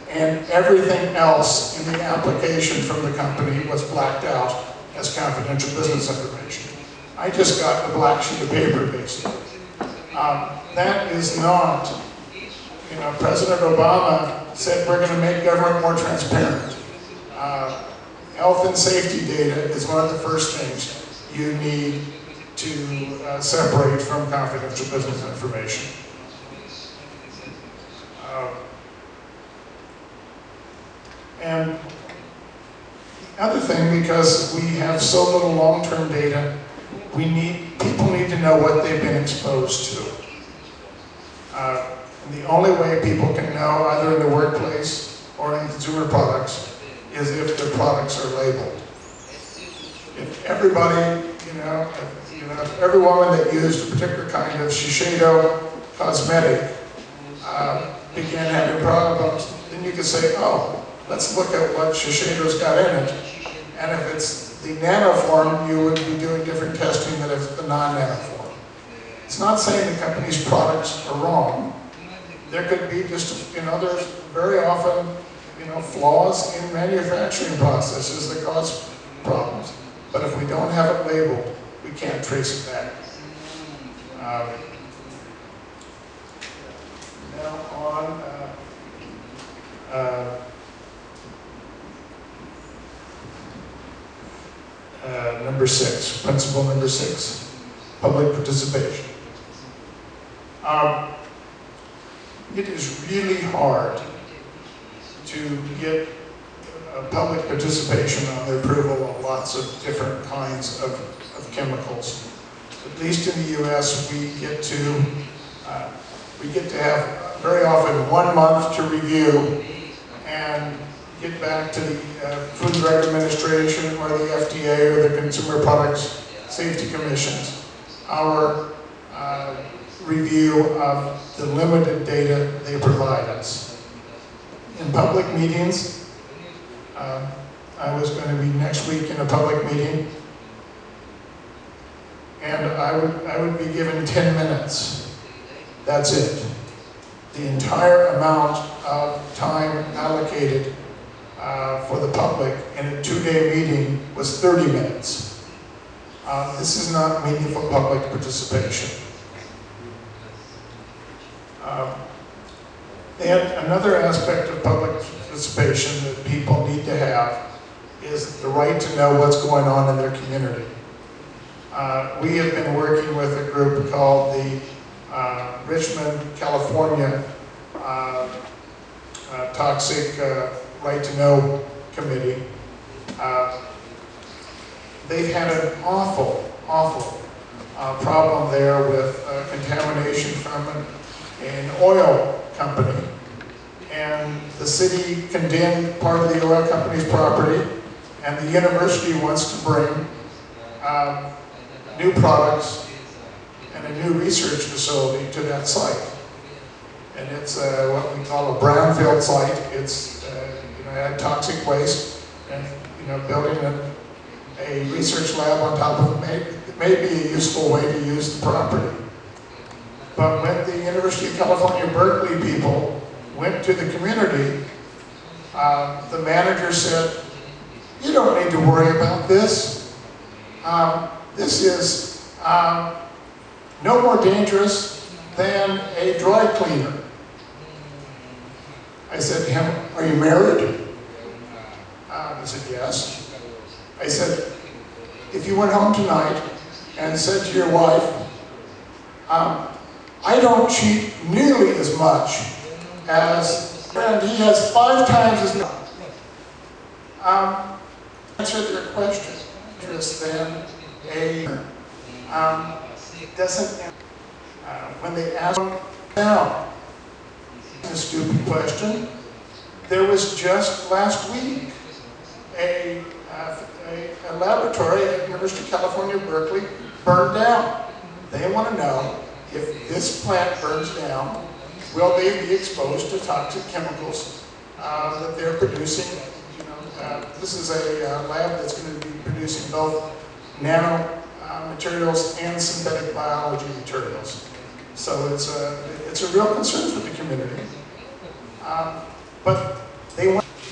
and everything else in the application from the company was blacked out as confidential business information. I just got a black sheet of paper, basically. That is not, you know, President Obama said we're going to make government more transparent. Health and safety data is one of the first things you need to separate from confidential business information. And the other thing, because we have so little long-term data, people need to know what they've been exposed to. And the only way people can know, either in the workplace or in consumer products, is if their products are labeled. If everybody, if every woman that used a particular kind of Shiseido cosmetic began having problems, then you could say, oh, let's look at what Shiseido's got in it. And if it's the nano form, you would be doing different testing than if it's the non-nano form. It's not saying the company's products are wrong. There could be just, there's very often, flaws in manufacturing processes that cause problems. But if we don't have it labeled, we can't trace it back. Now on number 6, principle number 6, public participation. It is really hard to get public participation on the approval of lots of different kinds of chemicals. At least in the US, we get to We get to have very often 1 month to review and get back to the Food and Drug Administration or the FDA or the Consumer Products Safety Commissions, our review of the limited data they provide us. In public meetings, I was going to be next week in a public meeting, and I would be given 10 minutes. That's it. The entire amount of time allocated for the public in a 2-day meeting was 30 minutes. This is not meaningful public participation. And another aspect of public participation that people need to have is the right to know what's going on in their community. We have been working with a group called the Richmond, California Toxic Right to Know Committee. They've had an awful problem there with contamination from an oil company. And the city condemned part of the oil company's property, and the university wants to bring new products and a new research facility to that site. And it's what we call a brownfield site. It's had toxic waste, and building a research lab on top of it may be a useful way to use the property. But when the University of California, Berkeley people went to the community, the manager said, "You don't need to worry about this. This is no more dangerous than a dry cleaner." I said to him, "Are you married?" He said, "Yes." I said, "If you went home tonight and said to your wife, I don't cheat nearly as much as, and he has 5 times as much." Answer their question just then doesn't when they ask now a stupid question. There was just last week a laboratory at University of California, Berkeley burned down. They want to know if this plant burns down, will they be exposed to toxic chemicals that they're producing? This is a lab that's going to be producing both nano materials and synthetic biology materials. So it's a real concern for the community. But